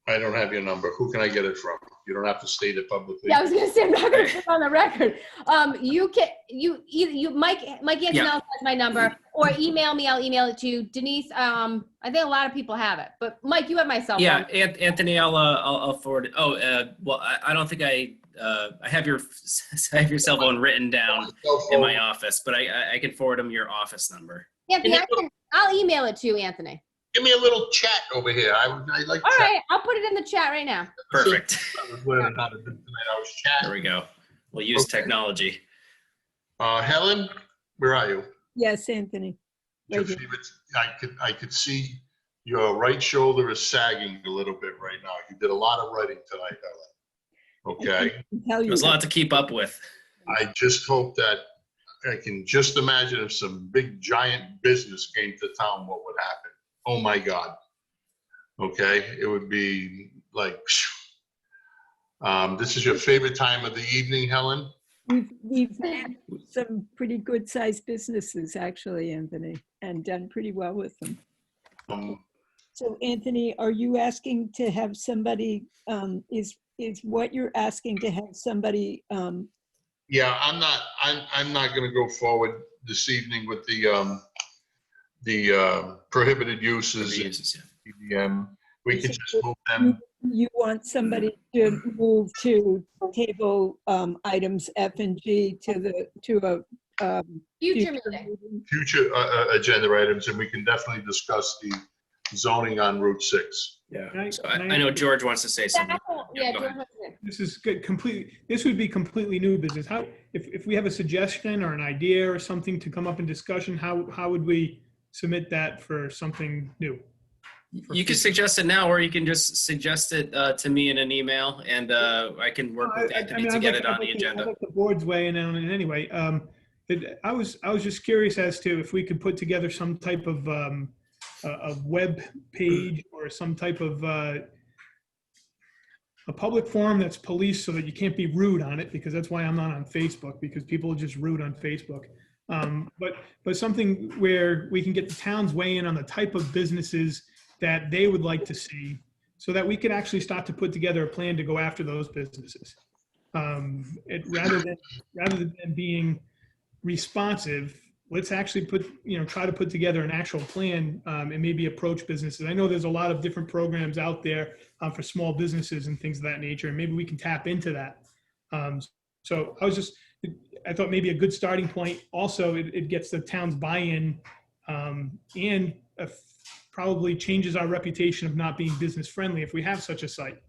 I don't have your number. Who can I get it from? You don't have to state it publicly. Yeah, I was gonna say, I'm not gonna put it on the record. Mike Antonelli has my number, or email me, I'll email it to you. Denise, I think a lot of people have it, but Mike, you have my cell phone. Yeah, Anthony, I'll forward it. Oh, well, I don't think I have your cell phone written down in my office, but I can forward him your office number. Anthony, I'll email it to you, Anthony. Give me a little chat over here. I like All chat. right, I'll put it in the chat right now. Perfect. I was learning how to do tonight. I was chatting. There we go. We'll use Okay. technology. Helen, where are you? yes, Anthony. Your Right here. favorite- I could see your right shoulder is sagging a little bit right now. You did a lot of writing tonight, Helen. Okay. I can tell you There's a that. lot to keep up with. I just hope that I can just imagine if some big giant business came to town, what would happen? Oh my God. Okay, it would be like, this is your favorite time of the evening, Helen? We've had some pretty good sized businesses actually, Anthony, and done pretty well with them. So Anthony, are you asking to have somebody, is what you're asking to have somebody, Yeah, I'm not gonna go forward this evening with the prohibited uses and PDM. We could just move them. you want somebody to move to table items F and G to a Future meeting. Future agenda items, and we can definitely discuss the zoning on Route 6. Yeah. So I know George wants to say something. Yeah, Go George ahead. wants to- This is good, this would be completely new business. How, if we have a suggestion or an idea or something to come up in discussion, how would we submit that for something new? You can suggest it now, or you can just suggest it to me in an email, and I can work with Anthony to get it on the agenda. I'd like the board's weighing in on it anyway. I was just curious as to if we could put together some type of a web page or some type of a public forum that's policed so that you can't be rude on it, because that's why I'm not on Facebook, because people are just rude on Facebook. But something where we can get the towns weigh in on the type of businesses that they would like to see, so that we can actually start to put together a plan to go after those businesses. Rather than being responsive, let's actually try to put together an actual plan and maybe approach businesses. I know there's a lot of different programs out there for small businesses and things of that nature, and maybe we can tap into that. So I thought maybe a good starting point. Also, it gets the town's buy-in and probably changes our reputation of not being business friendly if we have such a site.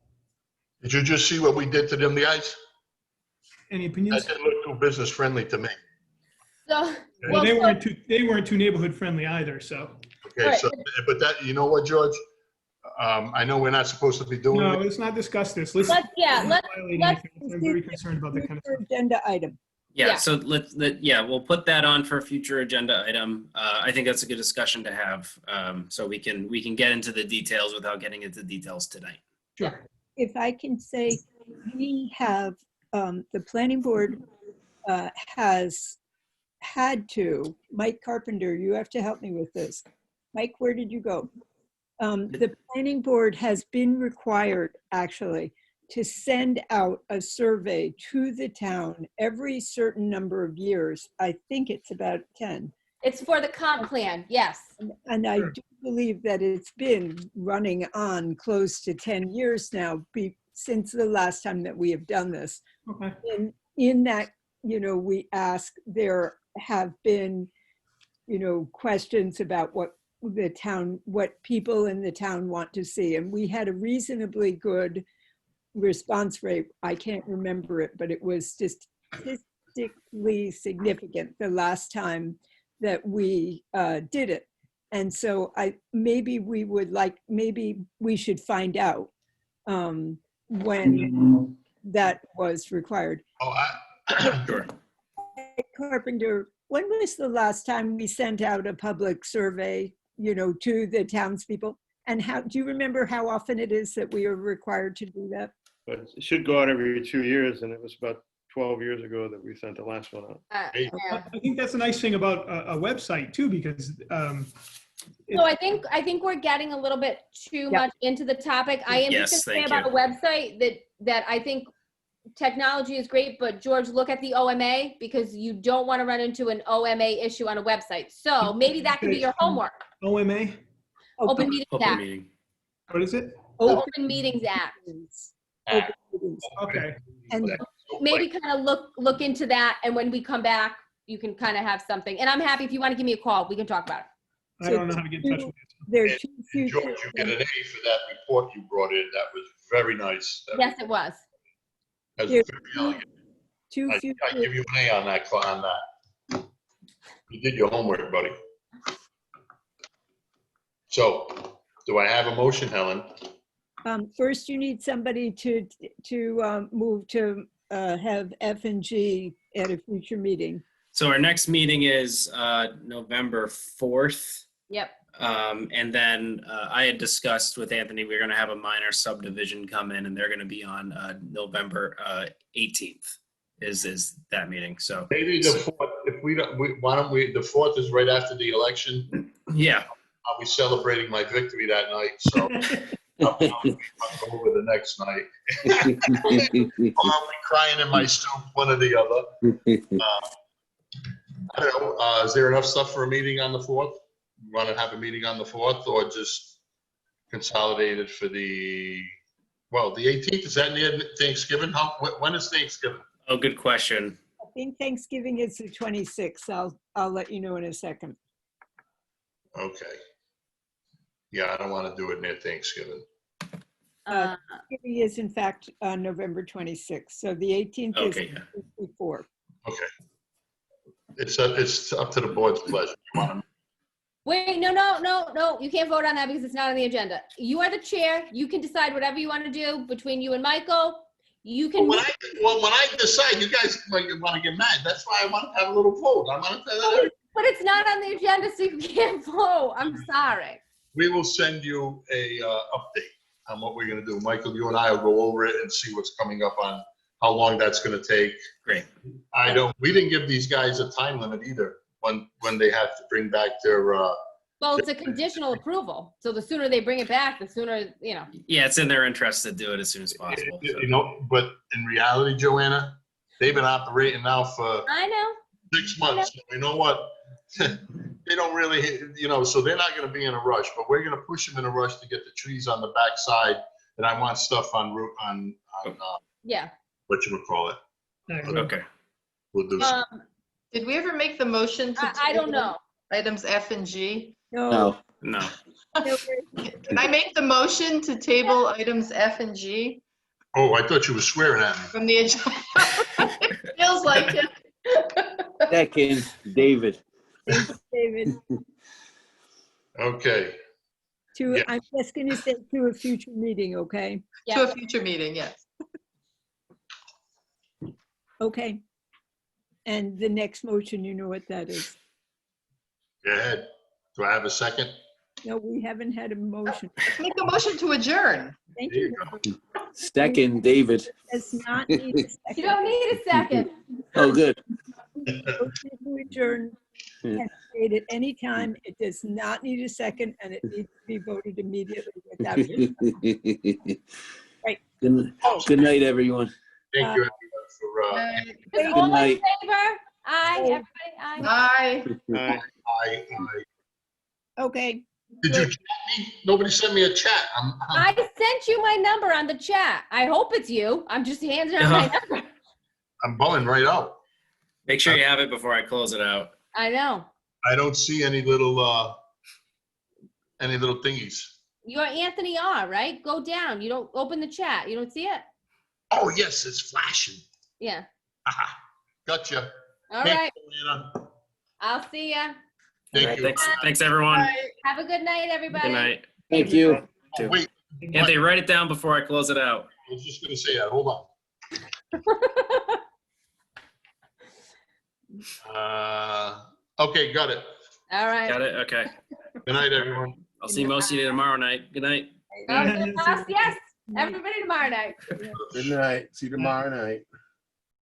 Did you just see what we did to them, the guys? Any opinions? That didn't look too business friendly to me. So, Well, they weren't too neighborhood friendly either. So Okay, Right. so, but that, you know what, George? I know we're not supposed to be doing No, it. let's not discuss this. Let's Let's violating let's- anything. I'm very concerned about that kind of stuff. Agenda item. Yeah, so we'll put that on for a future agenda item. I think that's a good discussion to have. So we can get into the details without getting into details tonight. Sure. If I can say, we have, the planning board has had to, Mike Carpenter, you have to help me with this. Mike, where did you go? The planning board has been required, actually, to send out a survey to the town every certain number of years. I think it's about 10. It's for the comp plan, yes. And I do believe that it's been running on close to 10 years now, since the last time that we have done this. Okay. In that, we ask, there have been, questions about what people in the town want to see. And we had a reasonably good response rate. I can't remember it, but it was just statistically significant the last time that we did it. And so maybe we should find out when that was required. Sure. Carpenter, when was the last time we sent out a public survey, to the townspeople? And do you remember how often it is that we are required to do that? But it should go out every 2 years, and it was about 12 years ago that we sent the last one out. Yeah. I think that's a nice thing about a website too, because So I think we're getting a little bit too much into the topic. I am just going to say about a website that I think technology is great, but George, look at the OMA, because you don't want to run into an OMA issue on a website. So maybe that can be your homework. OMA? Open Meetings Act. What is it? The Open Meetings Act. Okay. And maybe kind of look into that, and when we come back, you can kind of have something. And I'm happy if you want to give me a call, we can talk about it. I don't know how to get in touch with you. George, you get an A for that report you brought in. That was very nice. Yes, it was. That was very elegant. I give you an A on that. You did your homework, buddy. So, do I have a motion, Helen? First, you need somebody to move to have F and G at a future meeting. So our next meeting is November 4th. Yep. And then I had discussed with Anthony, we're going to have a minor subdivision come in, and they're going to be on November 18th is that meeting. So Maybe the 4th, if we don't, why don't we, the 4th is right after the election. Yeah. I'll be celebrating my victory that night, so I'll go over the next night. I'll be crying in my soup, one or the other. I don't know, is there enough stuff for a meeting on the 4th? You want to have a meeting on the 4th, or just consolidated for the 18th? Is that near Thanksgiving? When is Thanksgiving? Oh, good question. I think Thanksgiving is the 26th. I'll let you know in a second. Okay. Yeah, I don't want to do it near Thanksgiving. Thanksgiving is in fact November 26th. So the 18th is before. Okay. It's up to the board's pleasure. You want to Wait, no, you can't vote on that because it's not on the agenda. You are the chair. You can decide whatever you want to do between you and Michael. You can. when I decide, you guys want to get mad. That's why I want to have a little vote. I want to. But it's not on the agenda, so you can't vote. I'm sorry. We will send you a update on what we're going to do. Michael, you and I will go over it and see what's coming up on how long that's going to take. Great. We didn't give these guys a time limit either when they have to bring back their. Well, it's a conditional approval. So the sooner they bring it back, the sooner, Yeah, it's in their interest to do it as soon as possible. So. But in reality, Joanna, they've been operating now for I know 6 months. So you know what? They don't really, so they're not going to be in a rush, but we're going to push them in a rush to get the trees on the backside. And I want stuff on yeah. whatchamacallit. Okay. We'll do Did we ever make the motion to I don't know. items F and G? No. No. Can I make the motion to table items F and G Oh, I thought you were swearing at me. from the agenda? Feels like it. Second, David. Thanks, David. Okay. Yeah. I'm just going to say to a future meeting, okay? To a future meeting, yes. Okay. And the next motion, you know what that is. Go ahead. Do I have a second? No, we haven't had a motion. Make a motion to adjourn. Thank There you. you go. Second, David. Does not need a You second. don't need a second. Oh, good. Motion to adjourn can be made at any time. It does not need a second, and it needs to be voted immediately without. Right. Good night, everyone. Thank you, everyone, for, Just all in night. favor? Aye, everybody, aye. Aye. I Okay. did you chat me? Nobody sent me a chat. I sent you my number on the chat. I hope it's you. I'm just handing out my number. I'm bowing right out. Make sure you have it before I close it out. I know. I don't see any little thingies. You're Anthony R., right? Go down. You don't open the chat. You don't see it? Oh, yes, it's flashing. Yeah. Aha. Gotcha. All Thank right. you, Anna. I'll see ya. Thank you. Thanks, everyone. Have a good night, everybody. Good night. Thank you. Oh, wait, Anthony, write it down before I close it out. I was just going to say that. Hold on. Okay, got it. All right. Got it? Okay. Good night, everyone. I'll see most of you tomorrow night. Good night. Yes, everybody tomorrow night. Good night. See you tomorrow night.